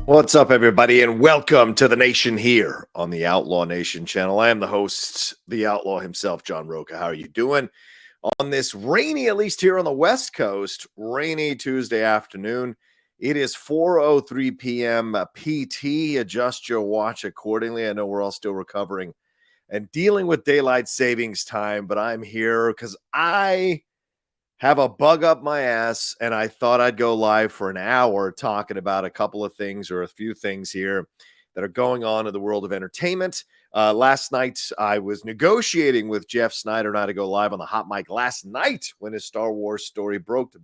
What's up, everybody, and welcome to the nation here on the Outlaw Nation channel. I am the host, the Outlaw himself, John Rocha. How are you doing on this rainy, at least here on the West Coast, rainy Tuesday afternoon? It is 4:03 p.m. PT. Adjust your watch accordingly. I know we're all still recovering and dealing with daylight savings time, but I'm here because I have a bug up my ass, and I thought I'd go live for an hour talking about a couple of things or a few things here that are going on in the world of entertainment. Last night, I was negotiating with Jeff Snyder and I to go live on the hot mic last night when his Star Wars story broke to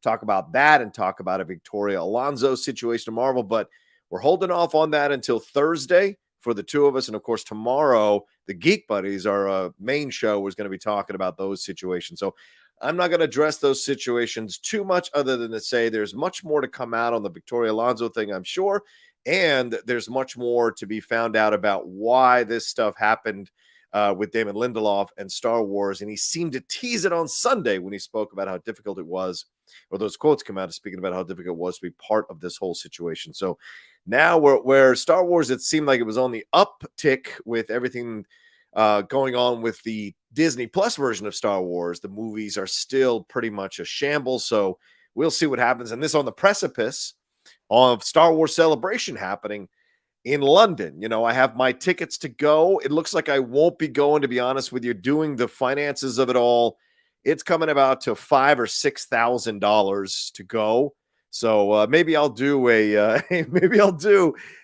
talk about that and talk about a Victoria Alonso situation at Marvel, but we're holding off on that until Thursday for the two of us. And of course, tomorrow, the Geek Buddies, our main show, is going to be talking about those situations. So I'm not going to address those situations too much other than to say there's much more to come out on the Victoria Alonso thing, I'm sure. And there's much more to be found out about why this stuff happened with Damon Lindelof and Star Wars. And he seemed to tease it on Sunday when he spoke about how difficult it was, or those quotes come out speaking about how difficult it was to be part of this whole situation. So now where Star Wars, it seemed like it was on the uptick with everything going on with the Disney Plus version of Star Wars. The movies are still pretty much a shambles, so we'll see what happens. And this on the precipice of Star Wars Celebration happening in London. You know, I have my tickets to go. It looks like I won't be going, to be honest with you. Doing the finances of it all, it's coming about to $5,000 or $6,000 to go. So maybe I'll do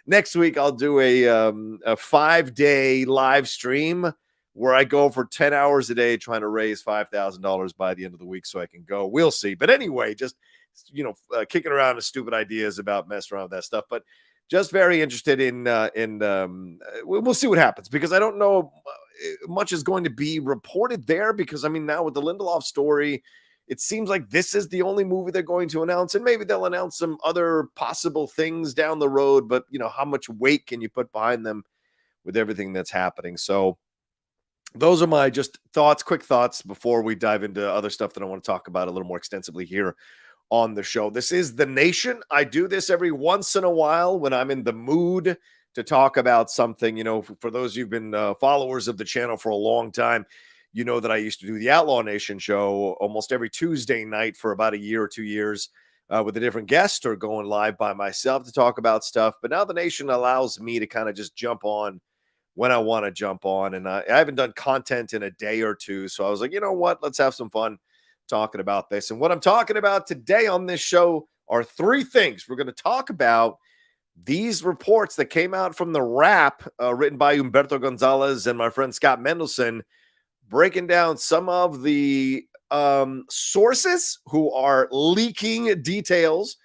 next week. I'll do a 5-day live stream where I go for 10 hours a day trying to raise $5,000 by the end of the week so I can go. We'll see. But anyway, just, kicking around with stupid ideas about messing around with that stuff. But just very interested in we'll see what happens, because I don't know much is going to be reported there, because, I mean, now with the Lindelof story, it seems like this is the only movie they're going to announce, and maybe they'll announce some other possible things down the road, but, how much weight can you put behind them with everything that's happening? So those are my just quick thoughts before we dive into other stuff that I want to talk about a little more extensively here on the show. This is The Nation. I do this every once in a while when I'm in the mood to talk about something. For those of you who've been followers of the channel for a long time, you know that I used to do the Outlaw Nation show almost every Tuesday night for about a year or 2 years with a different guest, or going live by myself to talk about stuff. But now The Nation allows me to kind of just jump on when I want to jump on. And I haven't done content in a day or two. So I was like, you know what? Let's have some fun talking about this. And what I'm talking about today on this show are three things. We're going to talk about these reports that came out from the Wrap, written by Humberto Gonzalez and my friend Scott Mendelson, breaking down some of the sources who are leaking details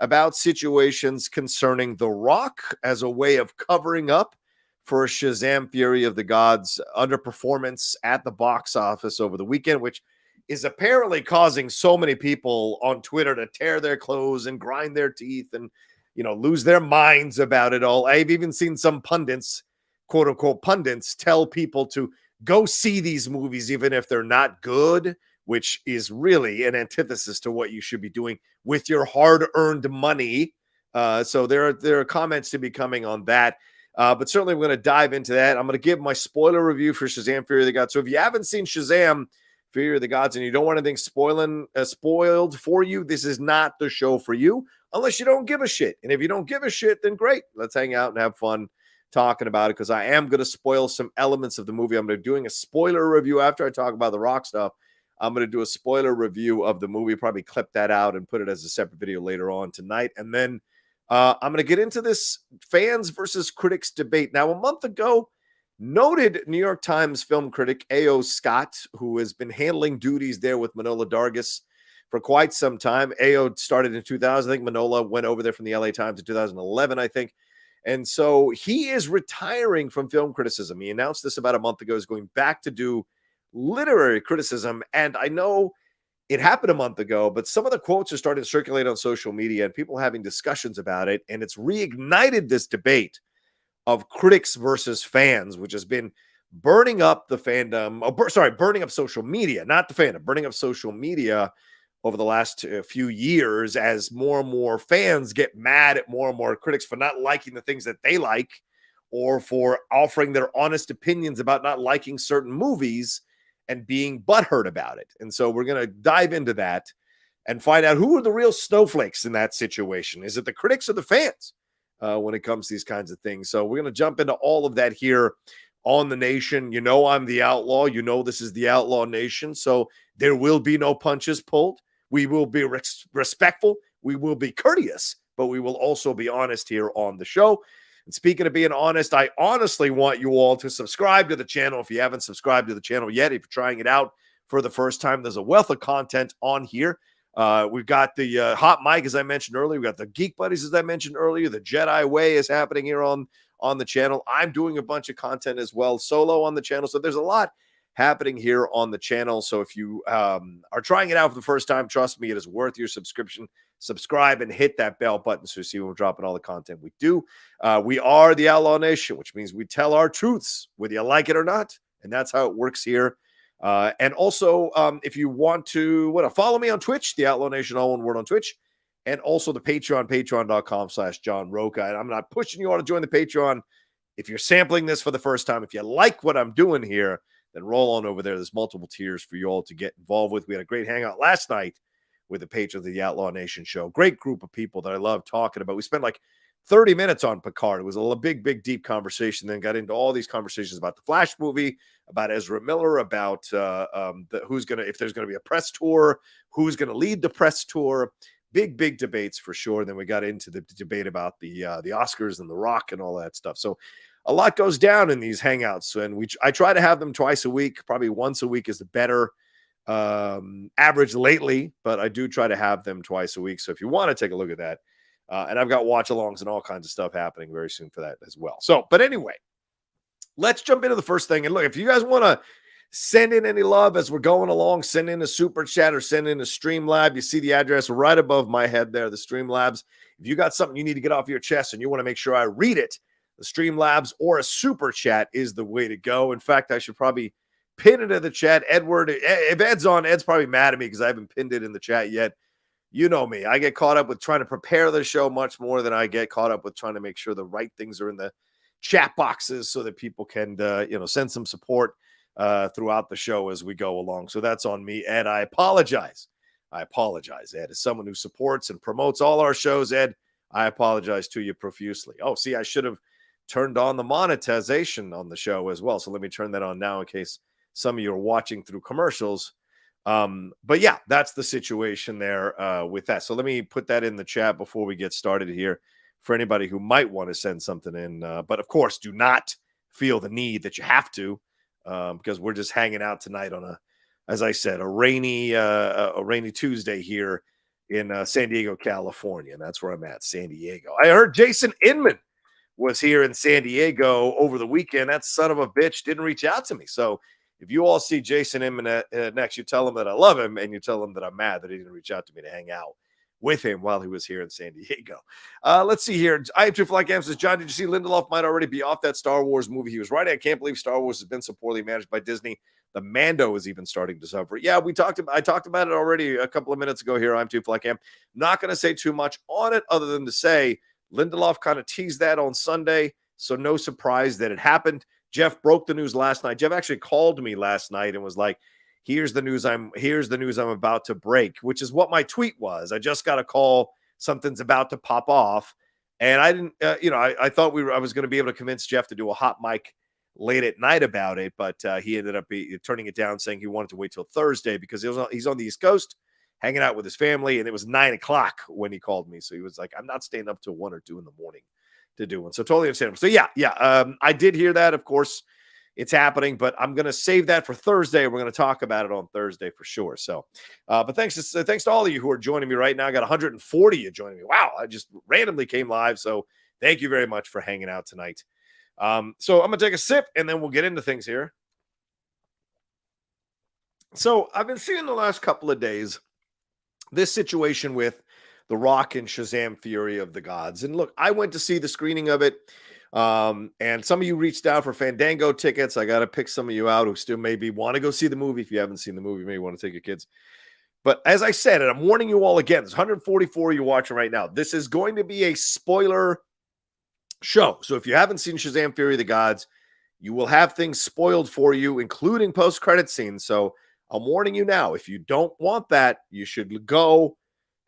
about situations concerning The Rock as a way of covering up for Shazam Fury of the Gods underperformance at the box office over the weekend, which is apparently causing so many people on Twitter to tear their clothes and grind their teeth and, lose their minds about it all. I've even seen some pundits, quote unquote pundits, tell people to go see these movies even if they're not good, which is really an antithesis to what you should be doing with your hard-earned money. So there are comments to be coming on that. But certainly we're going to dive into that. I'm going to give my spoiler review for Shazam Fury of the Gods. So if you haven't seen Shazam Fury of the Gods and you don't want anything spoiled for you, this is not the show for you unless you don't give a shit. And if you don't give a shit, then great. Let's hang out and have fun talking about it, because I am going to spoil some elements of the movie. I'm going to be doing a spoiler review after I talk about the Rock stuff. I'm going to do a spoiler review of the movie, probably clip that out and put it as a separate video later on tonight. And then I'm going to get into this fans versus critics debate. Now, a month ago, noted New York Times film critic A.O. Scott, who has been handling duties there with Manohla Dargis for quite some time. A.O. started in 2000. I think Manohla went over there from the LA Times in 2011, I think. And so he is retiring from film criticism. He announced this about a month ago. He's going back to do literary criticism. And I know it happened a month ago, but some of the quotes are starting to circulate on social media and people having discussions about it. And it's reignited this debate of critics versus fans, which has been burning up the fandom. Burning up social media, not the fandom, burning up social media over the last few years as more and more fans get mad at more and more critics for not liking the things that they like, or for offering their honest opinions about not liking certain movies and being butthurt about it. And so we're going to dive into that and find out who are the real snowflakes in that situation. Is it the critics or the fans when it comes to these kinds of things? So we're going to jump into all of that here on The Nation. You know, I'm the Outlaw. You know, this is the Outlaw Nation. So there will be no punches pulled. We will be respectful. We will be courteous, but we will also be honest here on the show. And speaking of being honest, I honestly want you all to subscribe to the channel if you haven't subscribed to the channel yet. If you're trying it out for the first time, there's a wealth of content on here. We've got the Hot Mic, as I mentioned earlier. We've got the Geek Buddies, as I mentioned earlier. The Jedi Way is happening here on the channel. I'm doing a bunch of content as well, solo on the channel. So there's a lot happening here on the channel. So if you are trying it out for the first time, trust me, it is worth your subscription. Subscribe and hit that bell button so you see when we're dropping all the content we do. We are the Outlaw Nation, which means we tell our truths, whether you like it or not. And that's how it works here. And also, if you want to follow me on Twitch, the Outlaw Nation, all one word on Twitch, and also the Patreon, patreon.com/John Rocha. And I'm not pushing you all to join the Patreon. If you're sampling this for the first time, if you like what I'm doing here, then roll on over there. There's multiple tiers for you all to get involved with. We had a great hangout last night with the patrons of the Outlaw Nation show. Great group of people that I love talking about. We spent like 30 minutes on Picard. It was a big, deep conversation. Then got into all these conversations about the Flash movie, about Ezra Miller, about if there's going to be a press tour, who's going to lead the press tour. Big debates for sure. Then we got into the debate about the Oscars and The Rock and all that stuff. So a lot goes down in these hangouts, and I try to have them twice a week. Probably once a week is the better average lately, but I do try to have them twice a week. So if you want to take a look at that, and I've got watch alongs and all kinds of stuff happening very soon for that as well. So, but anyway, let's jump into the first thing. And look, if you guys want to send in any love as we're going along, send in a super chat or send in a Streamlab. You see the address right above my head there, the Streamlabs. If you got something you need to get off your chest and you want to make sure I read it, the Streamlabs or a super chat is the way to go. In fact, I should probably pin it in the chat. Edward, if Ed's on, Ed's probably mad at me because I haven't pinned it in the chat yet. You know me. I get caught up with trying to prepare the show much more than I get caught up with trying to make sure the right things are in the chat boxes so that people can, send some support throughout the show as we go along. So that's on me, Ed. I apologize. Ed. As someone who supports and promotes all our shows, Ed, I apologize to you profusely. Oh, see, I should have turned on the monetization on the show as well. So let me turn that on now in case some of you are watching through commercials. But yeah, that's the situation there with that. So let me put that in the chat before we get started here for anybody who might want to send something in. But of course, do not feel the need that you have to, because we're just hanging out tonight on as I said, a rainy Tuesday here in San Diego, California. And that's where I'm at, San Diego. I heard Jason Inman was here in San Diego over the weekend. That son of a bitch didn't reach out to me. So if you all see Jason Inman next, you tell him that I love him, and you tell him that I'm mad that he didn't reach out to me to hang out with him while he was here in San Diego. Let's see here. I am Too Fly Cam says, John, did you see Lindelof might already be off that Star Wars movie? He was right. I can't believe Star Wars has been so poorly managed by Disney. The Mando is even starting to suffer. Yeah, I talked about it already a couple of minutes ago here. I'm Too Fly Cam. Not going to say too much on it other than to say Lindelof kind of teased that on Sunday, so no surprise that it happened. Jeff broke the news last night. Jeff actually called me last night and was like, here's the news I'm about to break, which is what my tweet was. I just got a call. Something's about to pop off. And I didn't, I thought I was going to be able to convince Jeff to do a hot mic late at night about it, but he ended up turning it down, saying he wanted to wait till Thursday because he's on the East Coast hanging out with his family. And it was 9:00 when he called me. So he was like, I'm not staying up till 1 or 2 in the morning to do one. So totally understandable. So yeah. I did hear that. Of course, it's happening, but I'm going to save that for Thursday. We're going to talk about it on Thursday for sure. So, but thanks to all of you who are joining me right now. I got 140 of you joining me. Wow. I just randomly came live. So thank you very much for hanging out tonight. So I'm going to take a sip and then we'll get into things here. So I've been seeing the last couple of days this situation with The Rock and Shazam Fury of the Gods. And look, I went to see the screening of it. And some of you reached out for Fandango tickets. I got to pick some of you out who still maybe want to go see the movie. If you haven't seen the movie, maybe want to take your kids. But as I said, and I'm warning you all again, there's 144 you're watching right now. This is going to be a spoiler show. So if you haven't seen Shazam Fury of the Gods, you will have things spoiled for you, including post-credit scenes. So I'm warning you now. If you don't want that, you should go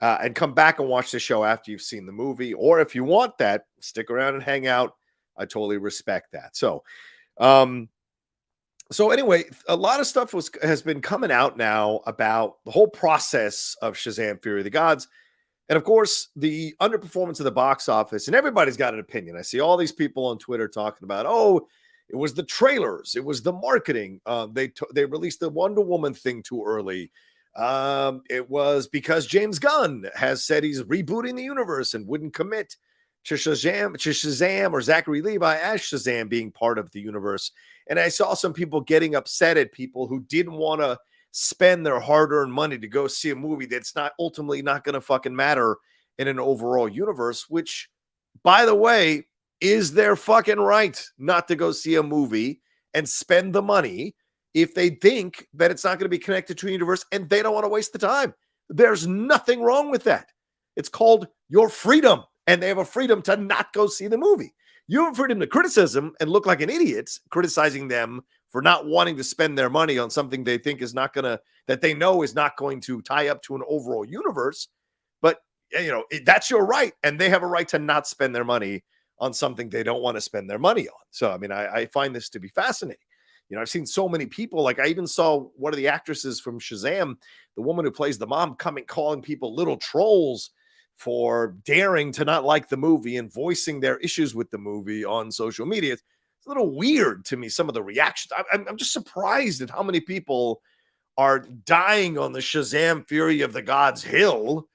and come back and watch the show after you've seen the movie. Or if you want that, stick around and hang out. I totally respect that. So anyway, a lot of stuff has been coming out now about the whole process of Shazam Fury of the Gods. And of course, the underperformance of the box office, and everybody's got an opinion. I see all these people on Twitter talking about, oh, it was the trailers, it was the marketing. They released the Wonder Woman thing too early. It was because James Gunn has said he's rebooting the universe and wouldn't commit to Shazam or Zachary Levi as Shazam being part of the universe. And I saw some people getting upset at people who didn't want to spend their hard-earned money to go see a movie that's not ultimately not going to fucking matter in an overall universe, which, by the way, is their fucking right not to go see a movie and spend the money if they think that it's not going to be connected to a universe and they don't want to waste the time. There's nothing wrong with that. It's called your freedom, and they have a freedom to not go see the movie. You have freedom to criticism and look like an idiot criticizing them for not wanting to spend their money on something they think is not going to, that they know is not going to tie up to an overall universe. But, you know, that's your right. And they have a right to not spend their money on something they don't want to spend their money on. So, I mean, I find this to be fascinating. You know, I've seen so many people, like I even saw one of the actresses from Shazam, the woman who plays the mom, calling people little trolls for daring to not like the movie and voicing their issues with the movie on social media. It's a little weird to me, some of the reactions. I'm just surprised at how many people are dying on the Shazam Fury of the Gods hill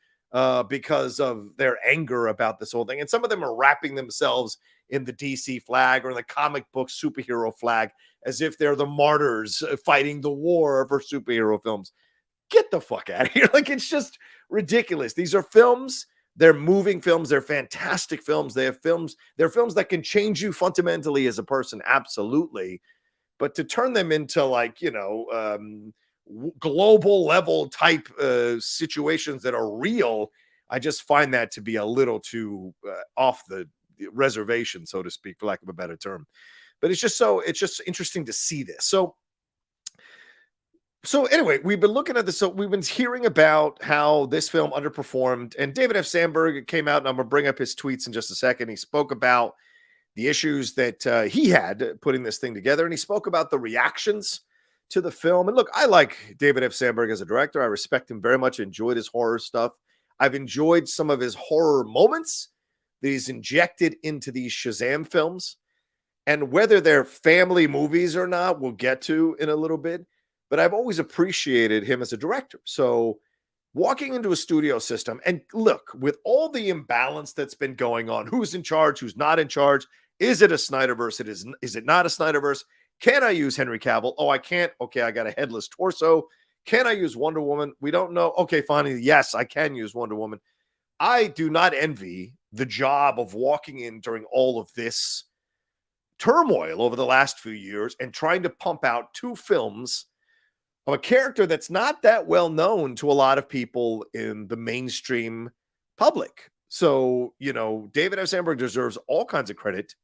because of their anger about this whole thing. And some of them are wrapping themselves in the DC flag or the comic book superhero flag as if they're the martyrs fighting the war for superhero films. Get the fuck out of here. Like, it's just ridiculous. These are films. They're moving films. They're fantastic films. They're films that can change you fundamentally as a person. Absolutely. But to turn them into, like, you know, global level type situations that are real, I just find that to be a little too off the reservation, so to speak, for lack of a better term. But it's just interesting to see this. So anyway, we've been looking at this. So we've been hearing about how this film underperformed, and David F. Sandberg came out, and I'm going to bring up his tweets in just a second. He spoke about the issues that he had putting this thing together, and he spoke about the reactions to the film. And look, I like David F. Sandberg as a director. I respect him very much. Enjoyed his horror stuff. I've enjoyed some of his horror moments that he's injected into these Shazam films. And whether they're family movies or not, we'll get to in a little bit. But I've always appreciated him as a director. So walking into a studio system, and look, with all the imbalance that's been going on, who's in charge, who's not in charge, is it a Snyderverse? Is it not a Snyderverse? Can I use Henry Cavill? Oh, I can't. Okay, I got a headless torso. Can I use Wonder Woman? We don't know. Okay, finally, yes, I can use Wonder Woman. I do not envy the job of walking in during all of this turmoil over the last few years and trying to pump out two films of a character that's not that well known to a lot of people in the mainstream public. So, you know, David F. Sandberg deserves all kinds of credit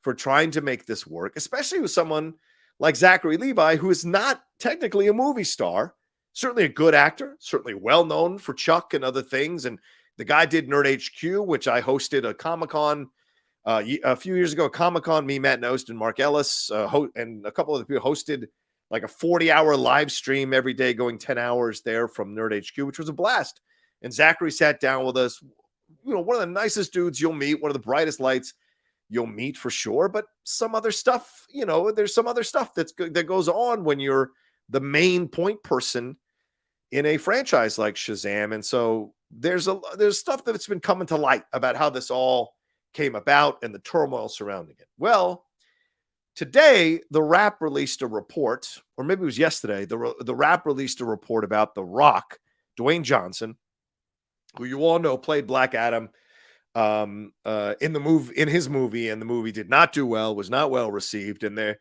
for trying to make this work, especially with someone like Zachary Levi, who is not technically a movie star, certainly a good actor, certainly well known for Chuck and other things. And the guy did Nerd HQ, which I hosted a Comic-Con a few years ago. Comic-Con, me, Matt Nost, and Mark Ellis, and a couple of the people hosted like a 40-hour live stream every day, going 10 hours there from Nerd HQ, which was a blast. And Zachary sat down with us, you know, one of the nicest dudes you'll meet, one of the brightest lights you'll meet for sure. But some other stuff, you know, there's some other stuff that goes on when you're the main point person in a franchise like Shazam. And so there's stuff that's been coming to light about how this all came about and the turmoil surrounding it. Well, today, The Wrap released a report, or maybe it was yesterday, the Wrap released a report about The Rock, Dwayne Johnson, who you all know played Black Adam in his movie, and the movie did not do well, was not well received. And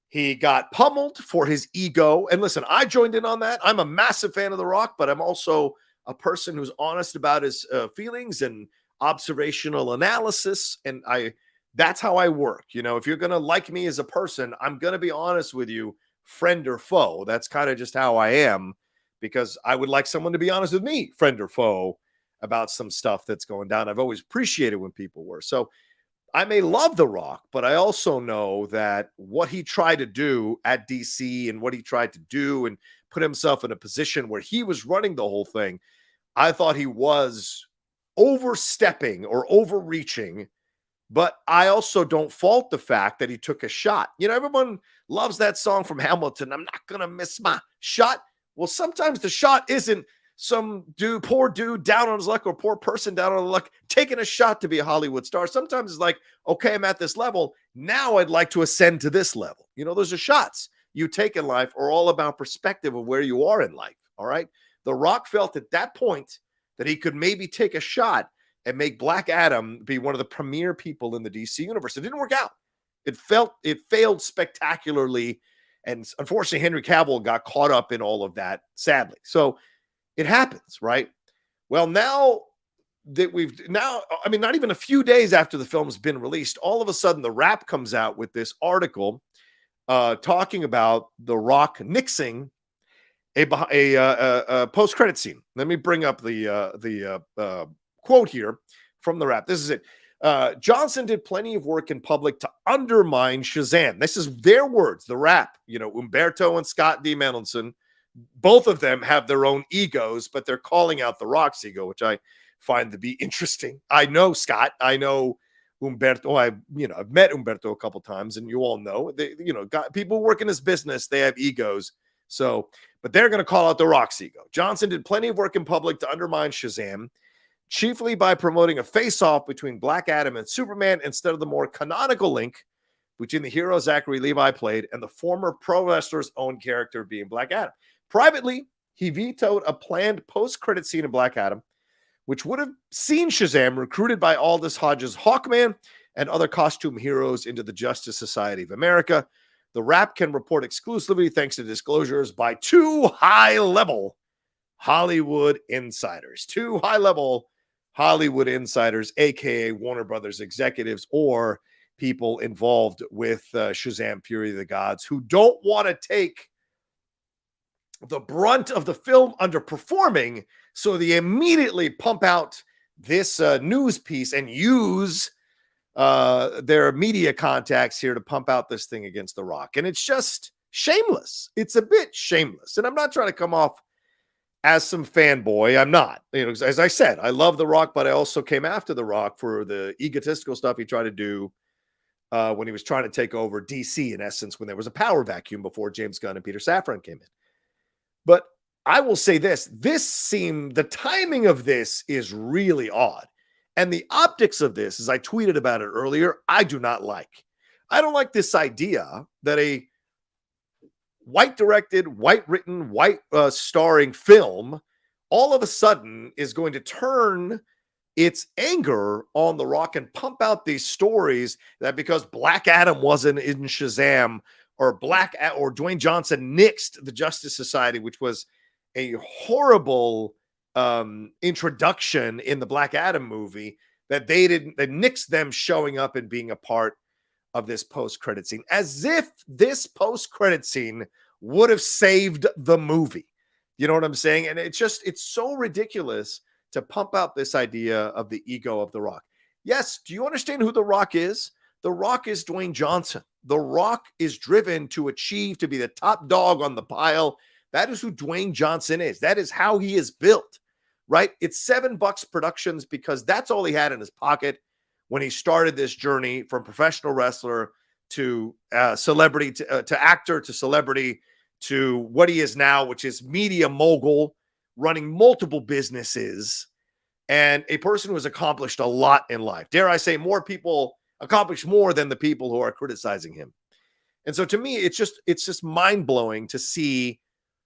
He got pummeled for his ego. And listen, I joined in on that. I'm a massive fan of The Rock, but I'm also a person who's honest about his feelings and observational analysis. And that's how I work. You know, if you're going to like me as a person, I'm going to be honest with you, friend or foe. That's kind of just how I am, because I would like someone to be honest with me, friend or foe, about some stuff that's going down. I've always appreciated when people were. So I may love The Rock, but I also know that what he tried to do at DC and what he tried to do and put himself in a position where he was running the whole thing, I thought he was overstepping or overreaching. But I also don't fault the fact that he took a shot. You know, everyone loves that song from Hamilton, I'm not going to miss my shot. Well, sometimes the shot isn't some poor dude down on his luck, or poor person down on the luck taking a shot to be a Hollywood star. Sometimes it's like, okay, I'm at this level. Now I'd like to ascend to this level. You know, those are shots you take in life are all about perspective of where you are in life. All right. The Rock felt at that point that he could maybe take a shot and make Black Adam be one of the premier people in the DC universe. It didn't work out. It failed spectacularly. And unfortunately, Henry Cavill got caught up in all of that, sadly. So it happens, right? Well, now that not even a few days after the film's been released, all of a sudden the Wrap comes out with this article talking about The Rock nixing a post-credit scene. Let me bring up the quote here from The Wrap. This is it. Johnson did plenty of work in public to undermine Shazam. This is their words, The Wrap. You know, Umberto and Scott D. Mendelsohn, both of them have their own egos, but they're calling out The Rock's ego, which I find to be interesting. I know Scott. I know Umberto. I've met Umberto a couple times, and you all know, people who work in this business, they have egos. So, but they're going to call out The Rock's ego. Johnson did plenty of work in public to undermine Shazam, chiefly by promoting a face-off between Black Adam and Superman instead of the more canonical link between the hero Zachary Levi played and the former pro wrestler's own character being Black Adam. Privately, he vetoed a planned post-credit scene in Black Adam, which would have seen Shazam recruited by Aldous Hodge's Hawkman and other costume heroes into the Justice Society of America. The Wrap can report exclusively thanks to disclosures by two high-level Hollywood insiders. Two high-level Hollywood insiders, a.k.a. Warner Brothers executives or people involved with Shazam! Fury of the Gods, who don't want to take the brunt of the film underperforming, so they immediately pump out this news piece and use their media contacts here to pump out this thing against The Rock. And it's just shameless. It's a bit shameless. And I'm not trying to come off as some fanboy. I'm not. As I said, I love The Rock, but I also came after The Rock for the egotistical stuff he tried to do when he was trying to take over DC, in essence, when there was a power vacuum before James Gunn and Peter Safran came in. But I will say the timing of this is really odd. And the optics of this, as I tweeted about it earlier, I do not like. I don't like this idea that a white-directed, white-written, white-starring film all of a sudden is going to turn its anger on The Rock and pump out these stories that because Black Adam wasn't in Shazam or Dwayne Johnson nixed the Justice Society, which was a horrible introduction in the Black Adam movie, that they nixed them showing up and being a part of this post-credit scene, as if this post-credit scene would have saved the movie. You know what I'm saying? And it's so ridiculous to pump out this idea of the ego of The Rock. Yes, do you understand who The Rock is? The Rock is Dwayne Johnson. The Rock is driven to achieve to be the top dog on the pile. That is who Dwayne Johnson is. That is how he is built, right? It's $7 Productions because that's all he had in his pocket when he started this journey from professional wrestler to celebrity to actor to celebrity to what he is now, which is media mogul, running multiple businesses, and a person who has accomplished a lot in life. Dare I say, more people accomplish more than the people who are criticizing him. And so to me, it's just mind-blowing to see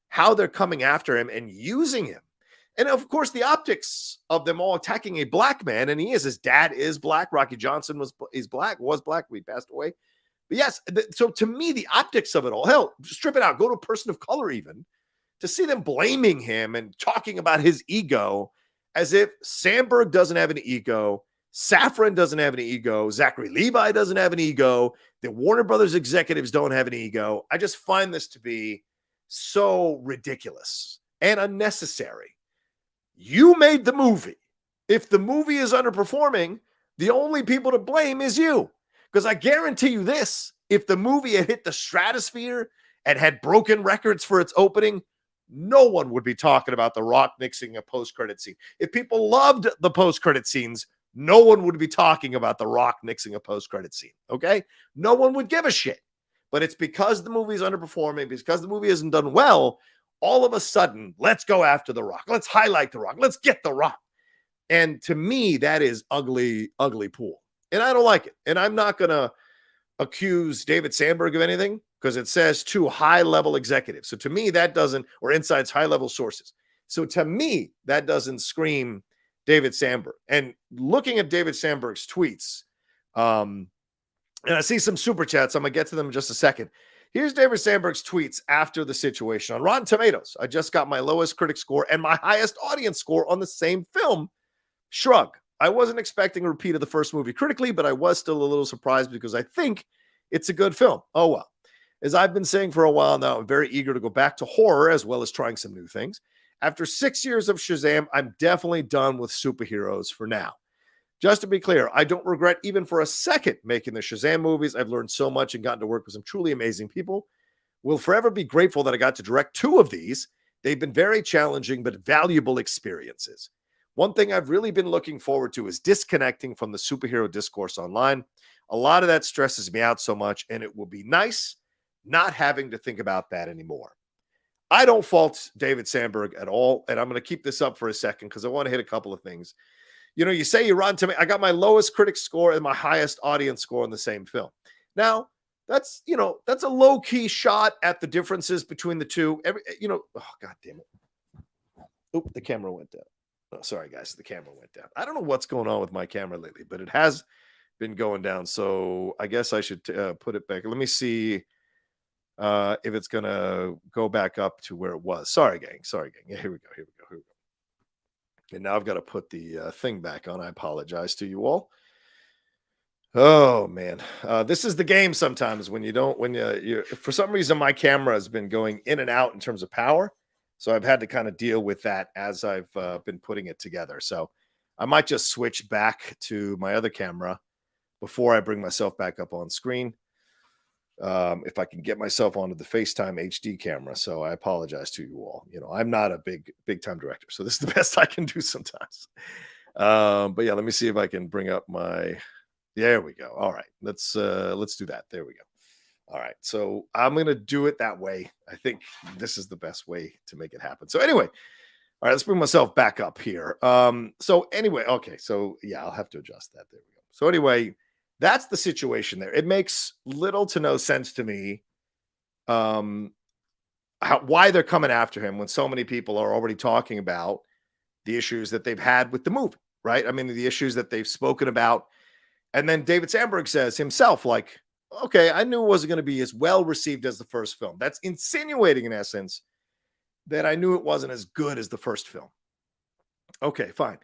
how they're coming after him and using him. And of course, the optics of them all attacking a black man, and his dad is black. Rocky Johnson was black, he passed away. But yes, so to me, the optics of it all, hell, strip it out, go to a person of color even, to see them blaming him and talking about his ego as if Sandberg doesn't have an ego, Safran doesn't have an ego, Zachary Levi doesn't have an ego, the Warner Brothers executives don't have an ego. I just find this to be so ridiculous and unnecessary. You made the movie. If the movie is underperforming, the only people to blame is you. Because I guarantee you this, if the movie had hit the stratosphere and had broken records for its opening, no one would be talking about The Rock mixing a post-credit scene. If people loved the post-credit scenes, no one would be talking about The Rock mixing a post-credit scene, okay? No one would give a shit. But it's because the movie is underperforming, because the movie isn't done well, all of a sudden, let's go after The Rock. Let's highlight The Rock. Let's get The Rock. And to me, that is ugly, ugly pool. And I don't like it. And I'm not going to accuse David Sandberg of anything because it says two high-level executives. So to me, that doesn't, or Inside's high-level sources. So to me, that doesn't scream David Sandberg. And looking at David Sandberg's tweets, and I see some super chats. I'm going to get to them in just a second. Here's David Sandberg's tweets after the situation. On Rotten Tomatoes, I just got my lowest critic score and my highest audience score on the same film. Shrug. I wasn't expecting a repeat of the first movie critically, but I was still a little surprised because I think it's a good film. Oh, well. As I've been saying for a while now, I'm very eager to go back to horror as well as trying some new things. After 6 years of Shazam, I'm definitely done with superheroes for now. Just to be clear, I don't regret even for a second making the Shazam movies. I've learned so much and gotten to work with some truly amazing people. Will forever be grateful that I got to direct 2 of these. They've been very challenging but valuable experiences. One thing I've really been looking forward to is disconnecting from the superhero discourse online. A lot of that stresses me out so much, and it will be nice not having to think about that anymore. I don't fault David Sandberg at all, and I'm going to keep this up for a second because I want to hit a couple of things. You know, you say you're on to me. I got my lowest critic score and my highest audience score in the same film. Now, that's a low-key shot at the differences between the two. Oh, God damn it. Oop, the camera went down. Oh, sorry, guys. The camera went down. I don't know what's going on with my camera lately, but it has been going down. So I guess I should put it back. Let me see if it's going to go back up to where it was. Sorry, gang. Yeah, here we go. And now I've got to put the thing back on. I apologize to you all. Oh, man. This is the game sometimes when you for some reason, my camera has been going in and out in terms of power. So I've had to kind of deal with that as I've been putting it together. So I might just switch back to my other camera before I bring myself back up on screen. If I can get myself onto the FaceTime HD camera. So I apologize to you all. I'm not a big time director. So this is the best I can do sometimes. But yeah, let me see if I can bring up there we go. All right, let's do that. There we go. All right, so I'm going to do it that way. I think this is the best way to make it happen. So anyway, all right, let's bring myself back up here. So anyway, okay, so yeah, I'll have to adjust that. There we go. So anyway, that's the situation there. It makes little to no sense to me why they're coming after him when so many people are already talking about the issues that they've had with the movie, right? I mean, the issues that they've spoken about. And then David Sandberg says himself, like, okay, I knew it wasn't going to be as well received as the first film. That's insinuating, in essence, that I knew it wasn't as good as the first film. Okay, fine.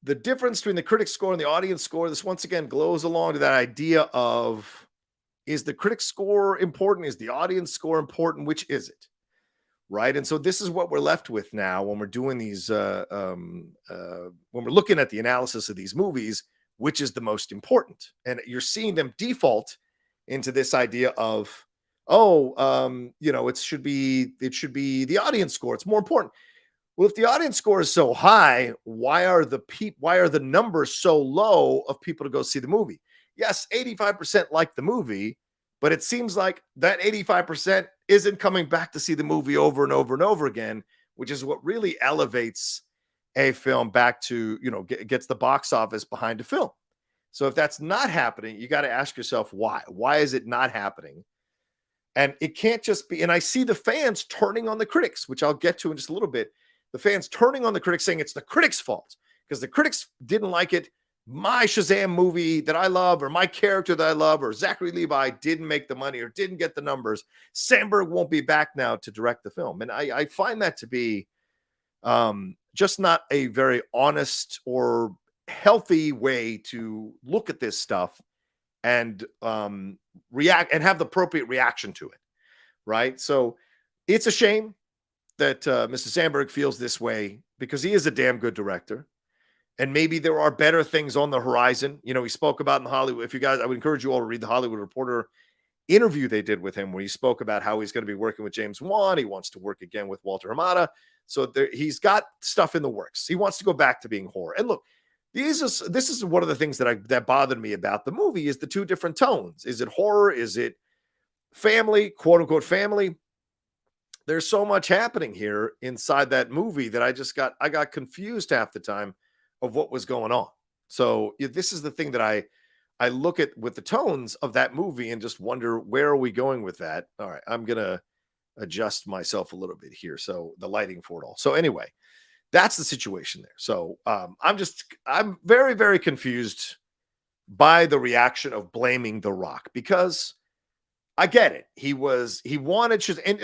The difference between the critic score and the audience score, this once again glows along to that idea of, is the critic score important? Is the audience score important? Which is it? Right? And so this is what we're left with now when we're doing these, when we're looking at the analysis of these movies, which is the most important. And you're seeing them default into this idea of, it should be the audience score. It's more important. Well, if the audience score is so high, why are the numbers so low of people to go see the movie? Yes, 85% like the movie, but it seems like that 85% isn't coming back to see the movie over and over and over again, which is what really elevates a film back to, gets the box office behind a film. So if that's not happening, you got to ask yourself why. Why is it not happening? And it can't just be, and I see the fans turning on the critics, which I'll get to in just a little bit. The fans turning on the critics saying it's the critics' fault because the critics didn't like it my Shazam movie that I love, or my character that I love, or Zachary Levi didn't make the money or didn't get the numbers, Sandberg won't be back now to direct the film. And I find that to be just not a very honest or healthy way to look at this stuff and react and have the appropriate reaction to it. Right. So it's a shame that Mr. Sandberg feels this way, because he is a damn good director. And maybe there are better things on the horizon. You know, he spoke about in the Hollywood. If you guys, I would encourage you all to read the Hollywood Reporter interview they did with him, where he spoke about how he's going to be working with James Wan. He wants to work again with Walter Hamada. So he's got stuff in the works. He wants to go back to being horror. And look, this is one of the things that bothered me about the movie, is the two different tones. Is it horror? Is it family, quote unquote family? There's so much happening here inside that movie that I got confused half the time of what was going on. So this is the thing that I look at with the tones of that movie and just wonder, where are we going with that? All right, I'm going to adjust myself a little bit here. So the lighting for it all. So anyway, that's the situation there. So I'm very, very confused by the reaction of blaming The Rock, because I get it. He wanted Shazam. And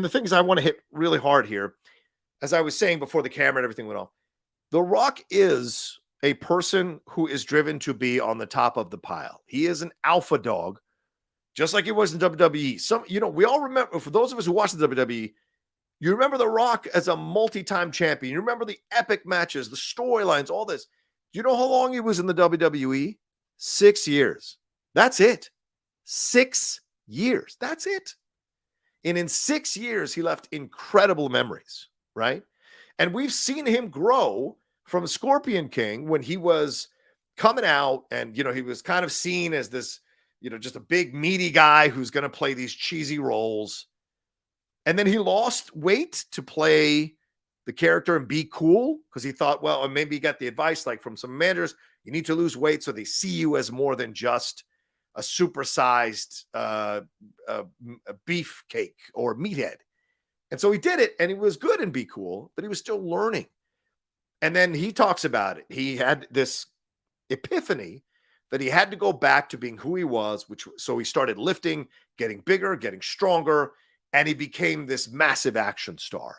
the thing is, I want to hit really hard here, as I was saying before the camera and everything went off. The Rock is a person who is driven to be on the top of the pile. He is an alpha dog, just like he was in WWE. We all remember, for those of us who watch the WWE, you remember The Rock as a multi-time champion. You remember the epic matches, the storylines, all this. Do you know how long he was in the WWE? 6 years. That's it. 6 years. That's it. And in 6 years, he left incredible memories, right? And we've seen him grow from Scorpion King, when he was coming out, and, he was kind of seen as this, just a big meaty guy who's going to play these cheesy roles. And then he lost weight to play the character and be cool, because he thought, well, and maybe he got the advice like from some managers, you need to lose weight so they see you as more than just a supersized beef cake or meathead. And so he did it, and he was good and be cool, but he was still learning. And then he talks about it. He had this epiphany that he had to go back to being who he was, so he started lifting, getting bigger, getting stronger, and he became this massive action star.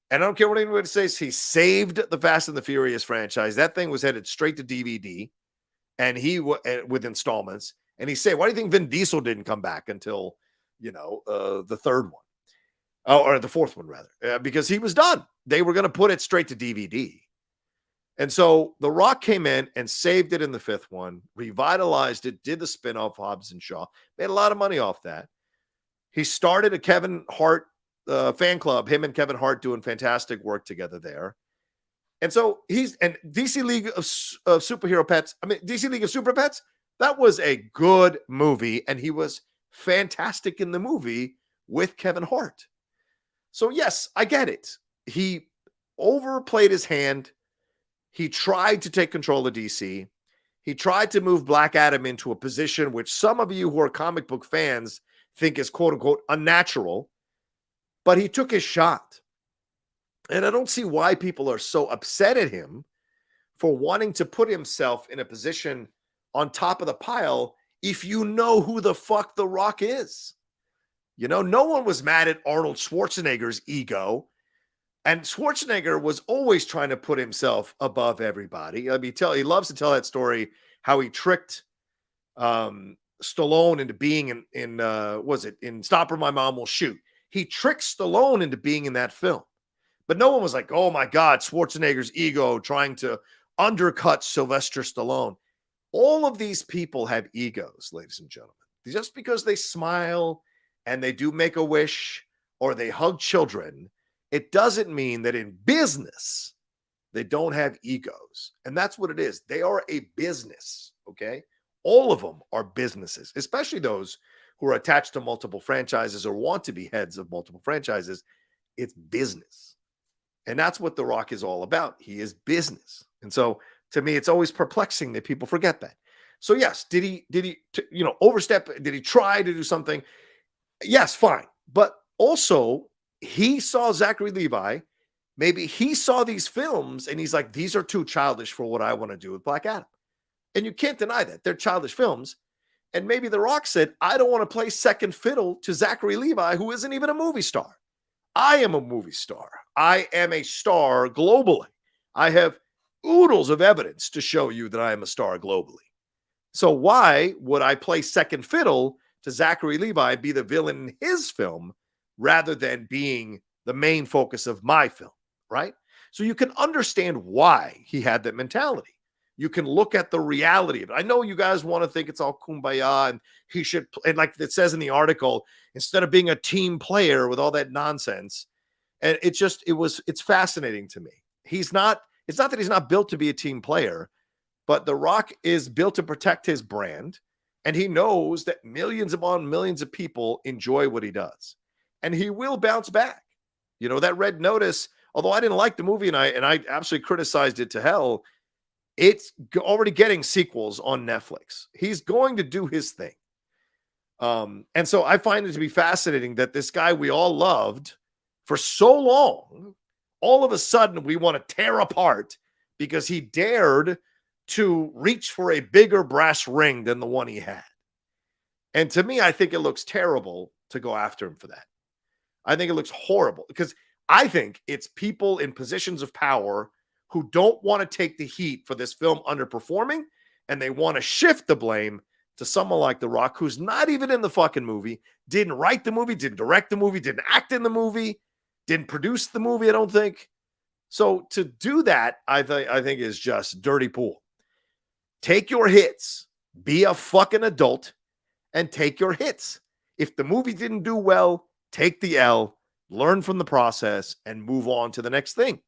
And I don't care what anybody says, he saved the Fast and the Furious franchise. That thing was headed straight to DVD, and with installments. And he said, why do you think Vin Diesel didn't come back until, the third one? Oh, or the fourth one, rather, because he was done. They were going to put it straight to DVD. And so The Rock came in and saved it in the fifth one, revitalized it, did the spinoff, Hobbs and Shaw, made a lot of money off that. He started a Kevin Hart fan club, him and Kevin Hart doing fantastic work together there. And so and DC League of Superhero Pets, DC League of Super Pets, that was a good movie, and he was fantastic in the movie with Kevin Hart. So yes, I get it. He overplayed his hand. He tried to take control of DC. He tried to move Black Adam into a position which some of you who are comic book fans think is quote unquote unnatural, but he took his shot. And I don't see why people are so upset at him for wanting to put himself in a position on top of the pile if you know who the fuck The Rock is. No one was mad at Arnold Schwarzenegger's ego. And Schwarzenegger was always trying to put himself above everybody. He loves to tell that story, how he tricked Stallone into being in Stop or My Mom Will Shoot. He tricked Stallone into being in that film. But no one was like, oh my God, Schwarzenegger's ego trying to undercut Sylvester Stallone. All of these people have egos, ladies and gentlemen. Just because they smile and they do make a wish or they hug children, it doesn't mean that in business they don't have egos. And that's what it is. They are a business, okay? All of them are businesses, especially those who are attached to multiple franchises or want to be heads of multiple franchises. It's business. And that's what The Rock is all about. He is business. And so to me, it's always perplexing that people forget that. So yes, did he overstep? Did he try to do something? Yes, fine. But also, he saw Zachary Levi. Maybe he saw these films and he's like, these are too childish for what I want to do with Black Adam. And you can't deny that. They're childish films. And maybe The Rock said, I don't want to play second fiddle to Zachary Levi, who isn't even a movie star. I am a movie star. I am a star globally. I have oodles of evidence to show you that I am a star globally. So why would I play second fiddle to Zachary Levi, be the villain in his film, rather than being the main focus of my film, right? So you can understand why he had that mentality. You can look at the reality of it. I know you guys want to think it's all kumbaya and he should, and like it says in the article, instead of being a team player with all that nonsense, and it's fascinating to me. It's not that he's not built to be a team player, but The Rock is built to protect his brand. And he knows that millions upon millions of people enjoy what he does. And he will bounce back. You know, that Red Notice, although I didn't like the movie and I absolutely criticized it to hell, it's already getting sequels on Netflix. He's going to do his thing. And so I find it to be fascinating that this guy we all loved for so long, all of a sudden we want to tear apart because he dared to reach for a bigger brass ring than the one he had. And to me, I think it looks terrible to go after him for that. I think it looks horrible because I think it's people in positions of power who don't want to take the heat for this film underperforming, and they want to shift the blame to someone like The Rock, who's not even in the fucking movie, didn't write the movie, didn't direct the movie, didn't act in the movie, didn't produce the movie, I don't think. So to do that, I think is just dirty pool. Take your hits, be a fucking adult, and take your hits. If the movie didn't do well, take the L, learn from the process, and move on to the next thing.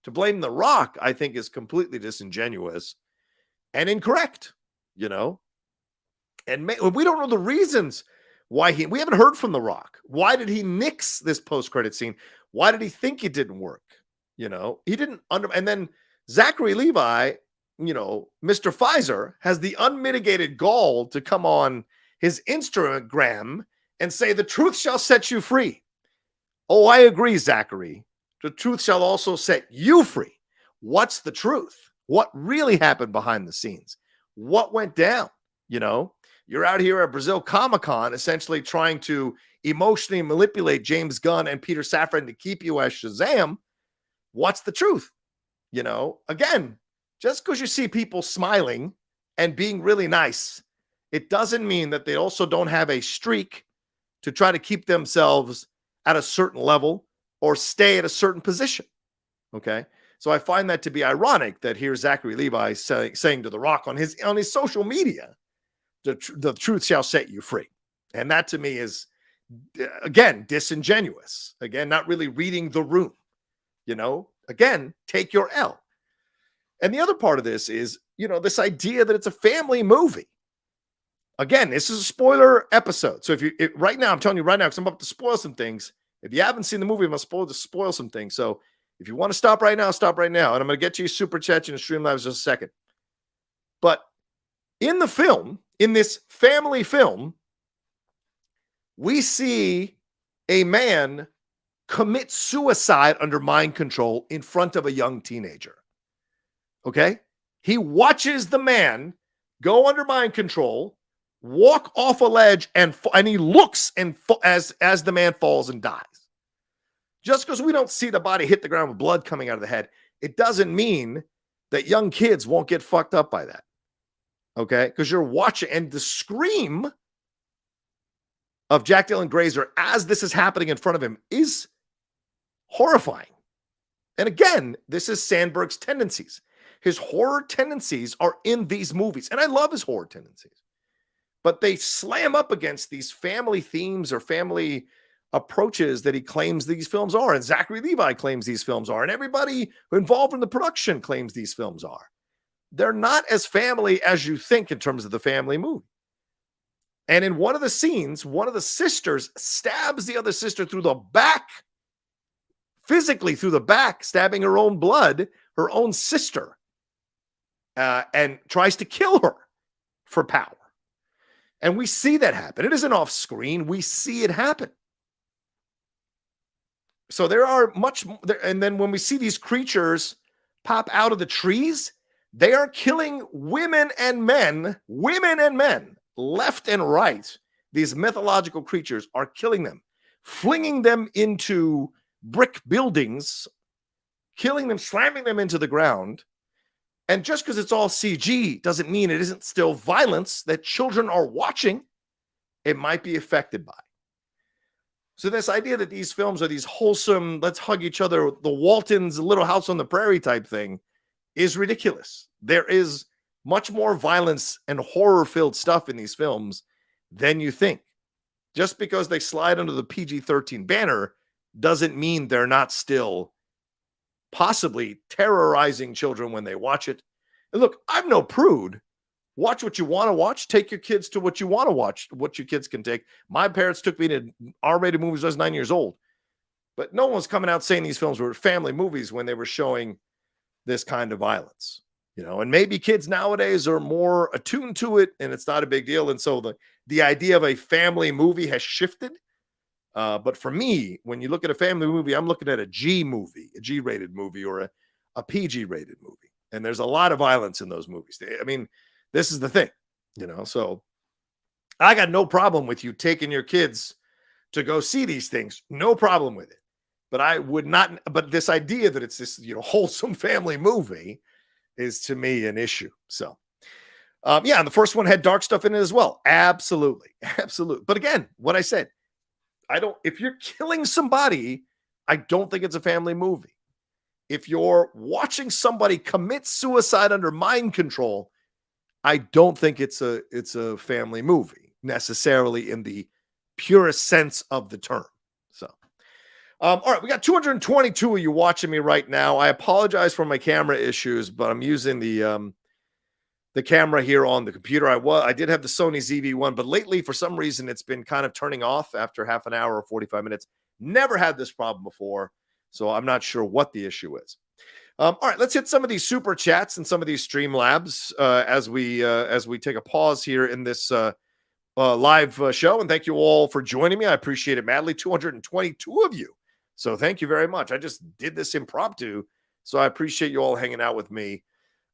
To blame The Rock, I think, is completely disingenuous and incorrect, you know? And we don't know the reasons why we haven't heard from The Rock. Why did he nix this post-credit scene? Why did he think it didn't work? You know, he didn't and then Zachary Levi, you know, Mr. Pfizer has the unmitigated gall to come on his Instagram and say, the truth shall set you free. Oh, I agree, Zachary. The truth shall also set you free. What's the truth? What really happened behind the scenes? What went down? You know, you're out here at Brazil Comic-Con essentially trying to emotionally manipulate James Gunn and Peter Safran to keep you as Shazam. What's the truth? You know, again, just because you see people smiling and being really nice, it doesn't mean that they also don't have a streak to try to keep themselves at a certain level or stay at a certain position. Okay. So I find that to be ironic that here's Zachary Levi saying to The Rock on his social media, the truth shall set you free. And that to me is, again, disingenuous. Again, not really reading the room. You know, again, take your L. And the other part of this is, you know, this idea that it's a family movie. Again, this is a spoiler episode. So right now, I'm telling you right now, because I'm about to spoil some things. If you haven't seen the movie, I'm going to spoil some things. So if you want to stop right now, stop right now. And I'm going to get you super chat and Streamlabs in just a second. But in the film, in this family film, we see a man commit suicide under mind control in front of a young teenager. Okay? He watches the man go under mind control, walk off a ledge, and he looks and as the man falls and dies. Just because we don't see the body hit the ground with blood coming out of the head, it doesn't mean that young kids won't get fucked up by that. Okay? Because you're watching, and the scream of Jack Dylan Grazer as this is happening in front of him is horrifying. And again, this is Sandberg's tendencies. His horror tendencies are in these movies. And I love his horror tendencies. But they slam up against these family themes or family approaches that he claims these films are. And Zachary Levi claims these films are. And everybody involved in the production claims these films are. They're not as family as you think in terms of the family movie. And in one of the scenes, one of the sisters stabs the other sister through the back, physically through the back, stabbing her own blood, her own sister, and tries to kill her for power. And we see that happen. It isn't off screen. We see it happen. So there are much, and then when we see these creatures pop out of the trees, They are killing women and men, left and right. These mythological creatures are killing them, flinging them into brick buildings, killing them, slamming them into the ground. And just because it's all CG doesn't mean it isn't still violence that children are watching. It might be affected by. So this idea that these films are these wholesome, let's hug each other, the Waltons' Little House on the Prairie type thing is ridiculous. There is much more violence and horror-filled stuff in these films than you think. Just because they slide under the PG-13 banner doesn't mean they're not still possibly terrorizing children when they watch it. And look, I'm no prude. Watch what you want to watch. Take your kids to what you want to watch, what your kids can take. My parents took me to R-rated movies when I was 9 years old. But no one was coming out saying these films were family movies when they were showing this kind of violence. You know, and maybe kids nowadays are more attuned to it and it's not a big deal. And so the idea of a family movie has shifted. But for me, when you look at a family movie, I'm looking at a G movie, a G-rated movie or a PG-rated movie. And there's a lot of violence in those movies. I mean, this is the thing, you know, so I got no problem with you taking your kids to go see these things. No problem with it. But I would not, but this idea that it's this, you know, wholesome family movie is to me an issue. So, yeah, and the first one had dark stuff in it as well. Absolutely. Absolutely. But again, what I said, if you're killing somebody, I don't think it's a family movie. If you're watching somebody commit suicide under mind control, I don't think it's a family movie necessarily in the purest sense of the term. So, all right, we got 222 of you watching me right now. I apologize for my camera issues, but I'm using the camera here on the computer. I did have the Sony ZV-1, but lately for some reason it's been kind of turning off after half an hour or 45 minutes. Never had this problem before, so I'm not sure what the issue is. All right, let's hit some of these super chats and some of these Streamlabs as we take a pause here in this live show. And thank you all for joining me. I appreciate it madly. 222 of you. So thank you very much. I just did this impromptu, so I appreciate you all hanging out with me.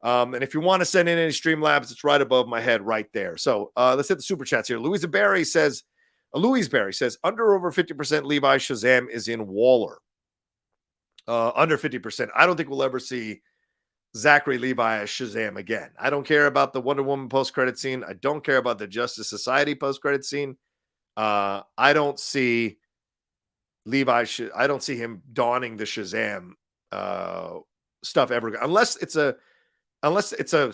And if you want to send in any Streamlabs, it's right above my head right there. So let's hit the super chats here. Louise Barry says, under over 50% Levi Shazam is in Waller. Under 50%. I don't think we'll ever see Zachary Levi as Shazam again. I don't care about the Wonder Woman post-credit scene. I don't care about the Justice Society post-credit scene. I don't see Levi. I don't see him donning the Shazam stuff ever, unless it's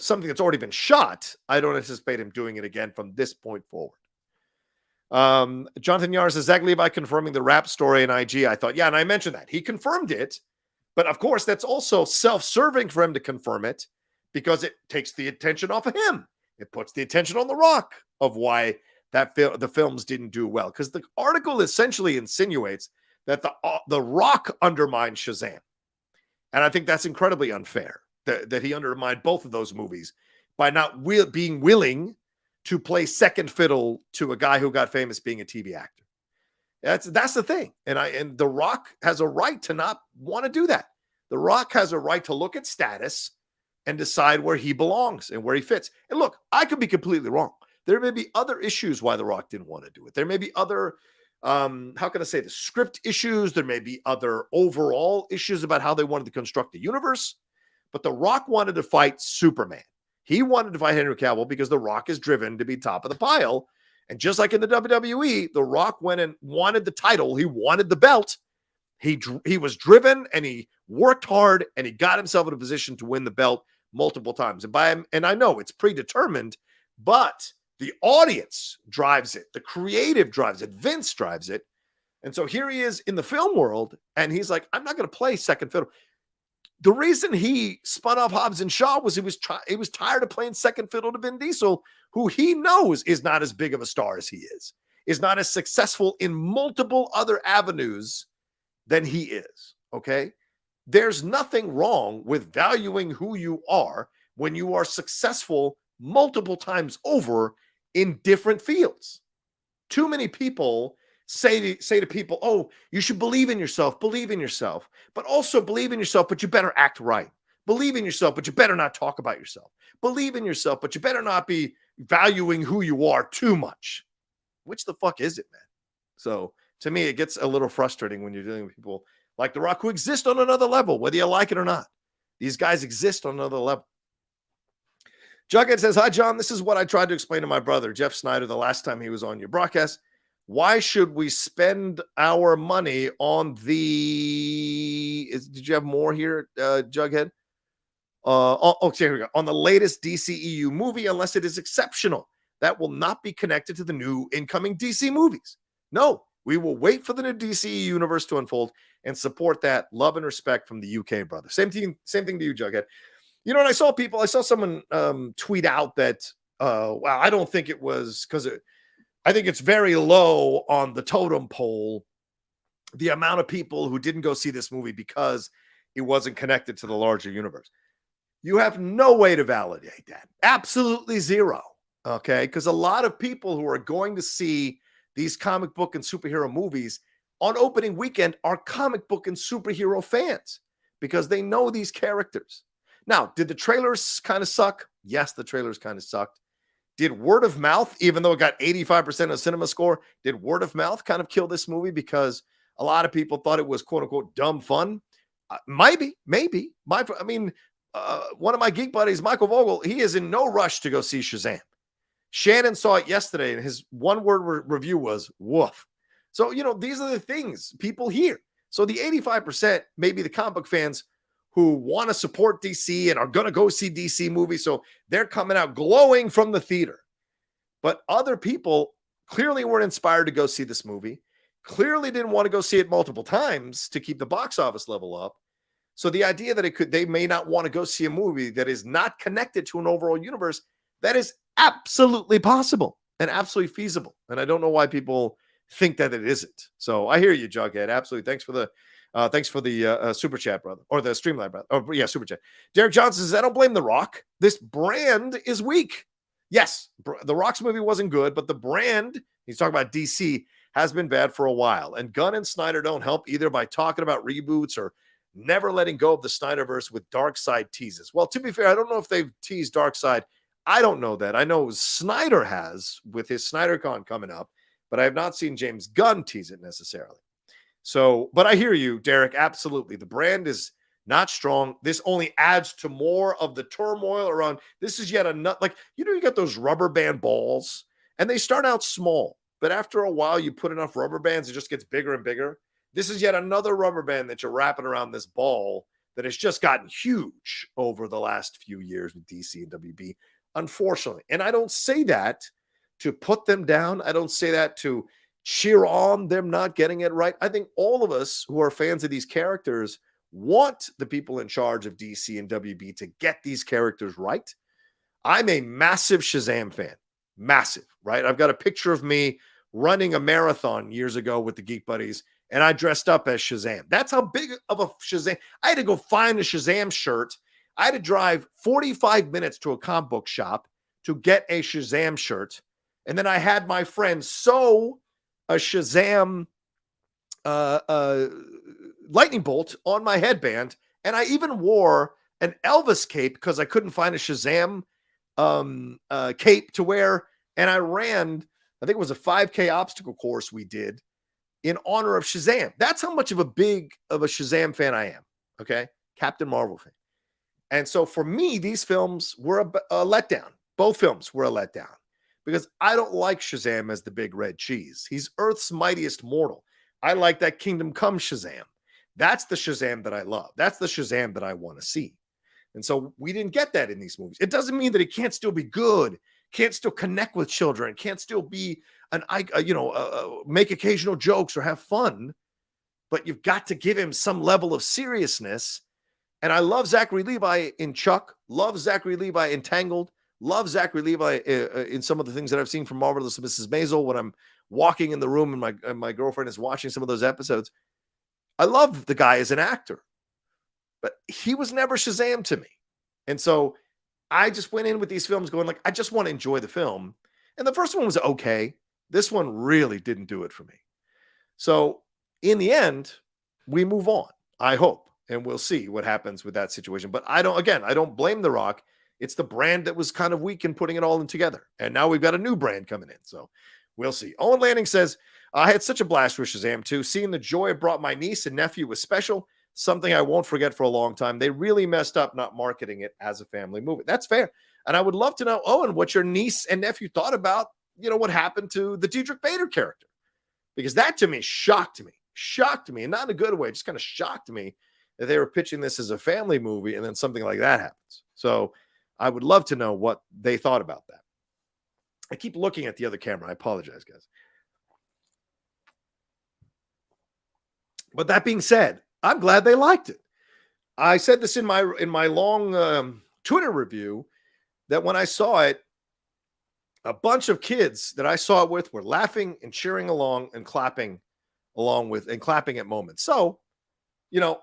something that's already been shot. I don't anticipate him doing it again from this point forward. Jonathan Yar says, Zach Levi confirming the rap story in IG. I thought, yeah, and I mentioned that. He confirmed it, but of course, that's also self-serving for him to confirm it because it takes the attention off of him. It puts the attention on The Rock of why the films didn't do well. Because the article essentially insinuates that the Rock undermined Shazam. And I think that's incredibly unfair that he undermined both of those movies by not being willing to play second fiddle to a guy who got famous being a TV actor. That's the thing. And The Rock has a right to not want to do that. The Rock has a right to look at status and decide where he belongs and where he fits. And look, I could be completely wrong. There may be other issues why The Rock didn't want to do it. There may be other, how can I say, the script issues. There may be other overall issues about how they wanted to construct the universe. But The Rock wanted to fight Superman. He wanted to fight Henry Cavill because The Rock is driven to be top of the pile. And just like in the WWE, The Rock went and wanted the title. He wanted the belt. He was driven and he worked hard and he got himself in a position to win the belt multiple times. And I know it's predetermined, but the audience drives it. The creative drives it. Vince drives it. And so here he is in the film world and he's like, I'm not going to play second fiddle. The reason he spun off Hobbs and Shaw was he was tired of playing second fiddle to Vin Diesel, who he knows is not as big of a star as he is not as successful in multiple other avenues than he is, okay? There's nothing wrong with valuing who you are when you are successful multiple times over in different fields. Too many people say to people, oh, you should believe in yourself, but also believe in yourself, but you better act right. Believe in yourself, but you better not talk about yourself. Believe in yourself, but you better not be valuing who you are too much. Which the fuck is it, man? So to me, it gets a little frustrating when you're dealing with people like The Rock who exist on another level, whether you like it or not. These guys exist on another level. Jughead says, hi, John. This is what I tried to explain to my brother, Jeff Snyder, the last time he was on your broadcast. Why should we spend our money on did you have more here, Jughead? Here we go. On the latest DCEU movie, unless it is exceptional, that will not be connected to the new incoming DC movies. No, we will wait for the new DCEU universe to unfold and support that. Love and respect from the UK, brother. Same thing to you, Jughead. You know, and I saw someone tweet out that, well, I don't think it was because I think it's very low on the totem pole, the amount of people who didn't go see this movie because it wasn't connected to the larger universe. You have no way to validate that. Absolutely zero. Okay. Because a lot of people who are going to see these comic book and superhero movies on opening weekend are comic book and superhero fans because they know these characters. Now, did the trailers kind of suck? Yes, the trailers kind of sucked. Did word of mouth, even though it got 85% of cinema score, did word of mouth kind of kill this movie because a lot of people thought it was quote unquote dumb fun? Maybe. One of my geek buddies, Michael Vogel, he is in no rush to go see Shazam. Shannon saw it yesterday, and his one-word review was woof. So, you know, these are the things people hear. So the 85%, maybe the comic book fans who want to support DC and are going to go see DC movies. So they're coming out glowing from the theater. But other people clearly weren't inspired to go see this movie, clearly didn't want to go see it multiple times to keep the box office level up. So the idea that they may not want to go see a movie that is not connected to an overall universe, that is absolutely possible and absolutely feasible. And I don't know why people think that it isn't. So I hear you, Jughead. Absolutely. Thanks for the super chat, brother, or the Streamlabs, brother. Oh, yeah, super chat. Derek Johnson says, I don't blame The Rock. This brand is weak. Yes, The Rock's movie wasn't good, but the brand, he's talking about DC, has been bad for a while. And Gunn and Snyder don't help either by talking about reboots or never letting go of the Snyderverse with Darkseid teases. Well, to be fair, I don't know if they've teased Darkseid. I don't know that. I know Snyder has with his SnyderCon coming up, but I have not seen James Gunn tease it necessarily. So, but I hear you, Derek. Absolutely. The brand is not strong. This only adds to more of the turmoil around. This is yet another, like, you know, you got those rubber band balls and they start out small, but after a while you put enough rubber bands, it just gets bigger and bigger. This is yet another rubber band that you're wrapping around this ball that has just gotten huge over the last few years with DC and WB, unfortunately. And I don't say that to put them down. I don't say that to cheer on them not getting it right. I think all of us who are fans of these characters want the people in charge of DC and WB to get these characters right. I'm a massive Shazam fan. Massive, right? I've got a picture of me running a marathon years ago with the Geek Buddies, and I dressed up as Shazam. That's how big of a Shazam. I had to go find a Shazam shirt. I had to drive 45 minutes to a comic book shop to get a Shazam shirt. And then I had my friend sew a Shazam lightning bolt on my headband. And I even wore an Elvis cape because I couldn't find a Shazam cape to wear. And I ran, I think it was a 5K obstacle course we did in honor of Shazam. That's how much of a Shazam fan I am. Okay. Captain Marvel fan. And so for me, these films were a letdown. Both films were a letdown because I don't like Shazam as the big red cheese. He's Earth's mightiest mortal. I like that Kingdom Come Shazam. That's the Shazam that I love. That's the Shazam that I want to see. And so we didn't get that in these movies. It doesn't mean that it can't still be good, can't still connect with children, can't still be make occasional jokes or have fun, but you've got to give him some level of seriousness. And I love Zachary Levi in Chuck, love Zachary Levi in Tangled, love Zachary Levi in some of the things that I've seen from Marvelous Mrs. Maisel when I'm walking in the room and my girlfriend is watching some of those episodes. I love the guy as an actor, but he was never Shazam to me. And so I just went in with these films going like, I just want to enjoy the film. And the first one was okay. This one really didn't do it for me. So in the end, we move on, I hope. and we'll see what happens with that situation. But I don't blame The Rock. It's the brand that was kind of weak in putting it all in together. And now we've got a new brand coming in. So we'll see. Owen Lanning says, I had such a blast with Shazam 2. Seeing the joy it brought my niece and nephew was special. Something I won't forget for a long time. They really messed up not marketing it as a family movie. That's fair. And I would love to know, Owen, what your niece and nephew thought about, what happened to the Diedrich Bader character. Because that to me shocked me, and not in a good way, just kind of shocked me that they were pitching this as a family movie and then something like that happens. So I would love to know what they thought about that. I keep looking at the other camera. I apologize, guys. But that being said, I'm glad they liked it. I said this in my long Twitter review that when I saw it, a bunch of kids that I saw it with were laughing and cheering along and clapping at moments. So,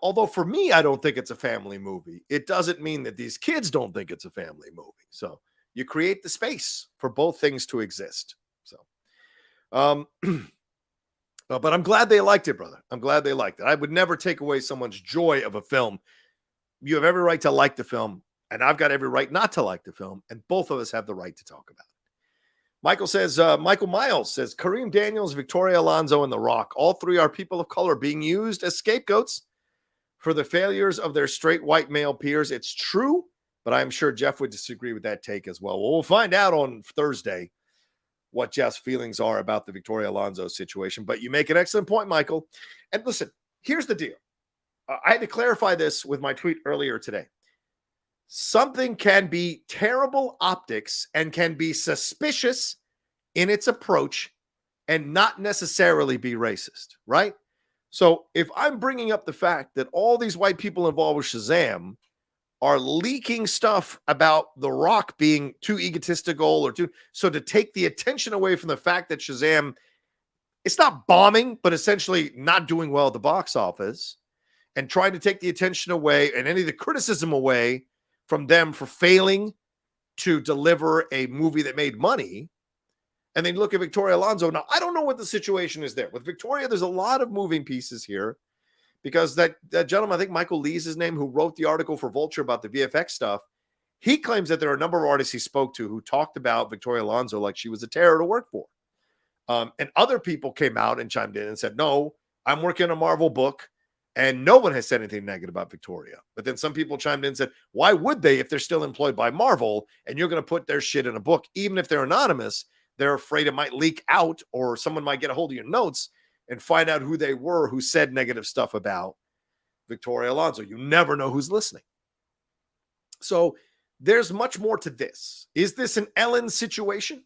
although for me, I don't think it's a family movie, it doesn't mean that these kids don't think it's a family movie. So you create the space for both things to exist. So, but I'm glad they liked it, brother. I'm glad they liked it. I would never take away someone's joy of a film. You have every right to like the film, and I've got every right not to like the film, and both of us have the right to talk about it. Michael Miles says, Kareem Daniels, Victoria Alonso, and The Rock, all three are people of color being used as scapegoats for the failures of their straight white male peers. It's true, but I'm sure Jeff would disagree with that take as well. Well, we'll find out on Thursday what Jeff's feelings are about the Victoria Alonso situation. But you make an excellent point, Michael. And listen, here's the deal. I had to clarify this with my tweet earlier today. Something can be terrible optics and can be suspicious in its approach and not necessarily be racist, right? So if I'm bringing up the fact that all these white people involved with Shazam are leaking stuff about The Rock being too egotistical so to take the attention away from the fact that Shazam, it's not bombing, but essentially not doing well at the box office, and trying to take the attention away and any of the criticism away from them for failing to deliver a movie that made money. And then look at Victoria Alonso. Now, I don't know what the situation is there. With Victoria, there's a lot of moving pieces here because that gentleman, I think Michael Lee's his name, who wrote the article for Vulture about the VFX stuff, he claims that there are a number of artists he spoke to who talked about Victoria Alonso like she was a terror to work for. And other people came out and chimed in and said, no, I'm working on a Marvel book. And no one has said anything negative about Victoria. But then some people chimed in and said, why would they if they're still employed by Marvel and you're going to put their shit in a book? Even if they're anonymous, they're afraid it might leak out or someone might get a hold of your notes and find out who they were who said negative stuff about Victoria Alonso. You never know who's listening. So there's much more to this. Is this an Ellen situation?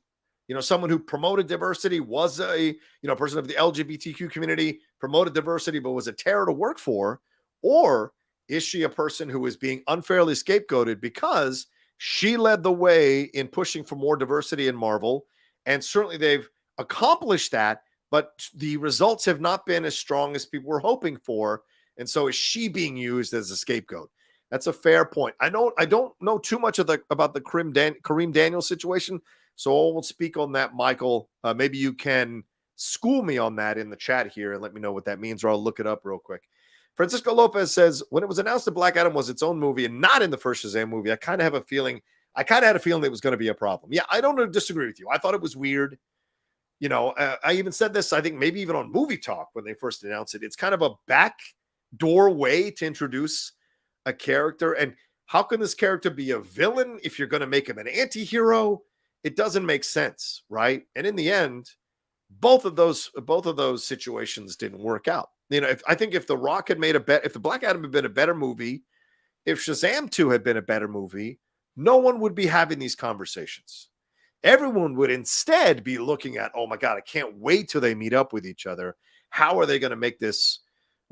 Someone who promoted diversity, was a, person of the LGBTQ community, promoted diversity, but was a terror to work for? Or is she a person who is being unfairly scapegoated because she led the way in pushing for more diversity in Marvel? And certainly they've accomplished that, but the results have not been as strong as people were hoping for. And so is she being used as a scapegoat? That's a fair point. I don't know too much about the Kareem Daniels situation, so I won't speak on that, Michael. Maybe you can school me on that in the chat here and let me know what that means, or I'll look it up real quick. Francisco Lopez says, when it was announced that Black Adam was its own movie and not in the first Shazam movie, I kind of had a feeling it was going to be a problem. Yeah, I don't disagree with you. I thought it was weird. I even said this, I think maybe even on Movie Talk when they first announced it. It's kind of a backdoor way to introduce a character. And how can this character be a villain if you're going to make him an anti-hero? It doesn't make sense, right? And in the end, both of those situations didn't work out. I think if The Rock had if the Black Adam had been a better movie, if Shazam 2 had been a better movie, no one would be having these conversations. Everyone would instead be looking at, oh my God, I can't wait till they meet up with each other. How are they going to make this?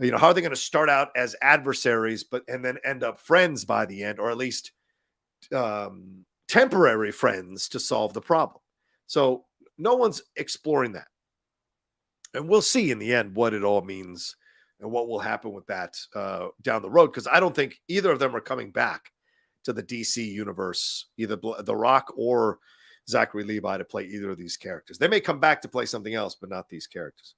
How are they going to start out as adversaries, and then end up friends by the end, or at least temporary friends to solve the problem? So no one's exploring that. And we'll see in the end what it all means and what will happen with that down the road, because I don't think either of them are coming back to the DC universe, either The Rock or Zachary Levi, to play either of these characters. They may come back to play something else, but not these characters.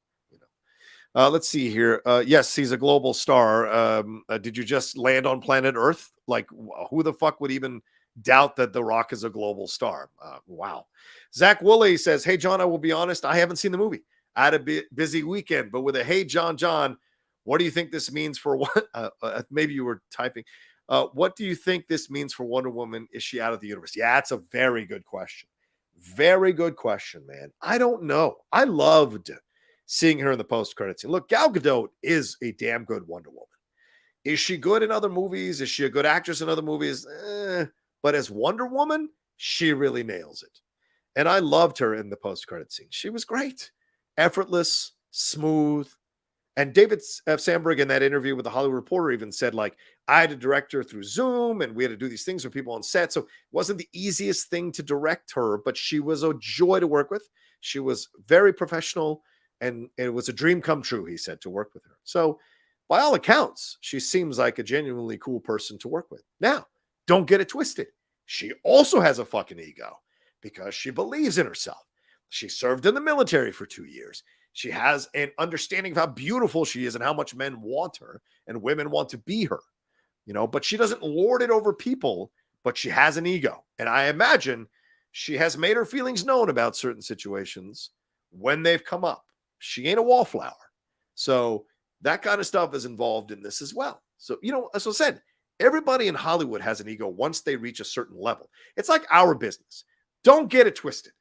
Let's see here. Yes, he's a global star. Did you just land on planet Earth? Like, who the fuck would even doubt that The Rock is a global star? Wow. Zach Woolley says, "Hey, John, I will be honest. I haven't seen the movie. I had a busy weekend, but with a hey, John, what do you think this means for what?" Maybe you were typing. What do you think this means for Wonder Woman? Is she out of the universe? Yeah, that's a very good question. Very good question, man. I don't know. I loved seeing her in the post-credits scene. Look, Gal Gadot is a damn good Wonder Woman. Is she good in other movies? Is she a good actress in other movies? But as Wonder Woman, she really nails it. And I loved her in the post-credit scene. She was great. Effortless, smooth. And David F. Sandberg in that interview with the Hollywood Reporter even said, like, I had to direct her through Zoom and we had to do these things with people on set. So it wasn't the easiest thing to direct her, but she was a joy to work with. She was very professional and it was a dream come true, he said, to work with her. So by all accounts, she seems like a genuinely cool person to work with. Now, don't get it twisted. She also has a fucking ego because she believes in herself. She served in the military for 2 years. She has an understanding of how beautiful she is and how much men want her and women want to be her, but she doesn't lord it over people, but she has an ego. And I imagine she has made her feelings known about certain situations when they've come up. She ain't a wallflower. So that kind of stuff is involved in this as well. So, as I said, everybody in Hollywood has an ego once they reach a certain level. It's like our business. Don't get it twisted.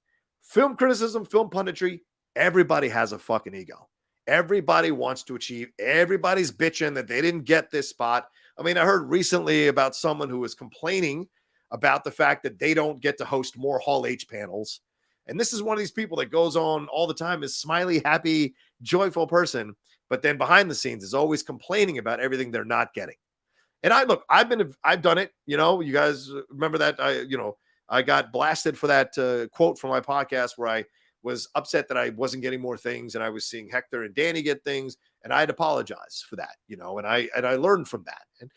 Film criticism, film punditry, everybody has a fucking ego. Everybody wants to achieve. Everybody's bitching that they didn't get this spot. I mean, I heard recently about someone who was complaining about the fact that they don't get to host more Hall H panels. And this is one of these people that goes on all the time, is smiley, happy, joyful person, but then behind the scenes is always complaining about everything they're not getting. And I've done it. You guys remember that I got blasted for that quote from my podcast where I was upset that I wasn't getting more things and I was seeing Hector and Danny get things, and I had to apologize for that, and I learned from that. And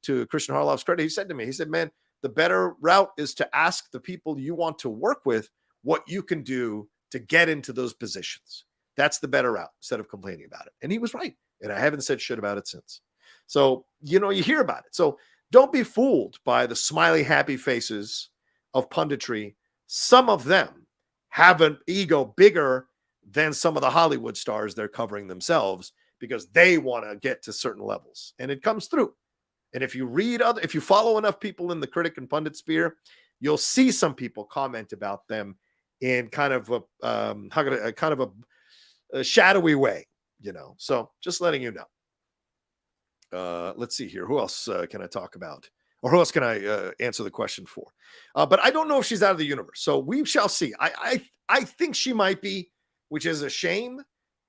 to Christian Harloff's credit, he said to me, he said, man, the better route is to ask the people you want to work with what you can do to get into those positions. That's the better route instead of complaining about it. And he was right. And I haven't said shit about it since. So, you hear about it. So don't be fooled by the smiley, happy faces of punditry. Some of them have an ego bigger than some of the Hollywood stars they're covering themselves because they want to get to certain levels. And it comes through. And if you follow enough people in the critic and pundit sphere, you'll see some people comment about them in kind of a shadowy way, So just letting you know. Let's see here. Who else can I talk about? Or who else can I answer the question for? But I don't know if she's out of the universe. So we shall see. I think she might be, which is a shame,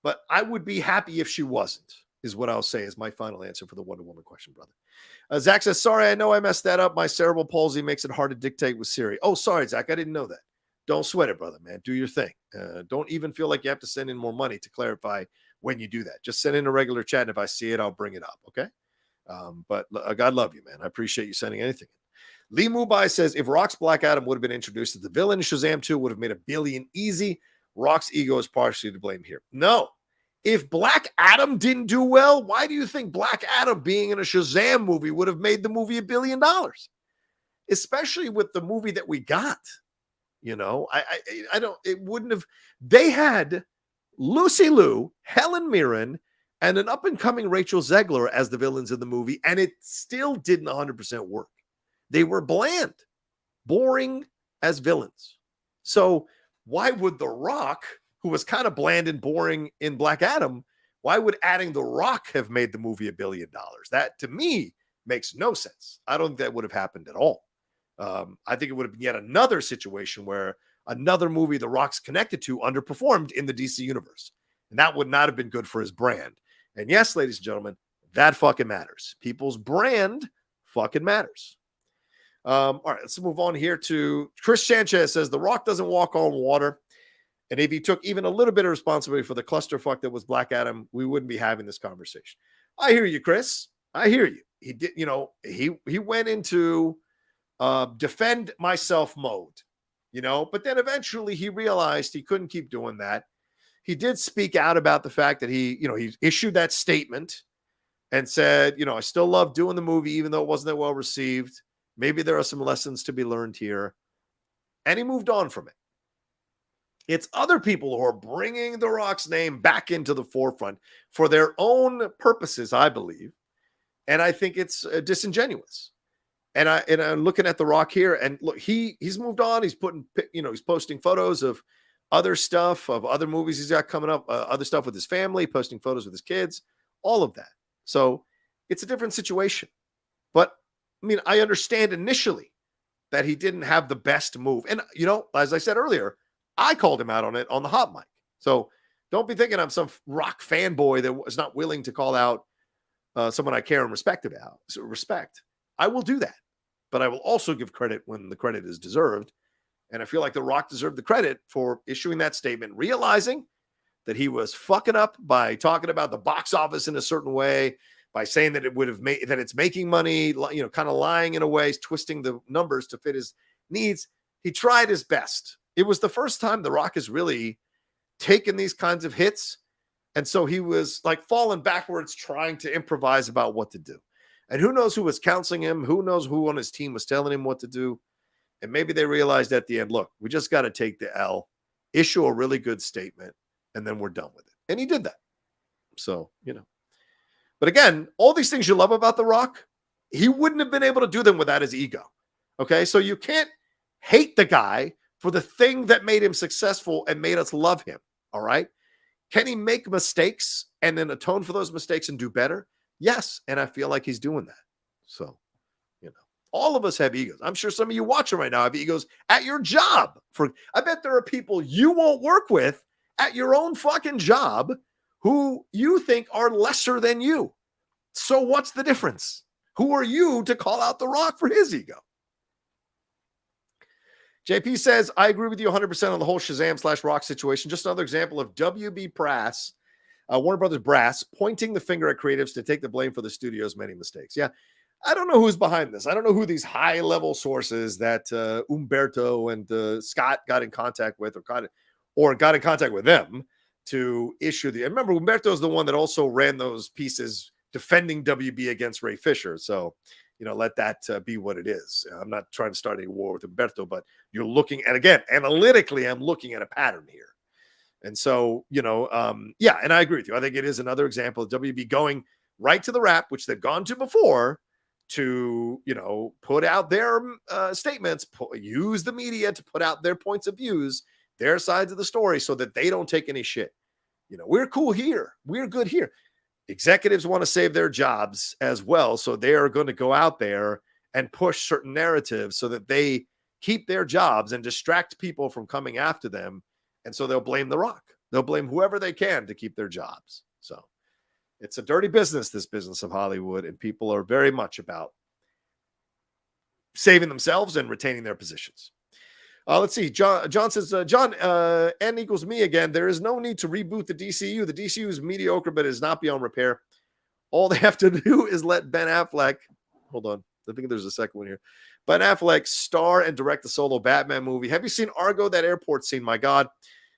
but I would be happy if she wasn't, is what I'll say is my final answer for the Wonder Woman question, brother. Zach says, sorry, I know I messed that up. My cerebral palsy makes it hard to dictate with Siri. Oh, sorry, Zach. I didn't know that. Don't sweat it, brother, man. Do your thing. Don't even feel like you have to send in more money to clarify when you do that. Just send in a regular chat, and if I see it, I'll bring it up, okay? But God love you, man. I appreciate you sending anything. Lee Mubai says, if Rock's Black Adam would have been introduced as the villain in Shazam 2, would have made $1 billion easy. Rock's ego is partially to blame here. No. If Black Adam didn't do well, why do you think Black Adam being in a Shazam movie would have made the movie $1 billion? Especially with the movie that we got. It wouldn't have. They had Lucy Liu, Helen Mirren, and an up-and-coming Rachel Zegler as the villains in the movie, and it still didn't 100% work. They were bland, boring as villains. So why would The Rock, who was kind of bland and boring in Black Adam, why would adding The Rock have made the movie $1 billion? That, to me, makes no sense. I don't think that would have happened at all. I think it would have been yet another situation where another movie The Rock's connected to underperformed in the DC universe. And that would not have been good for his brand. And yes, ladies and gentlemen, that fucking matters. People's brand fucking matters. All right, let's move on here to Chris Sanchez says, The Rock doesn't walk on water. And if he took even a little bit of responsibility for the clusterfuck that was Black Adam, we wouldn't be having this conversation. I hear you, Chris. I hear you. He did, he went into defend myself mode, but then eventually he realized he couldn't keep doing that. he did speak out about the fact that he issued that statement and said, I still love doing the movie, even though it wasn't that well received. Maybe there are some lessons to be learned here. And he moved on from it. It's other people who are bringing The Rock's name back into the forefront for their own purposes, I believe. And I think it's disingenuous. And I'm looking at The Rock here, and look, he's moved on. He's he's posting photos of other stuff, of other movies he's got coming up, other stuff with his family, posting photos with his kids, all of that. So it's a different situation. But I mean, I understand initially that he didn't have the best move. And, as I said earlier, I called him out on it on the hot mic. So don't be thinking I'm some Rock fanboy that was not willing to call out someone I care and respect about. So respect. I will do that. But I will also give credit when the credit is deserved. And I feel like The Rock deserved the credit for issuing that statement, realizing that he was fucking up by talking about the box office in a certain way, by saying that it would have made that it's making money, kind of lying in a way, twisting the numbers to fit his needs. He tried his best. It was the first time The Rock has really taken these kinds of hits. And so he was like falling backwards, trying to improvise about what to do. And who knows who was counseling him? Who knows who on his team was telling him what to do? And maybe they realized at the end, look, we just got to take the L, issue a really good statement, and then we're done with it. And he did that. So, But again, all these things you love about The Rock, he wouldn't have been able to do them without his ego. Okay? So you can't hate the guy for the thing that made him successful and made us love him. All right? Can he make mistakes and then atone for those mistakes and do better? Yes. And I feel like he's doing that. So, all of us have egos. I'm sure some of you watching right now have egos at your job. I bet there are people you won't work with at your own fucking job who you think are lesser than you. So what's the difference? Who are you to call out The Rock for his ego? JP says, I agree with you 100% on the whole Shazam / Rock situation. Just another example of WB Brass, Warner Brothers Brass, pointing the finger at creatives to take the blame for the studio's many mistakes. Yeah, I don't know who's behind this. I don't know who these high-level sources that Umberto and Scott got in contact with or got in contact with them to issue the... Remember, Umberto is the one that also ran those pieces defending WB against Ray Fisher. So, let that be what it is. I'm not trying to start any war with Umberto, but you're looking... And again, analytically, I'm looking at a pattern here. And so, yeah, and I agree with you. I think it is another example of WB going right to the rap, which they've gone to before, to, put out their statements, use the media to put out their points of views, their sides of the story so that they don't take any shit. We're cool here. We're good here. Executives want to save their jobs as well. So they are going to go out there and push certain narratives so that they keep their jobs and distract people from coming after them. And so they'll blame The Rock. They'll blame whoever they can to keep their jobs. So it's a dirty business, this business of Hollywood, and people are very much about saving themselves and retaining their positions. Let's see. John says, John, N equals me again. There is no need to reboot the DCU. The DCU is mediocre, but it is not beyond repair. All they have to do is let Ben Affleck, hold on, I think there's a second one here. Ben Affleck star and direct the solo Batman movie. Have you seen Argo, that airport scene? My God.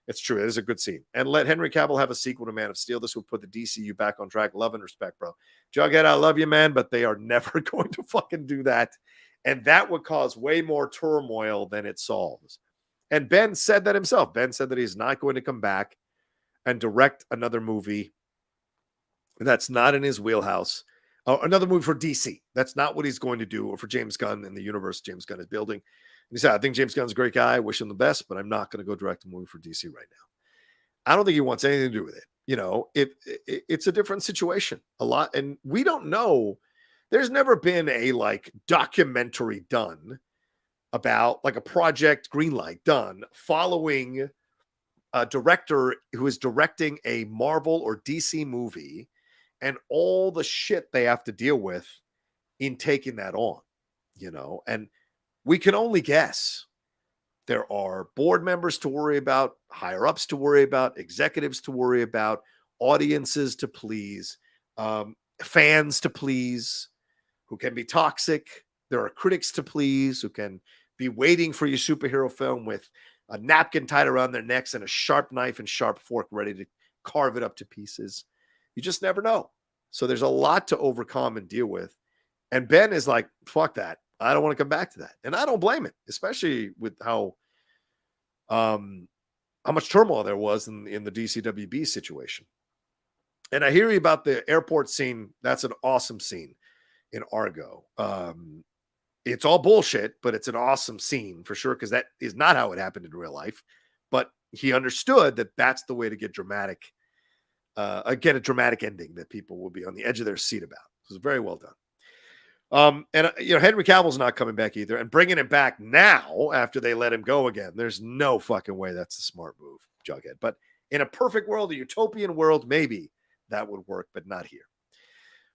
It's true. It is a good scene. And let Henry Cavill have a sequel to Man of Steel. This will put the DCU back on track. Love and respect, bro. Jughead, I love you, man, but they are never going to fucking do that. And that would cause way more turmoil than it solves. And Ben said that himself. Ben said that he's not going to come back and direct another movie that's not in his wheelhouse. Another movie for DC. That's not what he's going to do, or for James Gunn and the universe James Gunn is building. He said, I think James Gunn's a great guy. I wish him the best, but I'm not going to go direct a movie for DC right now. I don't think he wants anything to do with it. It's a different situation a lot. And we don't know. There's never been a documentary done about a project Greenlight done following a director who is directing a Marvel or DC movie and all the shit they have to deal with in taking that on, and we can only guess. There are board members to worry about, higher ups to worry about, executives to worry about, audiences to please, fans to please, who can be toxic. There are critics to please who can be waiting for your superhero film with a napkin tied around their necks, and a sharp knife and sharp fork ready to carve it up to pieces. You just never know. So there's a lot to overcome and deal with. And Ben is like, fuck that. I don't want to come back to that. And I don't blame it, especially with how much turmoil there was in the DCWB situation. And I hear you about the airport scene. That's an awesome scene in Argo. It's all bullshit, but it's an awesome scene for sure, because that is not how it happened in real life. But he understood that that's the way to get dramatic, get a dramatic ending that people will be on the edge of their seat about. It was very well done. And Henry Cavill's not coming back either, and bringing him back now after they let him go again. There's no fucking way that's a smart move, Jughead. But in a perfect world, a utopian world, maybe that would work, but not here.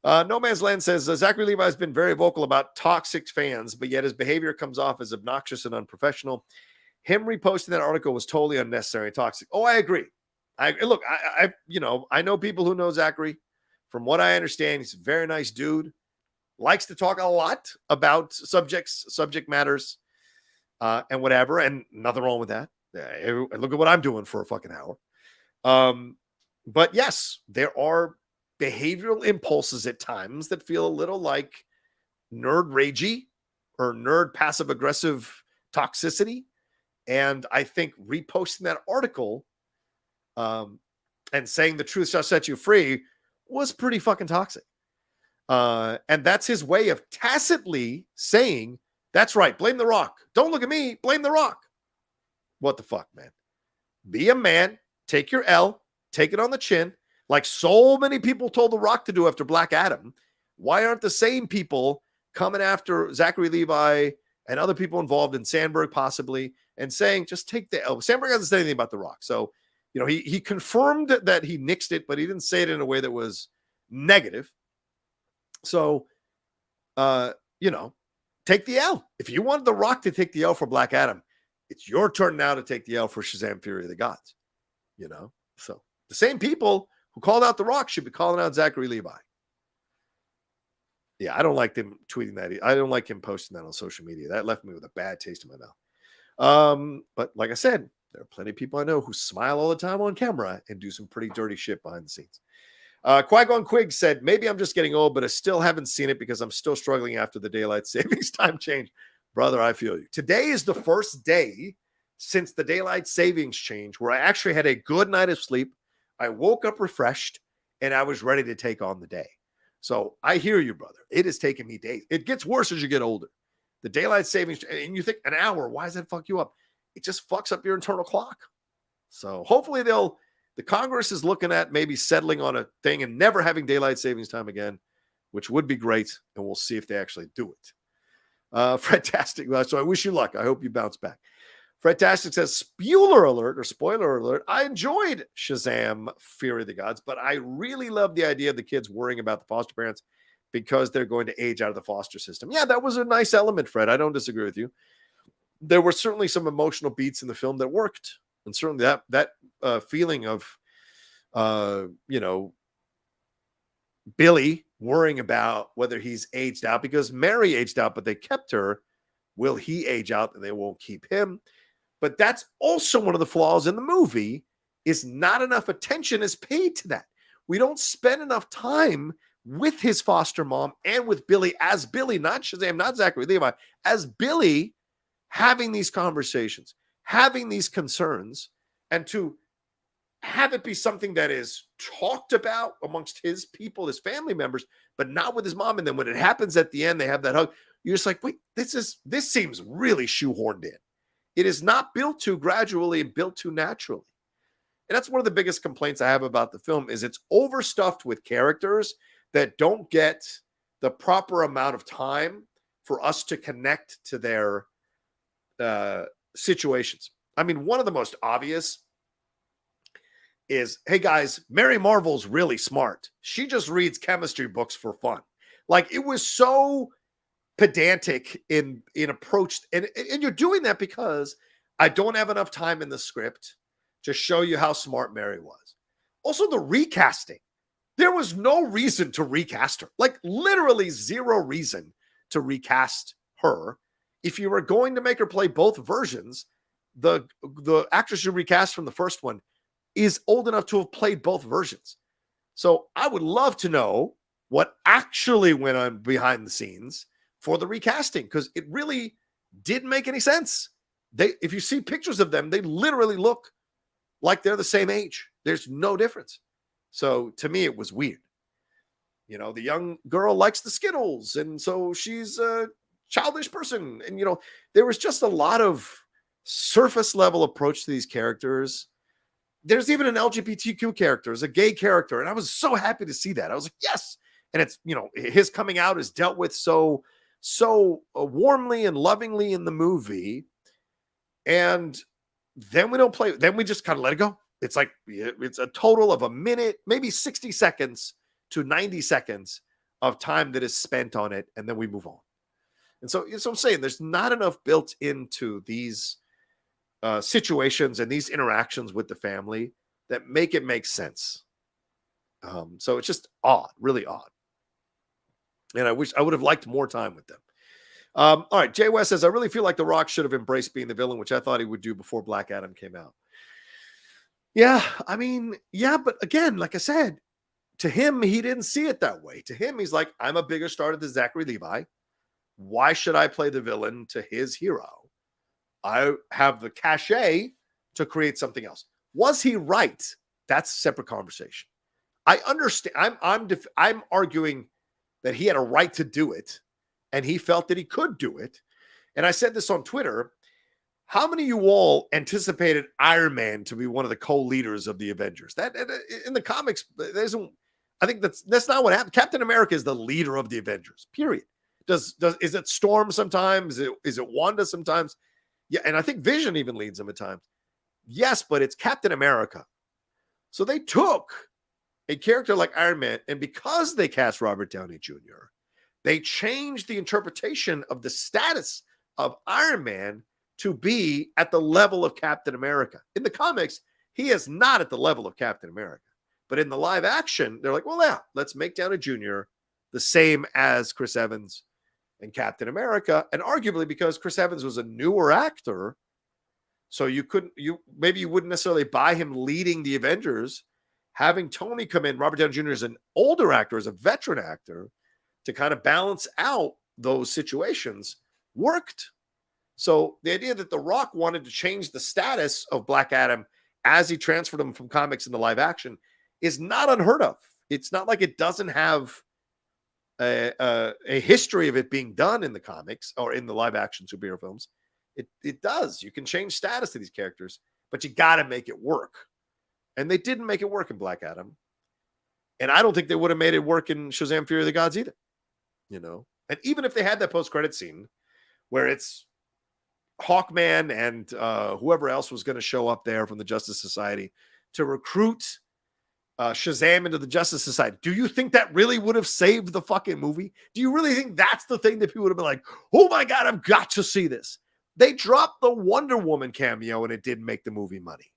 No Man's Land says Zachary Levi has been very vocal about toxic fans, but yet his behavior comes off as obnoxious and unprofessional. Him reposting that article was totally unnecessary and toxic. Oh, I agree. I know people who know Zachary. From what I understand, he's a very nice dude. Likes to talk a lot about subject matters, and whatever, and nothing wrong with that. Look at what I'm doing for a fucking hour. But yes, there are behavioral impulses at times that feel a little like nerd ragey or nerd passive aggressive toxicity. And I think reposting that article and saying the truth shall set you free was pretty fucking toxic. And that's his way of tacitly saying, that's right, blame The Rock. Don't look at me, blame The Rock. What the fuck, man? Be a man, take your L, take it on the chin, like so many people told The Rock to do after Black Adam. Why aren't the same people coming after Zachary Levi and other people involved in Sandberg possibly and saying, just take the L? Sandberg hasn't said anything about The Rock. So, he confirmed that he nixed it, but he didn't say it in a way that was negative. So, take the L. If you wanted The Rock to take the L for Black Adam, it's your turn now to take the L for Shazam! Fury of the Gods. So the same people who called out The Rock should be calling out Zachary Levi. Yeah, I don't like them tweeting that. I don't like him posting that on social media. That left me with a bad taste in my mouth. But like I said, there are plenty of people I know who smile all the time on camera and do some pretty dirty shit behind the scenes. Qui-Gon Quig said, maybe I'm just getting old, but I still haven't seen it because I'm still struggling after the daylight savings time change. Brother, I feel you. Today is the first day since the daylight savings change where I actually had a good night of sleep. I woke up refreshed and I was ready to take on the day. So I hear you, brother. It has taken me days. It gets worse as you get older. The daylight savings, and you think an hour, why does that fuck you up? It just fucks up your internal clock. So hopefully the Congress is looking at maybe settling on a thing and never having daylight savings time again, which would be great. And we'll see if they actually do it. Fantastic. So I wish you luck. I hope you bounce back. Fredtastic says, spoiler alert. I enjoyed Shazam! Fury of the Gods, but I really love the idea of the kids worrying about the foster parents because they're going to age out of the foster system. Yeah, that was a nice element, Fred. I don't disagree with you. There were certainly some emotional beats in the film that worked. And certainly that feeling of, Billy worrying about whether he's aged out, because Mary aged out, but they kept her. Will he age out and they won't keep him? But that's also one of the flaws in the movie, is not enough attention is paid to that. We don't spend enough time with his foster mom and with Billy as Billy, not Shazam, not Zachary Levi, as Billy, having these conversations, having these concerns, and to have it be something that is talked about amongst his people, his family members, but not with his mom. And then when it happens at the end, they have that hug. You're just like, wait, this seems really shoehorned in. It is not built too gradually and built too naturally. And that's one of the biggest complaints I have about the film, is it's overstuffed with characters that don't get the proper amount of time for us to connect to their situations. I mean, one of the most obvious is, hey guys, Mary Marvel's really smart. She just reads chemistry books for fun. Like, it was so pedantic in approach. And you're doing that because I don't have enough time in the script to show you how smart Mary was. Also, the recasting. There was no reason to recast her. Like, literally zero reason to recast her. If you were going to make her play both versions, the actress you recast from the first one is old enough to have played both versions. So I would love to know what actually went on behind the scenes for the recasting, because it really didn't make any sense. If you see pictures of them, they literally look like they're the same age. There's no difference. So to me, it was weird. You know, the young girl likes the Skittles, and so she's a childish person. And, you know, there was just a lot of surface level approach to these characters. There's even an LGBTQ character, as a gay character, and I was so happy to see that. I was like, yes. And it's, you know, his coming out is dealt with so warmly and lovingly in the movie. And then we don't play, then we just kind of let it go. It's like, it's a total of a minute, maybe 60 seconds to 90 seconds of time that is spent on it, and then we move on. And so I'm saying there's not enough built into these situations and these interactions with the family that make it make sense. So it's just odd, really odd. And I wish I would have liked more time with them. All right, Jay West says, I really feel like The Rock should have embraced being the villain, which I thought he would do before Black Adam came out. Yeah, I mean, yeah, but again, like I said, to him, he didn't see it that way. To him, he's like, I'm a bigger star than Zachary Levi. Why should I play the villain to his hero? I have the cachet to create something else. Was he right? That's a separate conversation. I understand. I'm arguing that he had a right to do it, and he felt that he could do it. And I said this on Twitter. How many of you all anticipated Iron Man to be one of the co-leaders of the Avengers? That in the comics, I think that's not what happened. Captain America is the leader of the Avengers. Period. Is it Storm sometimes? Is it Wanda sometimes? Yeah, and I think Vision even leads them at times. Yes, but it's Captain America. So they took a character like Iron Man, and because they cast Robert Downey Jr., they changed the interpretation of the status of Iron Man to be at the level of Captain America. In the comics, he is not at the level of Captain America. But in the live action, they're like, well, yeah, let's make Downey Jr. the same as Chris Evans and Captain America. And arguably because Chris Evans was a newer actor, so you wouldn't necessarily buy him leading the Avengers. Having Tony come in, Robert Downey Jr. is an older actor, as a veteran actor, to kind of balance out those situations worked. So the idea that The Rock wanted to change the status of Black Adam as he transferred him from comics into live action is not unheard of. It's not like it doesn't have a history of it being done in the comics or in the live action superhero films. It does. You can change status to these characters, but you got to make it work. And they didn't make it work in Black Adam. And I don't think they would have made it work in Shazam! Fury of the Gods either. You know, and even if they had that post-credit scene where it's Hawkman and whoever else was going to show up there from the Justice Society to recruit Shazam into the Justice Society, do you think that really would have saved the fucking movie? Do you really think that's the thing that people would have been like, oh my God, I've got to see this? They dropped the Wonder Woman cameo and it didn't make the movie money.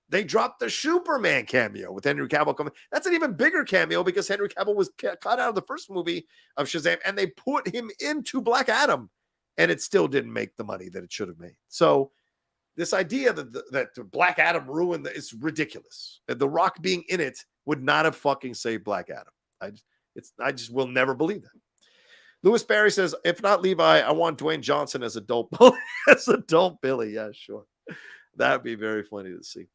They dropped the Superman cameo with Henry Cavill coming. That's an even bigger cameo because Henry Cavill was cut out of the first movie of Shazam, and they put him into Black Adam, and it still didn't make the money that it should have made. So this idea that Black Adam ruined is ridiculous. The Rock being in it would not have fucking saved Black Adam. I just will never believe that. Lewis Barry says, if not Levi, I want Dwayne Johnson as adult Billy. Yeah, sure. That'd be very funny to see.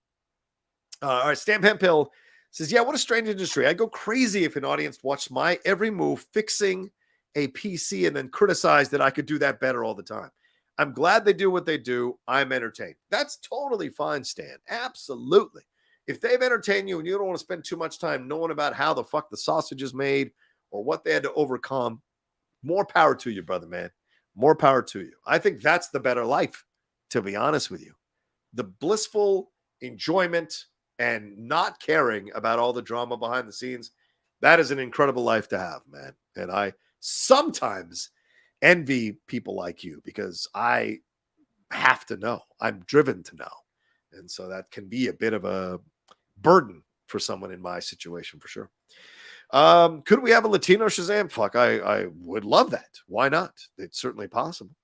All right, Stamp Hempill says, yeah, what a strange industry. I go crazy if an audience watched my every move fixing a PC and then criticize that I could do that better all the time. I'm glad they do what they do. I'm entertained. That's totally fine, Stan. Absolutely. If they've entertained you and you don't want to spend too much time knowing about how the fuck the sausage is made or what they had to overcome, more power to you, brother, man. More power to you. I think that's the better life, to be honest with you. The blissful enjoyment and not caring about all the drama behind the scenes, that is an incredible life to have, man. And I sometimes envy people like you because I have to know. I'm driven to know. And so that can be a bit of a burden for someone in my situation, for sure. Could we have a Latino Shazam? Fuck, I would love that. Why not? It's certainly possible.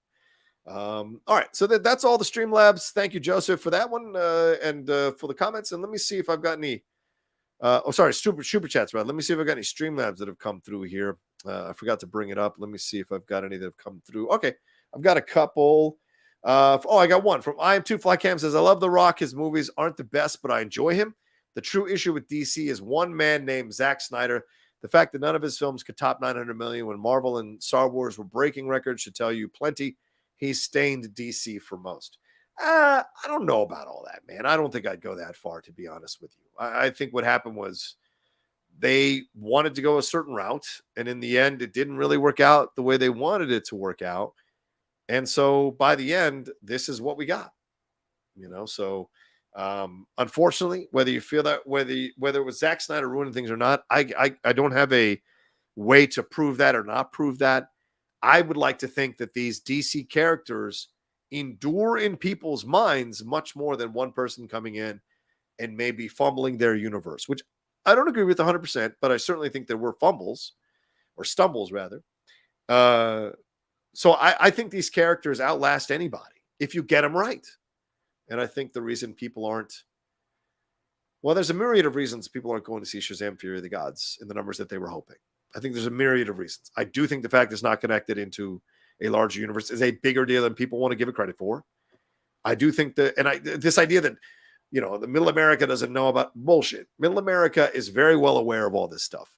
All right, so that's all the Streamlabs. Thank you, Joseph, for that one and for the comments. And let me see if I've got any. Super chats, right? Let me see if I've got any Streamlabs that have come through here. I forgot to bring it up. Let me see if I've got any that have come through. Okay, I've got a couple. I got one from I am Two Flycam says, I love The Rock. His movies aren't the best, but I enjoy him. The true issue with DC is one man named Zack Snyder. The fact that none of his films could top 900 million when Marvel and Star Wars were breaking records should tell you plenty. He's stained DC for most. I don't know about all that, man. I don't think I'd go that far, to be honest with you. I think what happened was they wanted to go a certain route, and in the end, it didn't really work out the way they wanted it to work out. And so by the end, this is what we got. So unfortunately, whether you feel that whether it was Zack Snyder ruining things or not, I don't have a way to prove that or not prove that. I would like to think that these DC characters endure in people's minds much more than one person coming in and maybe fumbling their universe, which I don't agree with 100%, but I certainly think there were fumbles or stumbles rather. So I think these characters outlast anybody if you get them right. And I think the reason people aren't, well, there's a myriad of reasons people aren't going to see Shazam Fury of the Gods in the numbers that they were hoping. I think there's a myriad of reasons. I do think the fact it's not connected into a larger universe is a bigger deal than people want to give it credit for. I do think that, this idea that, the Middle America doesn't know about bullshit. Middle America is very well aware of all this stuff.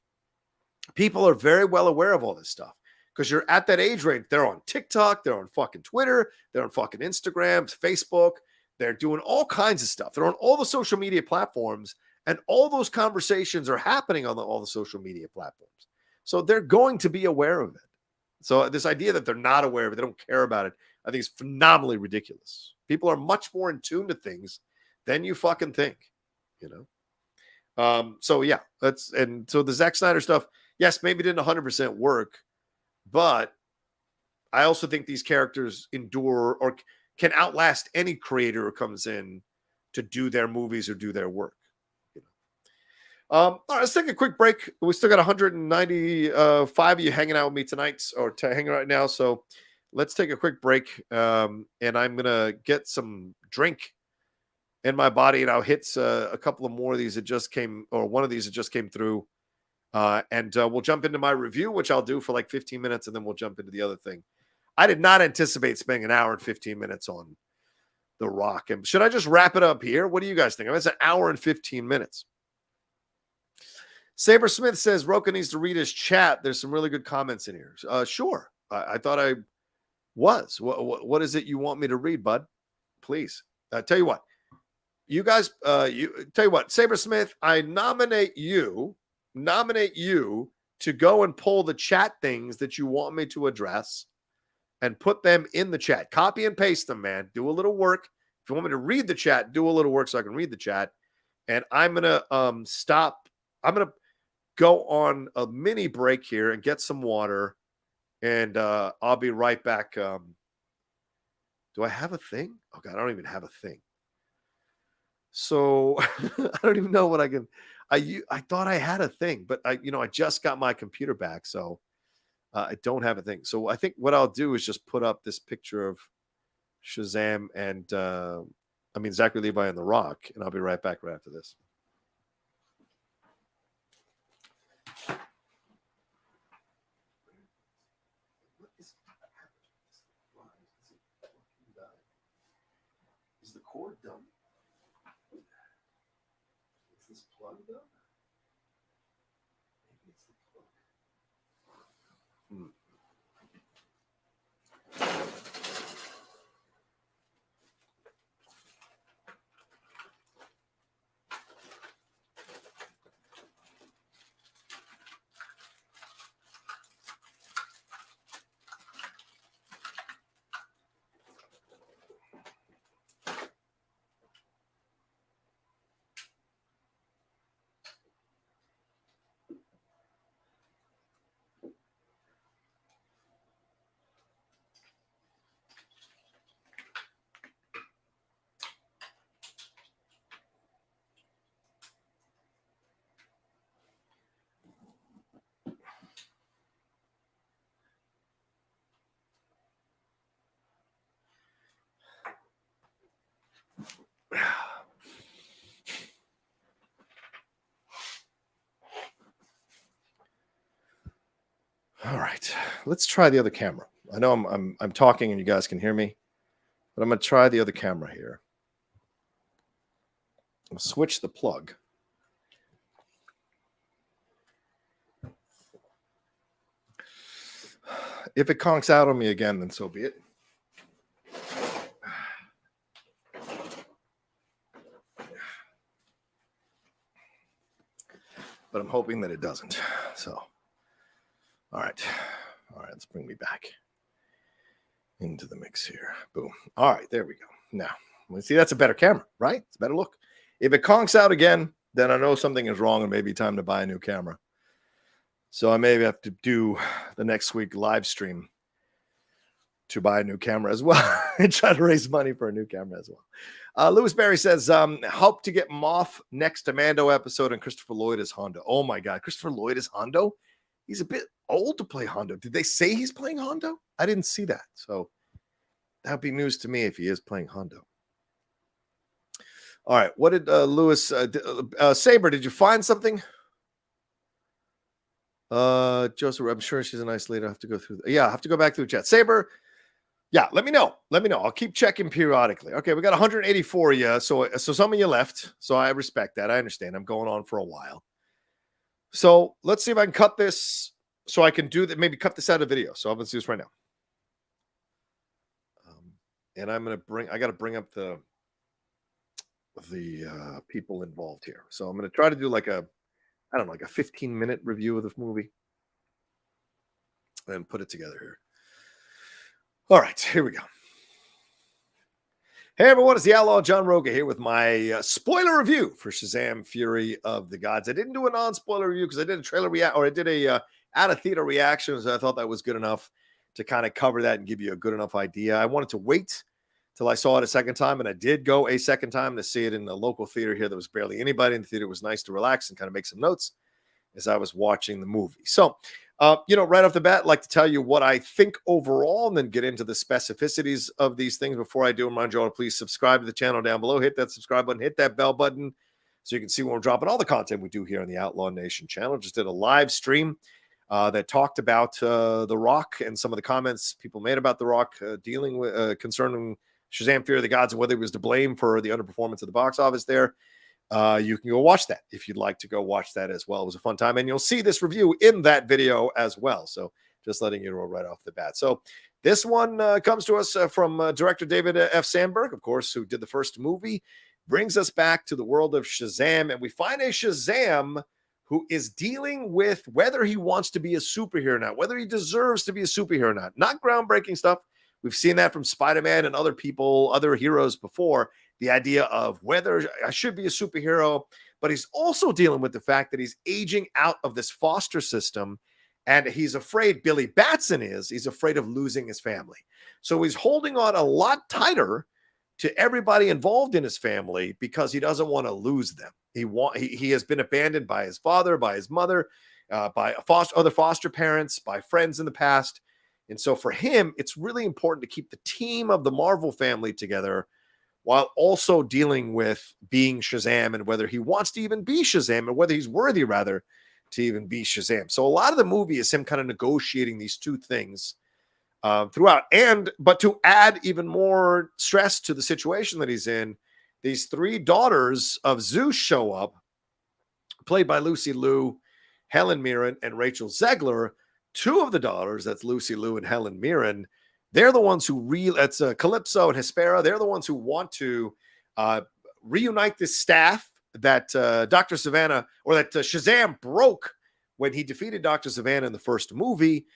People are very well aware of all this stuff because you're at that age range. They're on TikTok, they're on fucking Twitter, they're on fucking Instagram, Facebook. They're doing all kinds of stuff. They're on all the social media platforms, and all those conversations are happening on all the social media platforms. So they're going to be aware of it. So this idea that they're not aware of it, they don't care about it, I think is phenomenally ridiculous. People are much more in tune to things than you fucking think, So yeah, so the Zack Snyder stuff, yes, maybe didn't 100% work, but I also think these characters endure or can outlast any creator who comes in to do their movies or do their work. All right, let's take a quick break. We still got 195 of you hanging out with me tonight or hanging right now. So let's take a quick break. And I'm going to get some drink in my body, and I'll hit a couple of more of these that just came, or one of these that just came through. And we'll jump into my review, which I'll do for like 15 minutes, and then we'll jump into the other thing. I did not anticipate spending an hour and 15 minutes on The Rock. And should I just wrap it up here? What do you guys think? I mean, it's an hour and 15 minutes. Saber Smith says Rocha needs to read his chat. There's some really good comments in here. Sure. I thought I was. What is it you want me to read, bud? Please. Tell you what. You guys, tell you what, Saber Smith, I nominate you to go and pull the chat things that you want me to address and put them in the chat. Copy and paste them, man. Do a little work. If you want me to read the chat, do a little work so I can read the chat. And I'm going to stop. I'm going to go on a mini break here and get some water. And I'll be right back. Do I have a thing? Oh, God, I don't even have a thing. So I don't even know what I can. I thought I had a thing, but I just got my computer back, so I don't have a thing. So I think what I'll do is just put up this picture of Shazam and Zachary Levi and The Rock, and I'll be right back right after this. Is the cord done? Is this plug done? Maybe it's the plug. All right, let's try the other camera. I know I'm talking and you guys can hear me, but I'm going to try the other camera here. I'll switch the plug. If it conks out on me again, then so be it. But I'm hoping that it doesn't. So, all right, let's bring me back into the mix here. Boom. All right, there we go. Now, let's see, that's a better camera, right? It's a better look. If it conks out again, then I know something is wrong and maybe time to buy a new camera. So I maybe have to do the next week live stream to buy a new camera as well and try to raise money for a new camera as well. Lewis Barry says, hope to get Moff next to Mando episode and Christopher Lloyd as Hondo. Oh my God, Christopher Lloyd as Hondo? He's a bit old to play Hondo. Did they say he's playing Hondo? I didn't see that. So that would be news to me if he is playing Hondo. All right, what did Lewis, Saber, did you find something? Joseph, I'm sure she's a nice lady. I have to go through. I have to go back through the chat. Saber, yeah, let me know. I'll keep checking periodically. Okay, we got 184 of you. So some of you left. So I respect that. I understand. I'm going on for a while. So let's see if I can cut this so I can do that. Maybe cut this out of video. So I'm going to do this right now. And I'm going to I got to bring up the people involved here. So I'm going to try to do like a 15-minute review of the movie and put it together here. All right, here we go. Hey, everyone, it's the Outlaw John Rocha here with my spoiler review for Shazam! Fury of the Gods. I didn't do a non-spoiler review because I did a trailer I did a out-of-theater reaction, so I thought that was good enough to kind of cover that and give you a good enough idea. I wanted to wait till I saw it a second time, and I did go a second time to see it in the local theater here. There was barely anybody in the theater. It was nice to relax and kind of make some notes as I was watching the movie. So, right off the bat, I'd like to tell you what I think overall and then get into the specificities of these things. Before I do, remind you all to please subscribe to the channel down below. Hit that subscribe button, hit that bell button so you can see when we're dropping all the content we do here on the Outlaw Nation channel. Just did a live stream that talked about The Rock and some of the comments people made about The Rock dealing with concerning Shazam! Fury of the Gods and whether he was to blame for the underperformance of the box office there. You can go watch that if you'd like to go watch that as well. It was a fun time, and you'll see this review in that video as well. So just letting you know right off the bat. So this one comes to us from director David F. Sandberg, of course, who did the first movie, brings us back to the world of Shazam, and we find a Shazam who is dealing with whether he wants to be a superhero or not, whether he deserves to be a superhero or not. Not groundbreaking stuff. We've seen that from Spider-Man and other heroes before. The idea of whether I should be a superhero, but he's also dealing with the fact that he's aging out of this foster system, and he's afraid, Billy Batson he's afraid of losing his family. So he's holding on a lot tighter to everybody involved in his family because he doesn't want to lose them. He has been abandoned by his father, by his mother, by other foster parents, by friends in the past. And so for him, it's really important to keep the team of the Marvel family together while also dealing with being Shazam and whether he wants to even be Shazam and whether he's worthy, rather, to even be Shazam. So a lot of the movie is him kind of negotiating these two things throughout. But to add even more stress to the situation that he's in, these three daughters of Zeus show up, played by Lucy Liu, Helen Mirren, and Rachel Zegler. Two of the daughters, that's Lucy Liu and Helen Mirren, they're the ones who that's Calypso and Hespera. They're the ones who want to reunite this staff that Dr. Savannah, or that Shazam broke when he defeated Dr. Savannah in the first movie.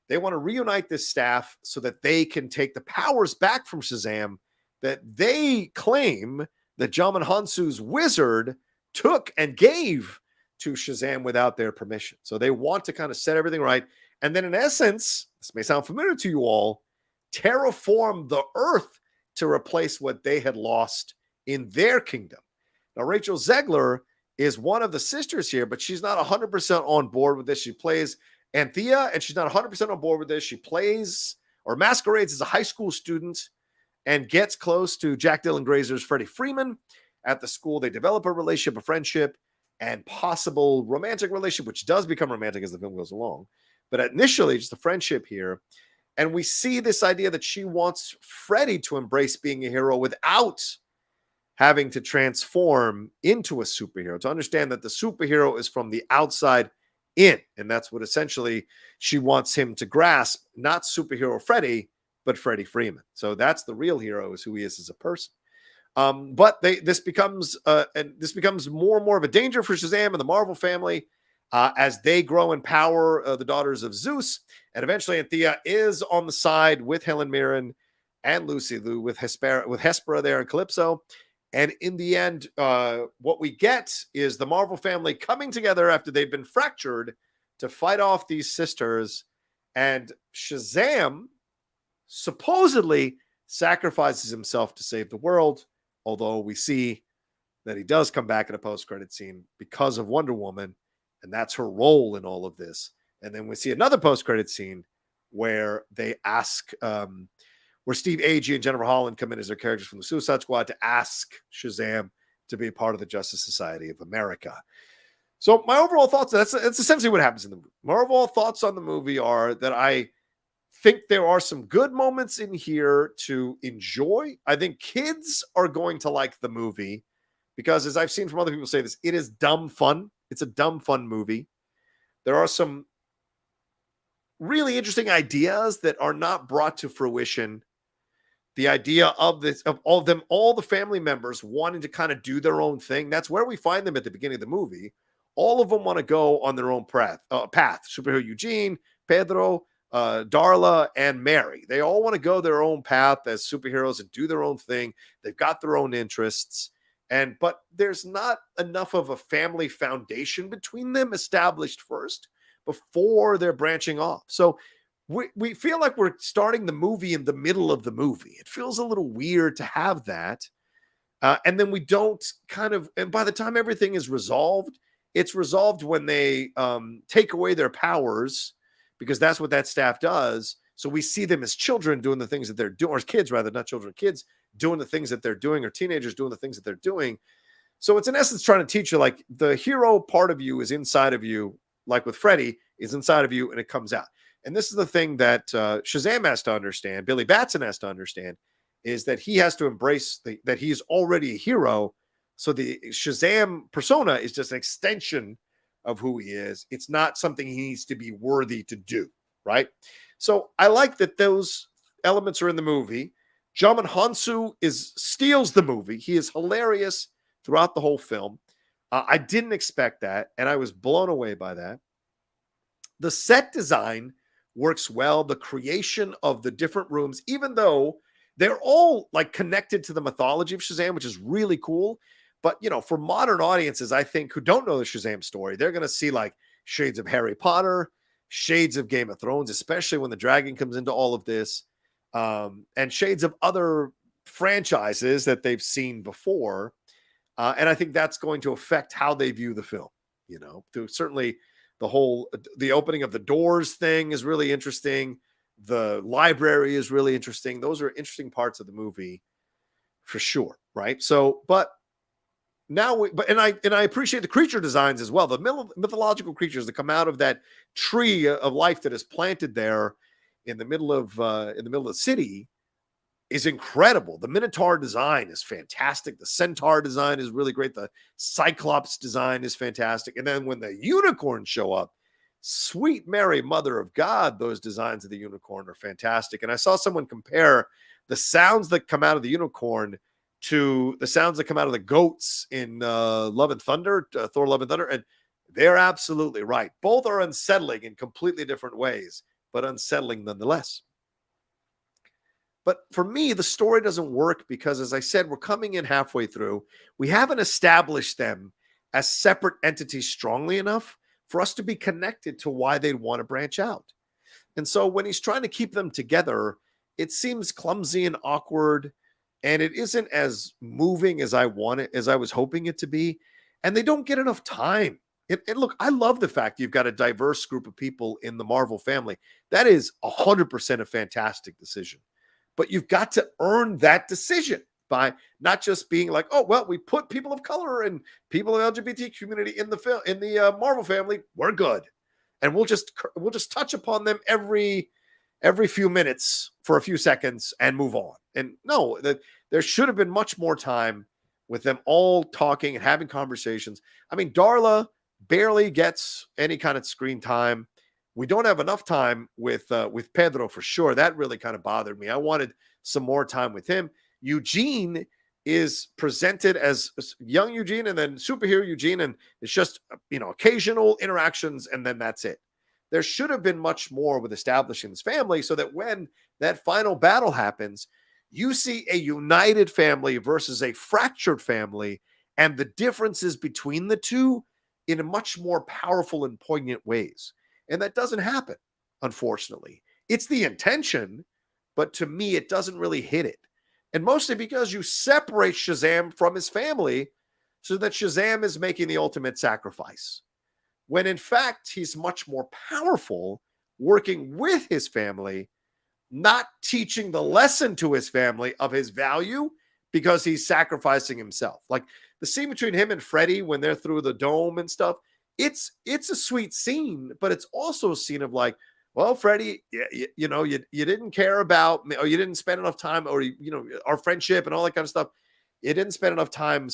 They want to reunite this staff so that they can take the powers back from Shazam that they claim that Jamin Hansu's wizard took and gave to Shazam without their permission. So they want to kind of set everything right. And then in essence, this may sound familiar to you all, terraform the earth to replace what they had lost in their kingdom. Now, Rachel Zegler is one of the sisters here, but she's not 100% on board with this. She plays Anthea, and she's not 100% on board with this. She plays or masquerades as a high school student and gets close to Jack Dylan Grazer's Freddie Freeman at the school. They develop a relationship, a friendship, and possible romantic relationship, which does become romantic as the film goes along. but initially just a friendship here. And we see this idea that she wants Freddy to embrace being a hero without having to transform into a superhero, to understand that the superhero is from the outside in. And that's what essentially she wants him to grasp, not superhero Freddy, but Freddie Freeman. So that's the real hero, is who he is as a person. But this becomes more and more of a danger for Shazam and the Marvel family as they grow in power, the daughters of Zeus. And eventually Anthea is on the side with Helen Mirren and Lucy Liu with Hespera there and Calypso. And in the end, what we get is the Marvel family coming together after they've been fractured to fight off these sisters. And Shazam supposedly sacrifices himself to save the world, although we see that he does come back in a post-credit scene because of Wonder Woman, and that's her role in all of this. And then we see another post-credit scene where they ask, where Steve Agee and Jennifer Holland come in as their characters from the Suicide Squad to ask Shazam to be a part of the Justice Society of America. So my overall thoughts, that's essentially what happens in the movie. My overall thoughts on the movie are that I think there are some good moments in here to enjoy. I think kids are going to like the movie because, as I've seen from other people say this, it is dumb fun. It's a dumb fun movie. There are some really interesting ideas that are not brought to fruition. The idea of this, of all of them, all the family members wanting to kind of do their own thing. That's where we find them at the beginning of the movie. All of them want to go on their own path. Superhero Eugene, Pedro, Darla, and Mary. They all want to go their own path as superheroes and do their own thing. They've got their own interests. But there's not enough of a family foundation between them established first before they're branching off. So we feel like we're starting the movie in the middle of the movie. It feels a little weird to have that. And then we don't and by the time everything is resolved, it's resolved when they take away their powers, because that's what that staff does. So we see them as children doing the things that they're doing, or as kids rather, not children, kids doing the things that they're doing, or teenagers doing the things that they're doing. So it's in essence trying to teach you, like, the hero part of you is inside of you, like with Freddy, is inside of you and it comes out. And this is the thing that Shazam has to understand, Billy Batson has to understand, is that he has to embrace that he's already a hero. So the Shazam persona is just an extension of who he is. It's not something he needs to be worthy to do, right? So I like that those elements are in the movie. Djimon Hounsou steals the movie. He is hilarious throughout the whole film. I didn't expect that, and I was blown away by that. The set design works well. The creation of the different rooms, even though they're all like connected to the mythology of Shazam, which is really cool. But, for modern audiences, I think, who don't know the Shazam story, they're going to see like shades of Harry Potter, shades of Game of Thrones, especially when the dragon comes into all of this, and shades of other franchises that they've seen before. And I think that's going to affect how they view the film. Certainly the opening of the doors thing is really interesting. The library is really interesting. Those are interesting parts of the movie for sure. Right. So, but now, I appreciate the creature designs as well. The mythological creatures that come out of that tree of life that is planted there in the middle of the city is incredible. The Minotaur design is fantastic. The Centaur design is really great. The Cyclops design is fantastic. And then when the unicorns show up, sweet Mary, Mother of God, those designs of the unicorn are fantastic. And I saw someone compare the sounds that come out of the unicorn to the sounds that come out of the goats in Love and Thunder, Thor Love and Thunder. And they're absolutely right. Both are unsettling in completely different ways, but unsettling nonetheless. But for me, the story doesn't work because, as I said, we're coming in halfway through. We haven't established them as separate entities strongly enough for us to be connected to why they'd want to branch out. And so when he's trying to keep them together, it seems clumsy and awkward, and it isn't as moving as I was hoping it to be. And they don't get enough time. And look, I love the fact you've got a diverse group of people in the Marvel family. That is 100% a fantastic decision. But you've got to earn that decision by not just being like, oh, well, we put people of color and people in the LGBT community in the Marvel family. We're good. and we'll just touch upon them every few minutes for a few seconds and move on. And no, that there should have been much more time with them all talking and having conversations. I mean, Darla barely gets any kind of screen time. We don't have enough time with Pedro for sure. That really kind of bothered me. I wanted some more time with him. Eugene is presented as young Eugene and then superhero Eugene, and it's just, occasional interactions, and then that's it. There should have been much more with establishing this family so that when that final battle happens, you see a united family versus a fractured family, and the differences between the two in a much more powerful and poignant ways. And that doesn't happen, unfortunately. It's the intention, but to me, it doesn't really hit it. And mostly because you separate Shazam from his family so that Shazam is making the ultimate sacrifice, when in fact, he's much more powerful working with his family, not teaching the lesson to his family of his value because he's sacrificing himself. Like the scene between him and Freddy when they're through the dome and stuff, it's a sweet scene, but it's also a scene of like, well, Freddie, you didn't care about me, or you didn't spend enough time, or our friendship and all that kind of stuff. You didn't spend enough time,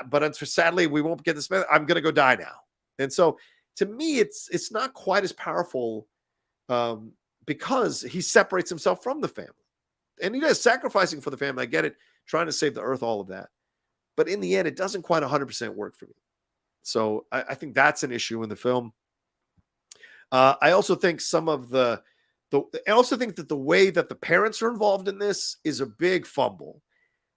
but sadly we won't get to spend. I'm gonna go die now. And so, to me, it's not quite as powerful because he separates himself from the family, and he does sacrificing for the family. I get it, trying to save the earth, all of that, but in the end, it doesn't quite 100% work for me. So I think that's an issue in the film. I also think I also think that the way that the parents are involved in this is a big fumble.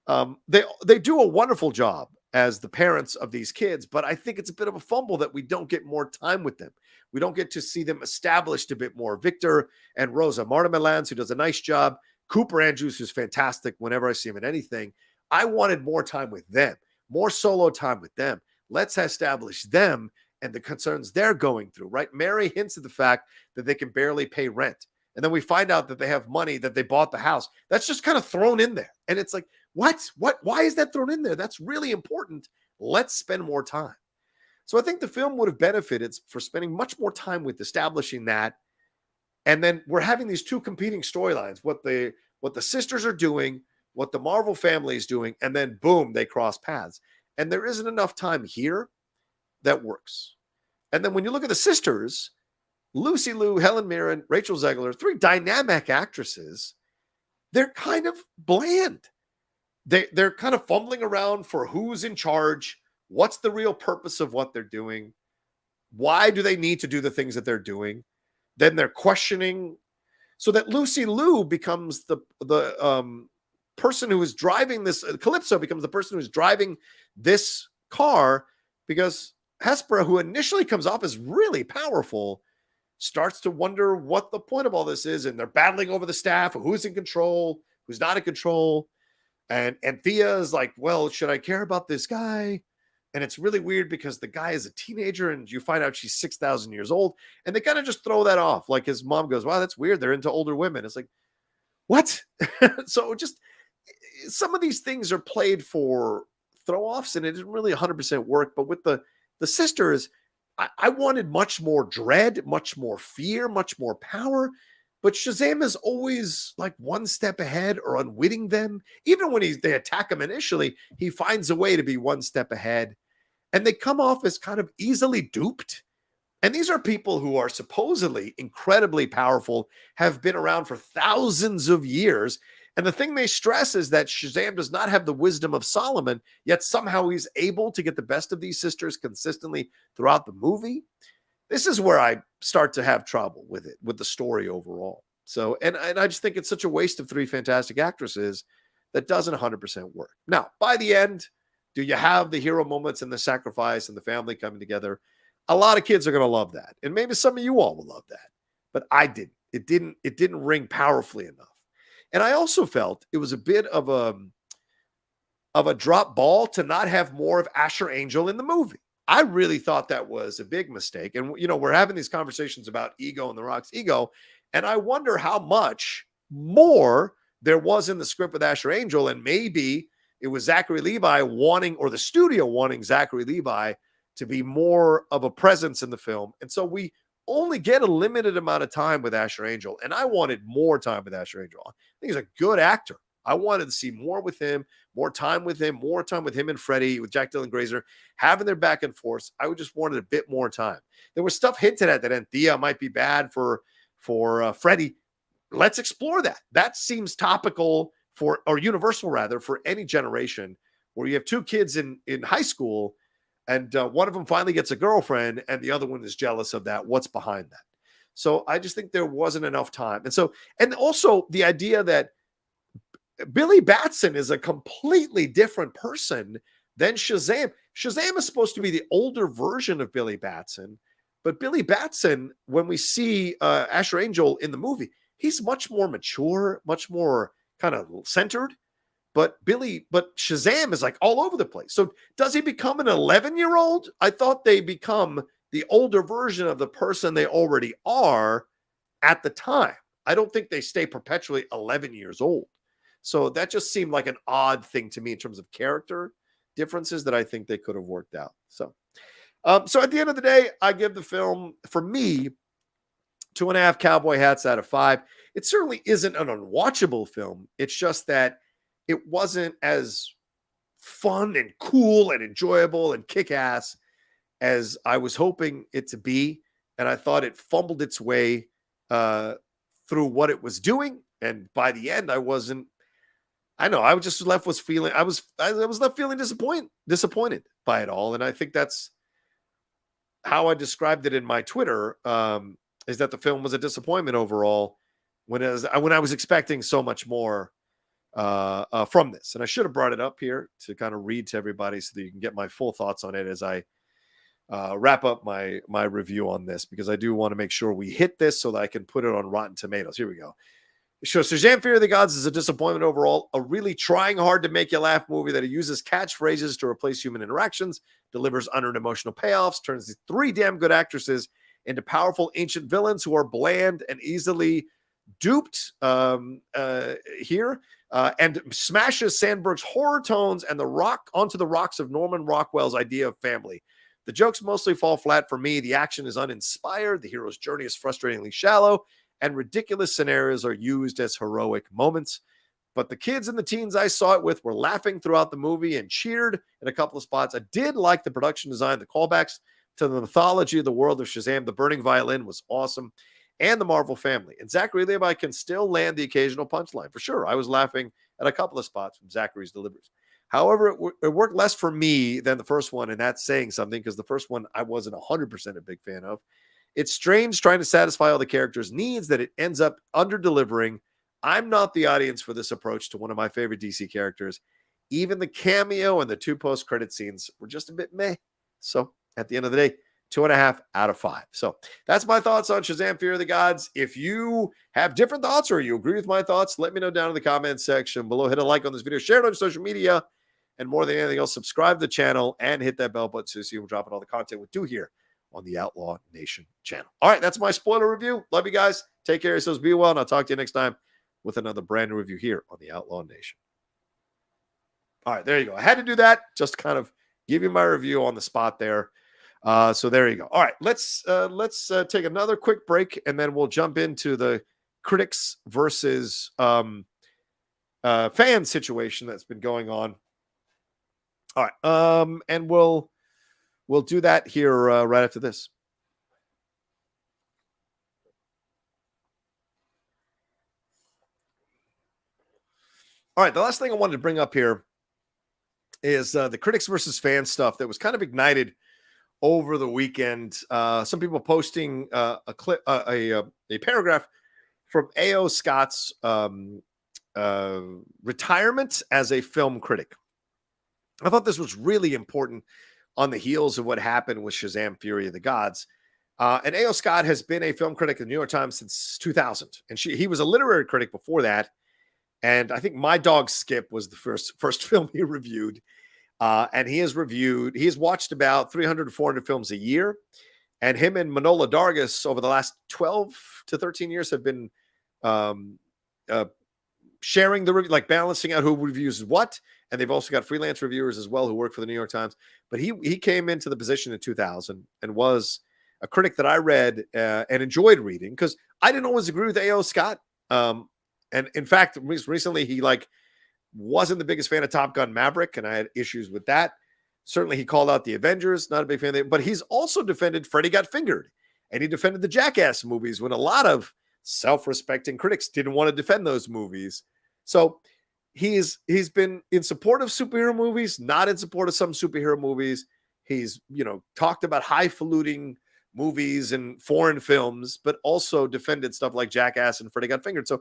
They do a wonderful job as the parents of these kids, but I think it's a bit of a fumble that we don't get more time with them. We don't get to see them established a bit more. Victor and Rosa, Marta Milans, who does a nice job, Cooper Andrews, who's fantastic whenever I see him in anything. I wanted more time with them, more solo time with them. Let's establish them and the concerns they're going through, right? Mary hints at the fact that they can barely pay rent. And then we find out that they have money, that they bought the house. That's just kind of thrown in there. And it's like, what? Why is that thrown in there? That's really important. Let's spend more time. So I think the film would have benefited for spending much more time with establishing that. And then we're having these two competing storylines, what the sisters are doing, what the Marvel family is doing, and then boom, they cross paths. And there isn't enough time here that works. And then when you look at the sisters, Lucy Liu, Helen Mirren, Rachel Zegler, three dynamic actresses, they're kind of bland. They're kind of fumbling around for who's in charge, what's the real purpose of what they're doing, why do they need to do the things that they're doing. Then they're questioning, so that Lucy Liu becomes the person who is driving this. Calypso becomes the person who's driving this car, because Hespera, who initially comes off as really powerful, starts to wonder what the point of all this is. And they're battling over the staff, who's in control, who's not in control. And Thea is like, well, should I care about this guy? And it's really weird because the guy is a teenager and you find out she's 6,000 years old. And they kind of just throw that off. Like his mom goes, wow, that's weird. They're into older women. It's like, what? So just some of these things are played for throw-offs and it didn't really 100% work. But with the sisters, I wanted much more dread, much more fear, much more power. But Shazam is always like one step ahead or unwitting them. Even when they attack him initially, he finds a way to be one step ahead. And they come off as kind of easily duped. And these are people who are supposedly incredibly powerful, have been around for thousands of years. And the thing they stress is that Shazam does not have the wisdom of Solomon, yet somehow he's able to get the best of these sisters consistently throughout the movie. This is where I start to have trouble with it, with the story overall. So, and I just think it's such a waste of three fantastic actresses that doesn't 100% work. Now, by the end, do you have the hero moments and the sacrifice and the family coming together? A lot of kids are going to love that. And maybe some of you all will love that. But I didn't. It didn't ring powerfully enough. And I also felt it was a bit of a drop ball to not have more of Asher Angel in the movie. I really thought that was a big mistake. And, we're having these conversations about ego and The Rock's ego. And I wonder how much more there was in the script with Asher Angel. And maybe it was Zachary Levi or the studio wanting Zachary Levi to be more of a presence in the film. And so we only get a limited amount of time with Asher Angel, and I wanted more time with Asher Angel. I think he's a good actor. I wanted to see more with him, more time with him and Freddie, with Jack Dylan Grazer, having their back and forth. I just wanted a bit more time. There was stuff hinted at that Anthea might be bad for Freddie. Let's explore that. That seems topical or universal rather, for any generation where you have two kids in high school and one of them finally gets a girlfriend and the other one is jealous of that. What's behind that? So I just think there wasn't enough time. And also the idea that Billy Batson is a completely different person than Shazam. Shazam is supposed to be the older version of Billy Batson, but Billy Batson, when we see Asher Angel in the movie, he's much more mature, much more kind of centered. But Shazam is like all over the place. So does he become an 11-year-old? I thought they become the older version of the person they already are at the time. I don't think they stay perpetually 11 years old. So that just seemed like an odd thing to me in terms of character differences that I think they could have worked out. So at the end of the day, I give the film, for me, 2.5 cowboy hats out of 5. It certainly isn't an unwatchable film. It's just that it wasn't as fun and cool and enjoyable and kick-ass as I was hoping it to be. And I thought it fumbled its way through what it was doing. And by the end, I was just left feeling disappointed by it all. And I think that's how I described it in my Twitter, is that the film was a disappointment overall when I was expecting so much more from this. And I should have brought it up here to kind of read to everybody so that you can get my full thoughts on it as I wrap up my review on this, because I do want to make sure we hit this so that I can put it on Rotten Tomatoes. Here we go. So Shazam! Fear of the Gods is a disappointment overall. A really trying hard to make you laugh movie that uses catchphrases to replace human interactions, delivers unearned emotional payoffs, turns these 3 damn good actresses into powerful ancient villains who are bland and easily duped here, and smashes Sandberg's horror tones and onto the rocks of Norman Rockwell's idea of family. The jokes mostly fall flat for me. The action is uninspired. The hero's journey is frustratingly shallow, and ridiculous scenarios are used as heroic moments. But the kids and the teens I saw it with were laughing throughout the movie and cheered in a couple of spots. I did like the production design, the callbacks to the mythology of the world of Shazam. The burning violin was awesome, and the Marvel family. And Zachary Levi can still land the occasional punchline. For sure, I was laughing at a couple of spots from Zachary's deliveries. However, it worked less for me than the first one, and that's saying something, because the first one I wasn't 100% a big fan of. It's strange trying to satisfy all the characters' needs that it ends up under-delivering. I'm not the audience for this approach to one of my favorite DC characters. Even the cameo and the 2 post-credit scenes were just a bit meh. So at the end of the day, 2.5 out of 5. So that's my thoughts on Shazam! Fear of the Gods. If you have different thoughts or you agree with my thoughts, let me know down in the comments section below. Hit a like on this video, share it on social media, and more than anything else, subscribe to the channel and hit that bell button so you see when we're dropping all the content we do here on the Outlaw Nation channel. All right, that's my spoiler review. Love you guys. Take care of yourselves. Be well, and I'll talk to you next time with another brand new review here on the Outlaw Nation. All right, there you go. I had to do that just to kind of give you my review on the spot there. So there you go. All right, let's take another quick break, and then we'll jump into the critics versus fan situation that's been going on. All right, and we'll do that here right after this. All right, the last thing I wanted to bring up here is the critics versus fan stuff that was kind of ignited over the weekend. Some people posting a paragraph from A.O. Scott's retirement as a film critic. I thought this was really important on the heels of what happened with Shazam! Fury of the Gods. And A.O. Scott has been a film critic at the New York Times since 2000. And he was a literary critic before that. And I think My Dog Skip was the first film he reviewed. And he has watched about 300 to 400 films a year. And him and Manola Dargis over the last 12 to 13 years have been sharing the balancing out who reviews what. And they've also got freelance reviewers as well who work for the New York Times. But he came into the position in 2000 and was a critic that I read and enjoyed reading, because I didn't always agree with A.O. Scott. And in fact, recently he wasn't the biggest fan of Top Gun Maverick, and I had issues with that. Certainly he called out the Avengers, not a big fan of it, but he's also defended Freddy Got Fingered, and he defended the Jackass movies when a lot of self-respecting critics didn't want to defend those movies. So he's been in support of superhero movies, not in support of some superhero movies. He's, talked about highfalutin movies and foreign films, but also defended stuff like Jackass and Freddy Got Fingered. So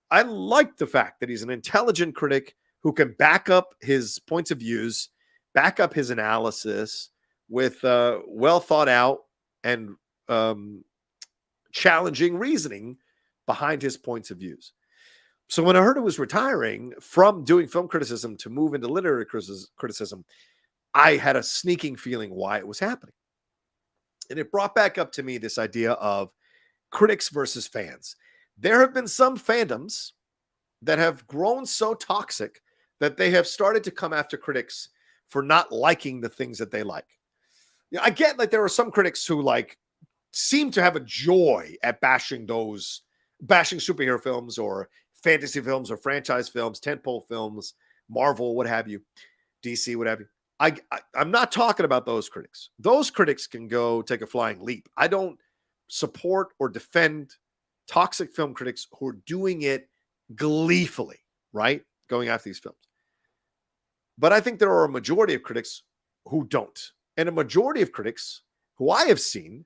I like the fact that he's an intelligent critic who can back up his points of views, back up his analysis with well thought out and challenging reasoning behind his points of views. So when I heard he was retiring from doing film criticism to move into literary criticism, I had a sneaking feeling why it was happening. And it brought back up to me this idea of critics versus fans. There have been some fandoms that have grown so toxic that they have started to come after critics for not liking the things that they like. I get there are some critics who seem to have a joy at bashing superhero films or fantasy films or franchise films, tentpole films, Marvel, what have you, DC, what have you. I'm not talking about those critics. Those critics can go take a flying leap. I don't support or defend toxic film critics who are doing it gleefully, right? Going after these films. But I think there are a majority of critics who don't. And a majority of critics who I have seen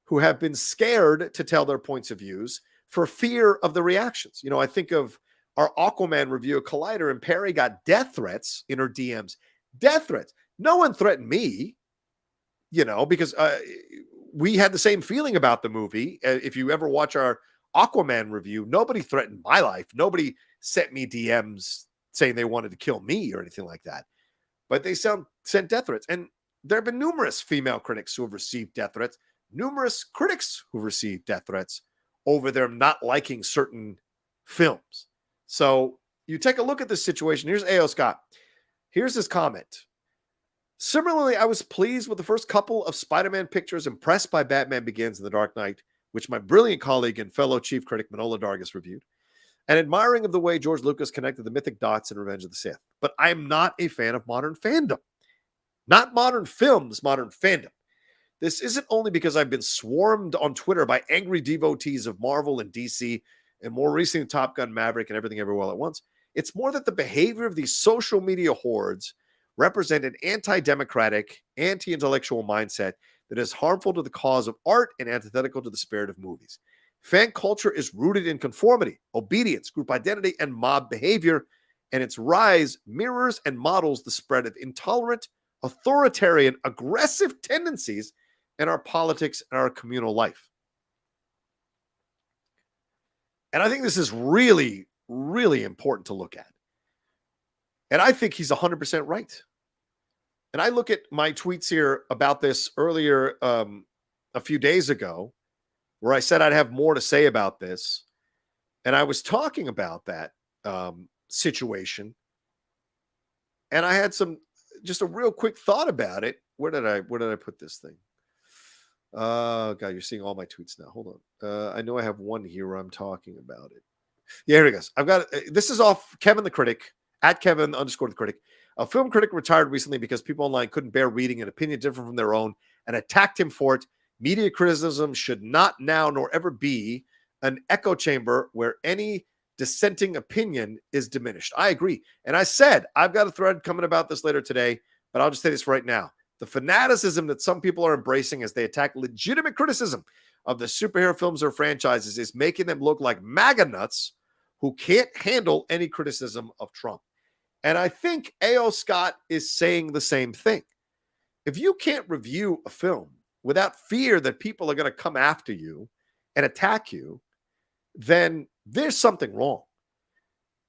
who have been scared to tell their points of views for fear of the reactions. I think of our Aquaman review of Collider, and Perry got death threats in her DMs. Death threats. No one threatened me, because we had the same feeling about the movie. If you ever watch our Aquaman review, nobody threatened my life. Nobody sent me DMs saying they wanted to kill me or anything like that. But they sent death threats. And there have been numerous female critics who have received death threats, numerous critics who received death threats over them not liking certain films. So you take a look at this situation. Here's A.O. Scott. Here's his comment. Similarly, I was pleased with the first couple of Spider-Man pictures, impressed by Batman Begins and The Dark Knight, which my brilliant colleague and fellow chief critic Manola Dargis reviewed, and admiring of the way George Lucas connected the mythic dots in Revenge of the Sith. But I am not a fan of modern fandom. Not modern films, modern fandom. This isn't only because I've been swarmed on Twitter by angry devotees of Marvel and DC, and more recently Top Gun Maverick and Everything Everywhere All at Once. It's more that the behavior of these social media hordes represent an anti-democratic, anti-intellectual mindset that is harmful to the cause of art and antithetical to the spirit of movies. Fan culture is rooted in conformity, obedience, group identity, and mob behavior, and its rise mirrors and models the spread of intolerant, authoritarian, aggressive tendencies in our politics and our communal life. And I think this is really, really important to look at. And I think he's 100% right. And I look at my tweets here about this earlier a few days ago, where I said I'd have more to say about this. And I was talking about that situation. And I had just a real quick thought about it. Where did I put this thing? God, you're seeing all my tweets now. Hold on. I know I have one here where I'm talking about it. Yeah, here it goes. I've got this is off Kevin the Critic, at Kevin_the Critic. A film critic retired recently because people online couldn't bear reading an opinion different from their own and attacked him for it. Media criticism should not now nor ever be an echo chamber where any dissenting opinion is diminished. I agree. And I said, I've got a thread coming about this later today, but I'll just say this right now. The fanaticism that some people are embracing as they attack legitimate criticism of the superhero films or franchises is making them look like MAGA nuts who can't handle any criticism of Trump. And I think A.O. Scott is saying the same thing. If you can't review a film without fear that people are going to come after you and attack you, then there's something wrong.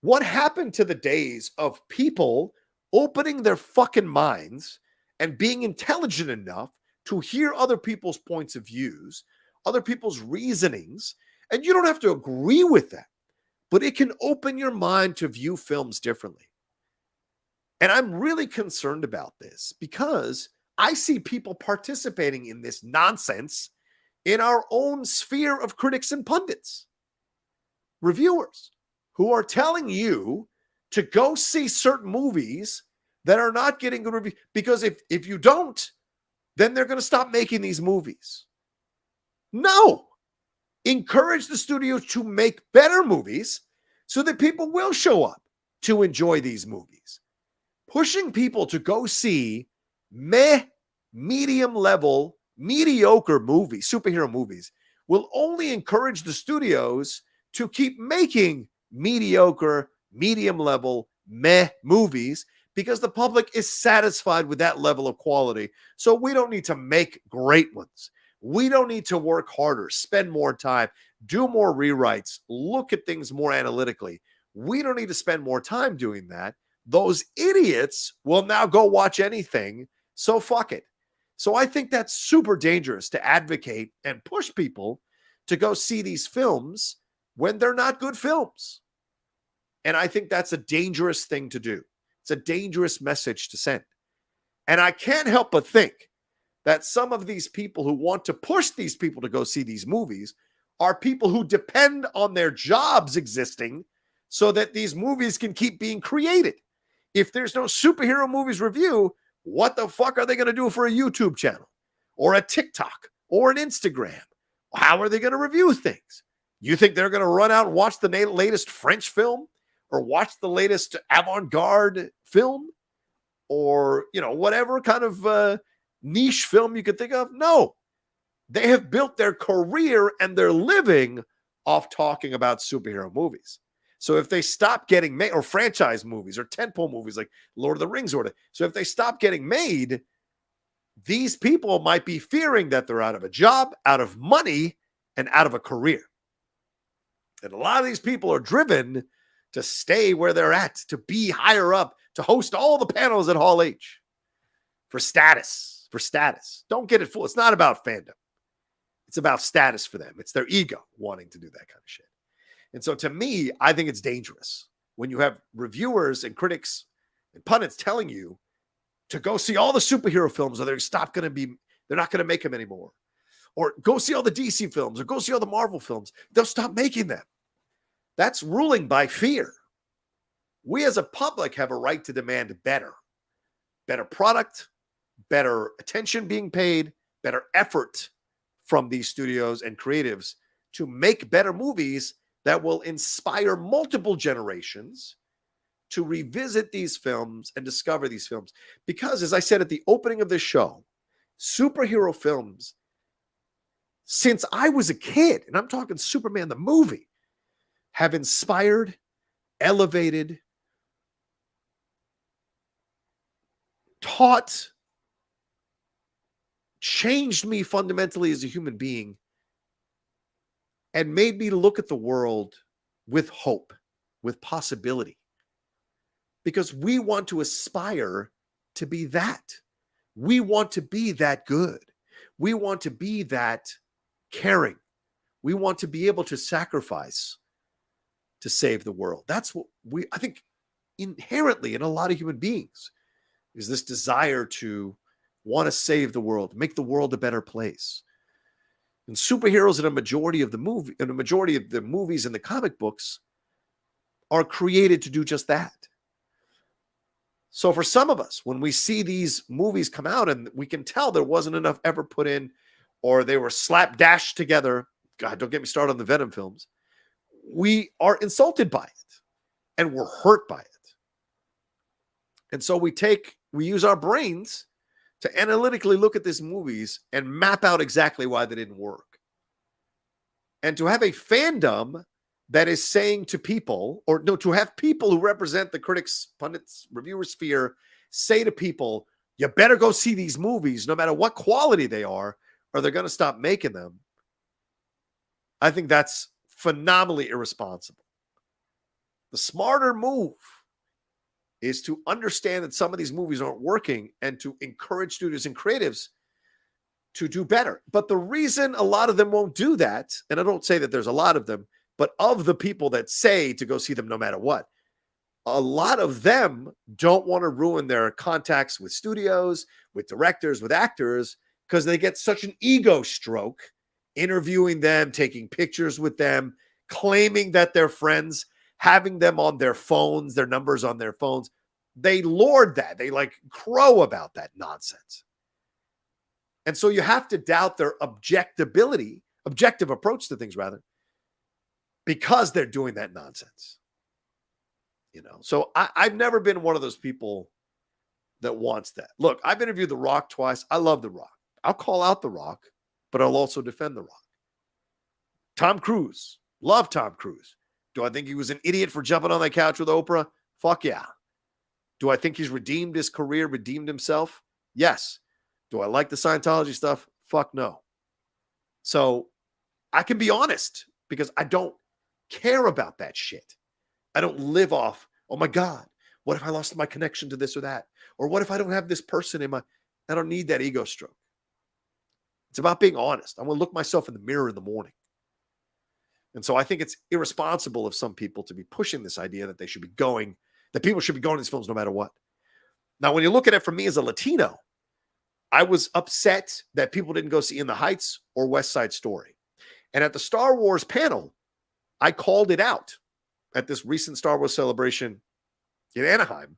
What happened to the days of people opening their fucking minds and being intelligent enough to hear other people's points of views, other people's reasonings, and you don't have to agree with that, but it can open your mind to view films differently. And I'm really concerned about this because I see people participating in this nonsense in our own sphere of critics and pundits, reviewers, who are telling you to go see certain movies that are not getting good reviews. Because if you don't, then they're going to stop making these movies. No. Encourage the studios to make better movies so that people will show up to enjoy these movies. Pushing people to go see medium level, mediocre movies, superhero movies, will only encourage the studios to keep making mediocre, medium level, movies, because the public is satisfied with that level of quality. So we don't need to make great ones. We don't need to work harder, spend more time, do more rewrites, look at things more analytically. We don't need to spend more time doing that. Those idiots will now go watch anything. So fuck it. So I think that's super dangerous to advocate and push people to go see these films when they're not good films. And I think that's a dangerous thing to do. It's a dangerous message to send. And I can't help but think that some of these people who want to push these people to go see these movies are people who depend on their jobs existing so that these movies can keep being created. If there's no superhero movies review, what the fuck are they going to do for a YouTube channel or a TikTok or an Instagram? How are they going to review things? You think they're going to run out and watch the latest French film or watch the latest avant-garde film or, whatever kind of niche film you could think of? No. They have built their career and their living off talking about superhero movies. So if they stop getting made, or franchise movies or tentpole movies like Lord of the Rings, so if they stop getting made, these people might be fearing that they're out of a job, out of money, and out of a career. And a lot of these people are driven to stay where they're at, to be higher up, to host all the panels at Hall H for status. Don't get it full. It's not about fandom. It's about status for them. It's their ego wanting to do that kind of shit. And so to me, I think it's dangerous when you have reviewers and critics and pundits telling you to go see all the superhero films or they're not going to make them anymore. Or go see all the DC films or go see all the Marvel films. They'll stop making them. That's ruling by fear. We as a public have a right to demand better product, better attention being paid, better effort from these studios and creatives to make better movies that will inspire multiple generations to revisit these films and discover these films. Because, as I said at the opening of this show, superhero films, since I was a kid, and I'm talking Superman the movie, have inspired, elevated, taught, changed me fundamentally as a human being, and made me look at the world with hope, with possibility. Because we want to aspire to be that. We want to be that good. We want to be that caring. We want to be able to sacrifice to save the world. That's what I think inherently in a lot of human beings is this desire to want to save the world, make the world a better place. And superheroes in a majority of the movies and the comic books are created to do just that. So for some of us, when we see these movies come out and we can tell there wasn't enough effort put in, or they were slapdashed together, God, don't get me started on the Venom films, we are insulted by it and we're hurt by it. And so we use our brains to analytically look at these movies and map out exactly why they didn't work. And to have a fandom that is saying to people, to have people who represent the critics, pundits, reviewer sphere say to people, you better go see these movies no matter what quality they are, or they're going to stop making them. I think that's phenomenally irresponsible. The smarter move is to understand that some of these movies aren't working and to encourage studios and creatives to do better. But the reason a lot of them won't do that, and I don't say that there's a lot of them, but of the people that say to go see them no matter what, a lot of them don't want to ruin their contacts with studios, with directors, with actors, because they get such an ego stroke interviewing them, taking pictures with them, claiming that they're friends, having them on their phones, their numbers on their phones. They lord that. They like crow about that nonsense. And so you have to doubt their objective approach to things, rather, because they're doing that nonsense. So I've never been one of those people that wants that. Look, I've interviewed The Rock twice. I love The Rock. I'll call out The Rock, but I'll also defend The Rock. Tom Cruise. Love Tom Cruise. Do I think he was an idiot for jumping on that couch with Oprah? Fuck yeah. Do I think he's redeemed his career, redeemed himself? Yes. Do I like the Scientology stuff? Fuck no. So I can be honest because I don't care about that shit. I don't live off, oh my God, what if I lost my connection to this or that? Or what if I don't have this person in my, I don't need that ego stroke. It's about being honest. I want to look myself in the mirror in the morning. And so I think it's irresponsible of some people to be pushing this idea that they should be going, that people should be going to these films no matter what. Now, when you look at it from me as a Latino, I was upset that people didn't go see In the Heights or West Side Story. And at the Star Wars panel, I called it out at this recent Star Wars celebration in Anaheim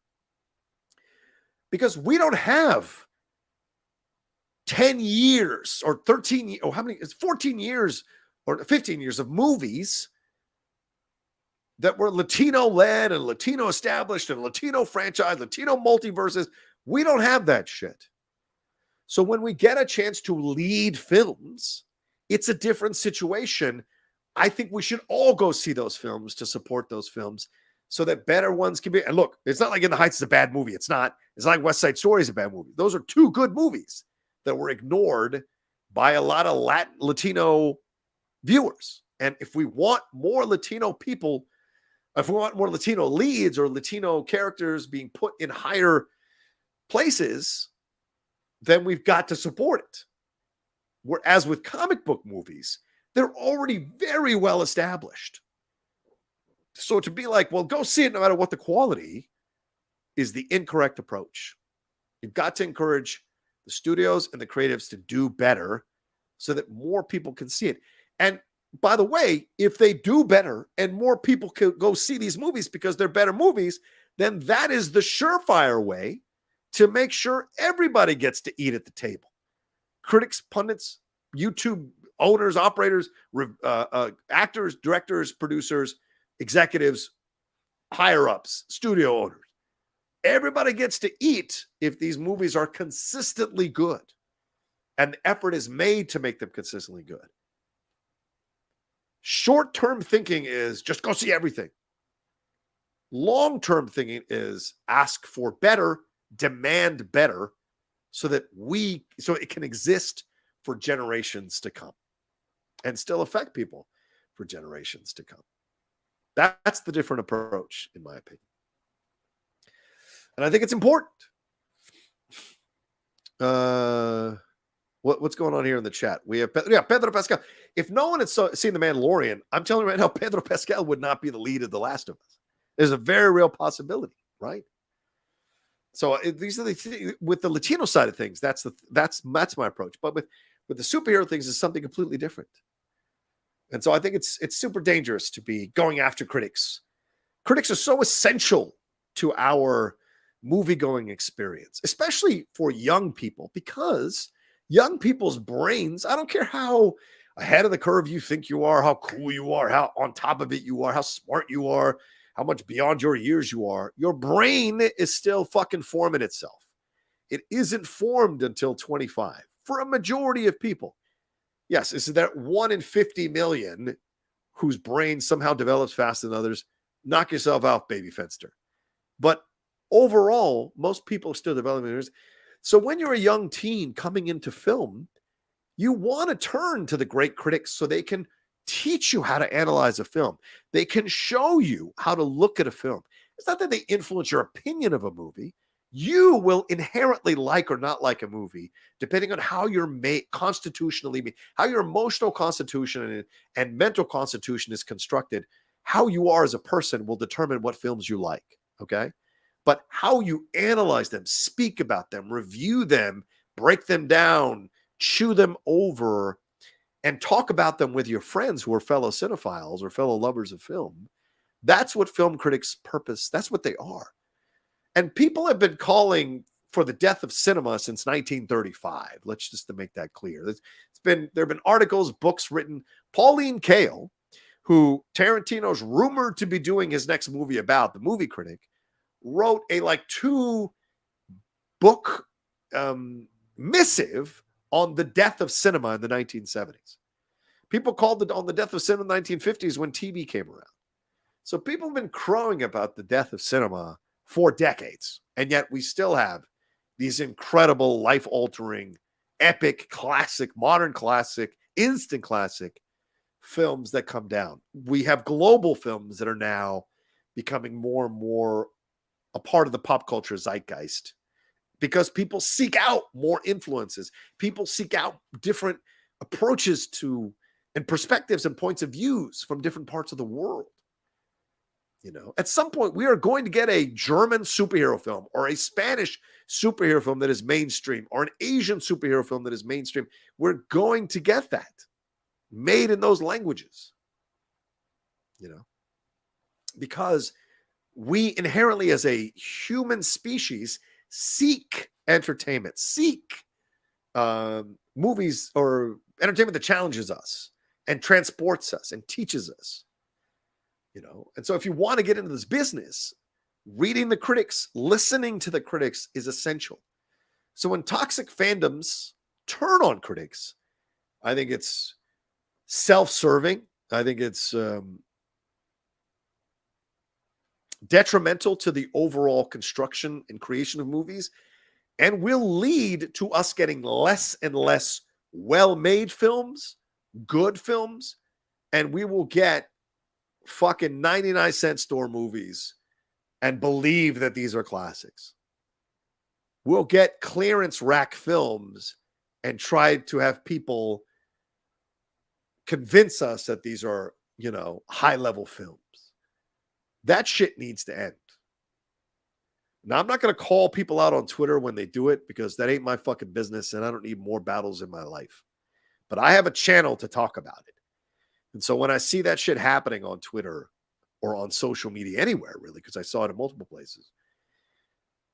because we don't have 10 years or 13, or how many, it's 14 years or 15 years of movies that were Latino led and Latino established and Latino franchise, Latino multiverses. We don't have that shit. So when we get a chance to lead films, it's a different situation. I think we should all go see those films to support those films so that better ones can be. And look, it's not like In the Heights is a bad movie. It's not. It's not like West Side Story is a bad movie. Those are two good movies that were ignored by a lot of Latino viewers. And if we want more Latino people, if we want more Latino leads or Latino characters being put in higher places, then we've got to support it. Whereas with comic book movies, they're already very well established. So to be like, well, go see it no matter what the quality is the incorrect approach. You've got to encourage the studios and the creatives to do better so that more people can see it. And by the way, if they do better and more people can go see these movies because they're better movies, then that is the surefire way to make sure everybody gets to eat at the table. Critics, pundits, YouTube owners, operators, actors, directors, producers, executives, higher-ups, studio owners. Everybody gets to eat if these movies are consistently good and the effort is made to make them consistently good. Short-term thinking is just go see everything. Long-term thinking is ask for better, demand better, so that it can exist for generations to come and still affect people for generations to come. That's the different approach, in my opinion. And I think it's important. What's going on here in the chat? We have Pedro Pascal. If no one had seen The Mandalorian, I'm telling you right now, Pedro Pascal would not be the lead of The Last of Us. There's a very real possibility, right? So these are with the Latino side of things. That's my approach. But with the superhero things, is something completely different. And so I think it's super dangerous to be going after critics. Critics are so essential to our movie-going experience, especially for young people, because young people's brains, I don't care how ahead of the curve you think you are, how cool you are, how on top of it you are, how smart you are, how much beyond your years you are, your brain is still fucking forming itself. It isn't formed until 25 for a majority of people. Yes, it's that 1 in 50 million whose brain somehow develops faster than others. Knock yourself out, baby Fenster. But overall, most people are still developing. So when you're a young teen coming into film, you want to turn to the great critics so they can teach you how to analyze a film. They can show you how to look at a film. It's not that they influence your opinion of a movie. You will inherently like or not like a movie, depending on how you're made constitutionally, how your emotional constitution and mental constitution is constructed. How you are as a person will determine what films you like, okay? But how you analyze them, speak about them, review them, break them down, chew them over, and talk about them with your friends who are fellow cinephiles or fellow lovers of film. That's what film critics' purpose, that's what they are. And people have been calling for the death of cinema since 1935. Let's just to make that clear. There have been articles, books written. Pauline Kael, who Tarantino's rumored to be doing his next movie about, the movie critic, wrote a 2-book missive on the death of cinema in the 1970s. People called it on the death of cinema in the 1950s when TV came around. So people have been crowing about the death of cinema for decades, and yet we still have these incredible, life-altering, epic, classic, modern classic, instant classic films that come down. We have global films that are now becoming more and more a part of the pop culture zeitgeist because people seek out more influences. People seek out different approaches to and perspectives and points of views from different parts of the world. At some point, we are going to get a German superhero film or a Spanish superhero film that is mainstream or an Asian superhero film that is mainstream. We're going to get that made in those languages, because we inherently as a human species seek entertainment, seek movies or entertainment that challenges us and transports us and teaches us. And so if you want to get into this business, reading the critics, listening to the critics is essential. So when toxic fandoms turn on critics, I think it's self-serving. I think it's detrimental to the overall construction and creation of movies, and will lead to us getting less and less well-made films, good films, and we will get fucking 99-cent store movies and believe that these are classics. We'll get clearance rack films and try to have people convince us that these are, high-level films. That shit needs to end. Now, I'm not going to call people out on Twitter when they do it because that ain't my fucking business and I don't need more battles in my life. But I have a channel to talk about it. And so when I see that shit happening on Twitter or on social media anywhere, really, because I saw it in multiple places,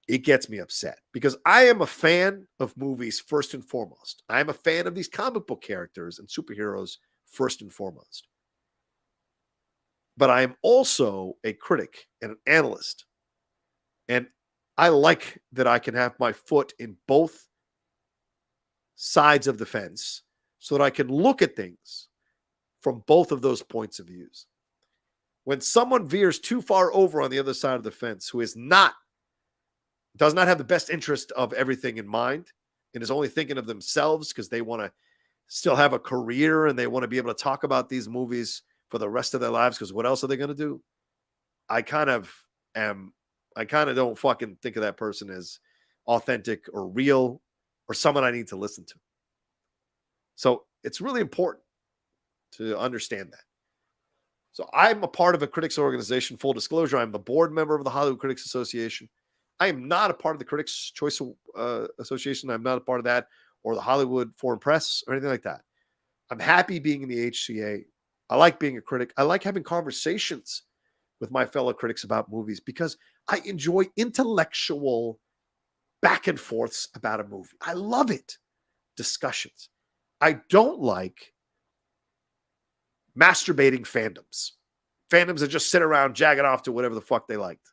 it gets me upset because I am a fan of movies first and foremost. I am a fan of these comic book characters and superheroes first and foremost. But I am also a critic and an analyst. And I like that I can have my foot in both sides of the fence so that I can look at things from both of those points of views. When someone veers too far over on the other side of the fence, who does not have the best interest of everything in mind and is only thinking of themselves because they want to still have a career and they want to be able to talk about these movies for the rest of their lives because what else are they going to do? I kind of don't fucking think of that person as authentic or real or someone I need to listen to. So it's really important to understand that. So I'm a part of a critics organization. Full disclosure, I'm the board member of the Hollywood Critics Association. I am not a part of the Critics' Choice Association. I'm not a part of that or the Hollywood Foreign Press or anything like that. I'm happy being in the HCA. I like being a critic. I like having conversations with my fellow critics about movies because I enjoy intellectual back and forths about a movie. I love it. Discussions. I don't like masturbating fandoms. Fandoms that just sit around jagging off to whatever the fuck they liked.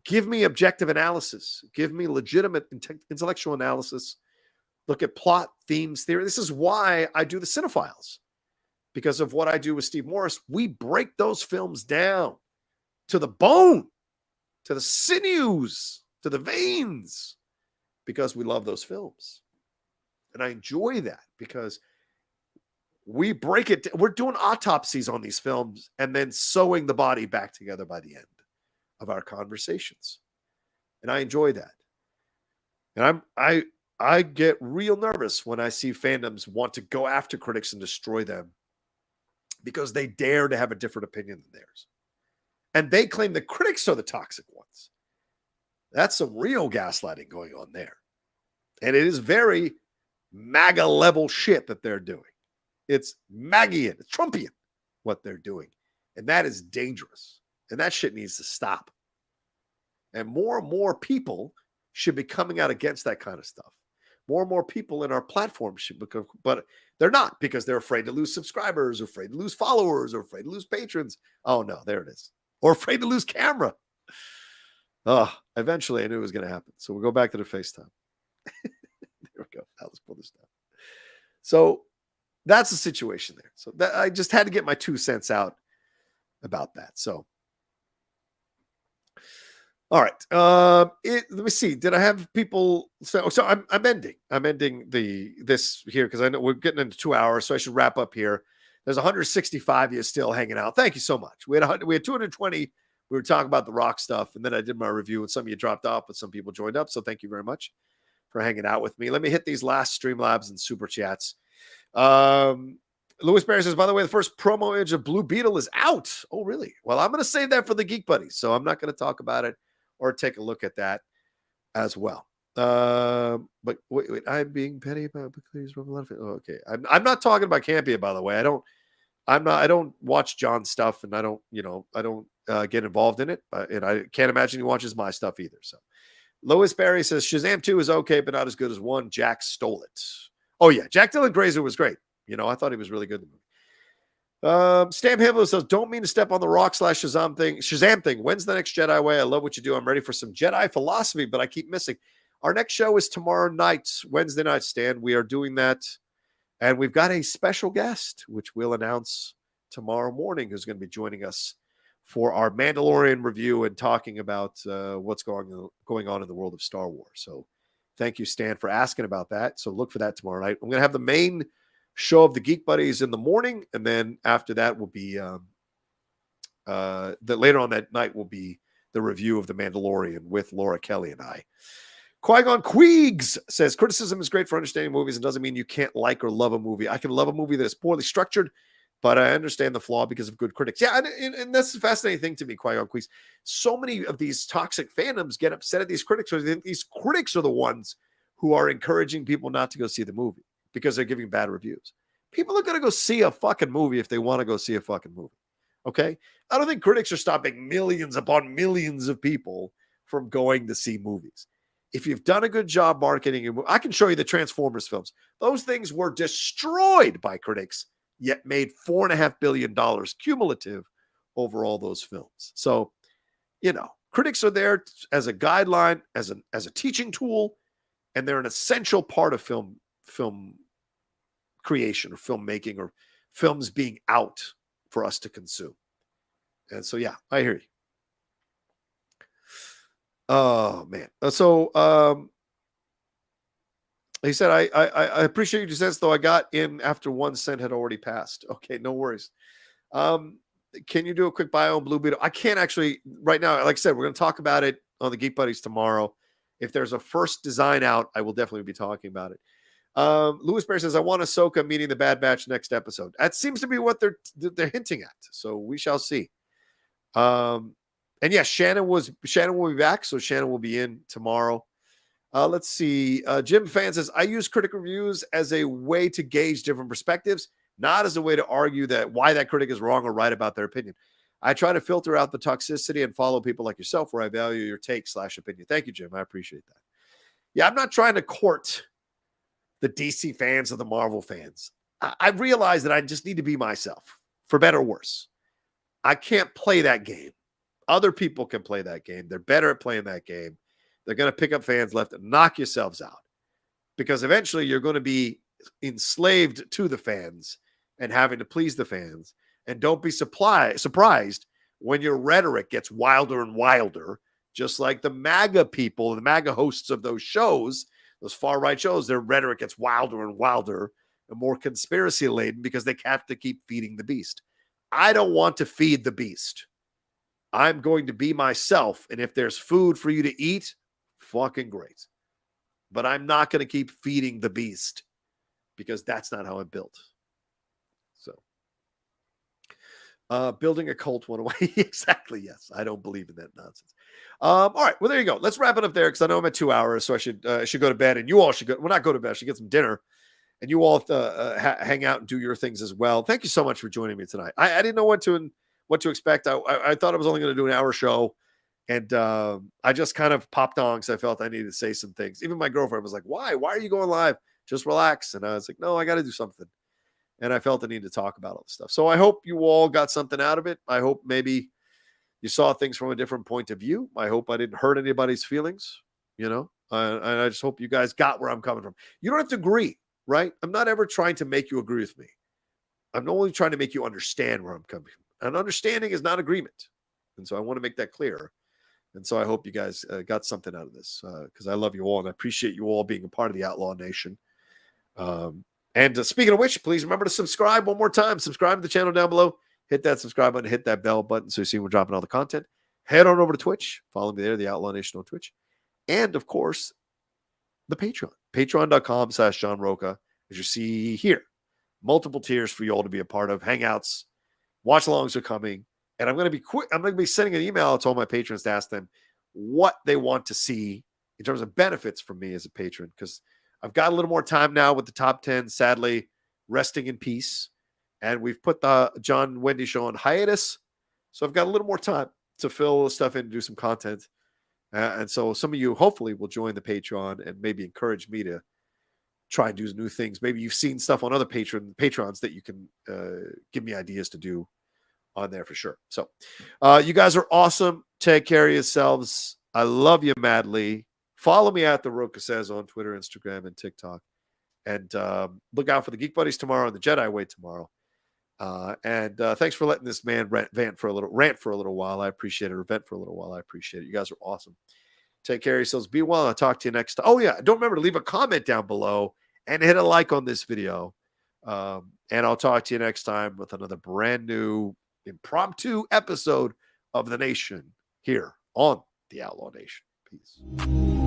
Give me objective analysis. Give me legitimate intellectual analysis. Look at plot, themes, theory. This is why I do the Cinephiles. Because of what I do with Steve Morris, we break those films down to the bone, to the sinews, to the veins, because we love those films. And I enjoy that because we break it. We're doing autopsies on these films and then sewing the body back together by the end of our conversations. And I enjoy that. And I get real nervous when I see fandoms want to go after critics and destroy them because they dare to have a different opinion than theirs. And they claim the critics are the toxic ones. That's some real gaslighting going on there. And it is very MAGA level shit that they're doing. It's Maggian, it's Trumpian what they're doing. And that is dangerous. And that shit needs to stop. And more people should be coming out against that kind of stuff. More and more people in our platform should become, but they're not, because they're afraid to lose subscribers, or afraid to lose followers, or afraid to lose patrons. Oh no, there it is. Or afraid to lose camera. Oh, eventually I knew it was going to happen. So we'll go back to the FaceTime. There we go. Now let's pull this down. So that's the situation there. So that, I just had to get my 2 cents out about that. So, all right. Let me see. Did I have people? So I'm ending this here, because I know we're getting into 2 hours, so I should wrap up here. There's 165 of you still hanging out. Thank you so much. We had 220. We were talking about the rock stuff, and then I did my review, and some of you dropped off, but some people joined up. So thank you very much for hanging out with me. Let me hit these last Streamlabs and Super Chats. Louis Barry says, by the way, the first promo image of Blue Beetle is out. Oh, really? Well, I'm going to save that for the Geek Buddies, so I'm not going to talk about it or take a look at that as well. But wait, I'm being petty about please. Okay, I'm not talking about Campia, by the way. I don't watch John's stuff, and I don't get involved in it, and I can't imagine he watches my stuff either. So, Lois Barry says Shazam 2 is okay, but not as good as 1. Jack stole it. Oh yeah, Jack Dylan Grazer was great. I thought he was really good in the movie. Stam Hamler says, don't mean to step on the rock / Shazam thing. When's the next Jedi Way? I love what you do. I'm ready for some Jedi philosophy, but I keep missing. Our next show is tomorrow night, Wednesday night, Stan. We are doing that, and we've got a special guest, which we'll announce tomorrow morning, who's going to be joining us for our Mandalorian review and talking about what's going on in the world of Star Wars. So thank you, Stan, for asking about that. So look for that tomorrow night. I'm going to have the main show of the Geek Buddies in the morning, and then after that will be later on that night will be the review of The Mandalorian with Laura Kelly and I. Qui-Gon Queegs says, criticism is great for understanding movies and doesn't mean you can't like or love a movie. I can love a movie that is poorly structured, but I understand the flaw because of good critics. Yeah, and that's the fascinating thing to me, Qui-Gon Queegs. So many of these toxic fandoms get upset at these critics, or these critics are the ones who are encouraging people not to go see the movie because they're giving bad reviews. People are going to go see a fucking movie if they want to go see a fucking movie. Okay? I don't think critics are stopping millions upon millions of people from going to see movies. If you've done a good job marketing, I can show you the Transformers films. Those things were destroyed by critics, yet made $4.5 billion cumulative over all those films. So, critics are there as a guideline, as a teaching tool, and they're an essential part of film creation or filmmaking or films being out for us to consume. And so, yeah, I hear you. Oh, man. So, he said, I appreciate your sense, though I got in after 1 cent had already passed. Okay, no worries. Can you do a quick bio on Blue Beetle? I can't actually right now. Like I said, we're going to talk about it on the Geek Buddies tomorrow. If there's a first design out, I will definitely be talking about it. Louis Bear says, I want Ahsoka meeting the Bad Batch next episode. That seems to be what they're hinting at. So we shall see. And yes, Shannon will be back. So Shannon will be in tomorrow. Let's see. Jim Fan says, I use critic reviews as a way to gauge different perspectives, not as a way to argue that why that critic is wrong or right about their opinion. I try to filter out the toxicity and follow people like yourself where I value your take / opinion. Thank you, Jim. I appreciate that. Yeah, I'm not trying to court the DC fans or the Marvel fans. I realize that I just need to be myself, for better or worse. I can't play that game. Other people can play that game. They're better at playing that game. They're going to pick up fans left and knock yourselves out, because eventually you're going to be enslaved to the fans and having to please the fans. And don't be surprised when your rhetoric gets wilder and wilder, just like the MAGA people, the MAGA hosts of those shows, those far-right shows, their rhetoric gets wilder and wilder and more conspiracy-laden because they have to keep feeding the beast. I don't want to feed the beast. I'm going to be myself, and if there's food for you to eat, fucking great. But I'm not going to keep feeding the beast, because that's not how I'm built. So, building a cult one way. Exactly, yes. I don't believe in that nonsense. All right, well, there you go. Let's wrap it up there, because I know I'm at 2 hours, so I should go to bed, and you all should go. Well, not go to bed. I should get some dinner, and you all hang out and do your things as well. Thank you so much for joining me tonight. I didn't know what to expect. I thought I was only going to do an hour show, and I just kind of popped on because I felt I needed to say some things. Even my girlfriend was like, "Why? Why are you going live? Just relax." And I was like, "No, I got to do something." And I felt the need to talk about all this stuff. So I hope you all got something out of it. I hope maybe you saw things from a different point of view. I hope I didn't hurt anybody's feelings, and I just hope you guys got where I'm coming from. You don't have to agree, right? I'm not ever trying to make you agree with me. I'm only trying to make you understand where I'm coming from. And understanding is not agreement. And so I want to make that clear. And so I hope you guys got something out of this because I love you all and I appreciate you all being a part of the Outlaw Nation. And speaking of which, please remember to subscribe one more time. Subscribe to the channel down below. Hit that subscribe button. Hit that bell button so you see when we're dropping all the content. Head on over to Twitch. Follow me there, the Outlaw Nation on Twitch. And, of course, the Patreon. Patreon.com/John Rocha. As you see here, multiple tiers for you all to be a part of. Hangouts. Watch-alongs are coming. And I'm going to be sending an email to all my patrons to ask them what they want to see in terms of benefits from me as a patron because I've got a little more time now with the top 10, sadly, resting in peace. And we've put the John Wendy show on hiatus. So I've got a little more time to fill the stuff in and do some content. And so some of you hopefully will join the Patreon and maybe encourage me to try and do new things. Maybe you've seen stuff on other patrons that you can give me ideas to do on there for sure. So you guys are awesome. Take care of yourselves. I love you madly. Follow me at the Rocha Says on Twitter, Instagram, and TikTok. And look out for the Geek Buddies tomorrow and the Jedi Way tomorrow. And thanks for letting this man rant for a little while. I appreciate it. Or vent for a little while. I appreciate it. You guys are awesome. Take care of yourselves. Be well. I'll talk to you next time. Oh, yeah. Don't remember to leave a comment down below and hit a like on this video. And I'll talk to you next time with another brand new impromptu episode of The Nation here on the Outlaw Nation. Peace.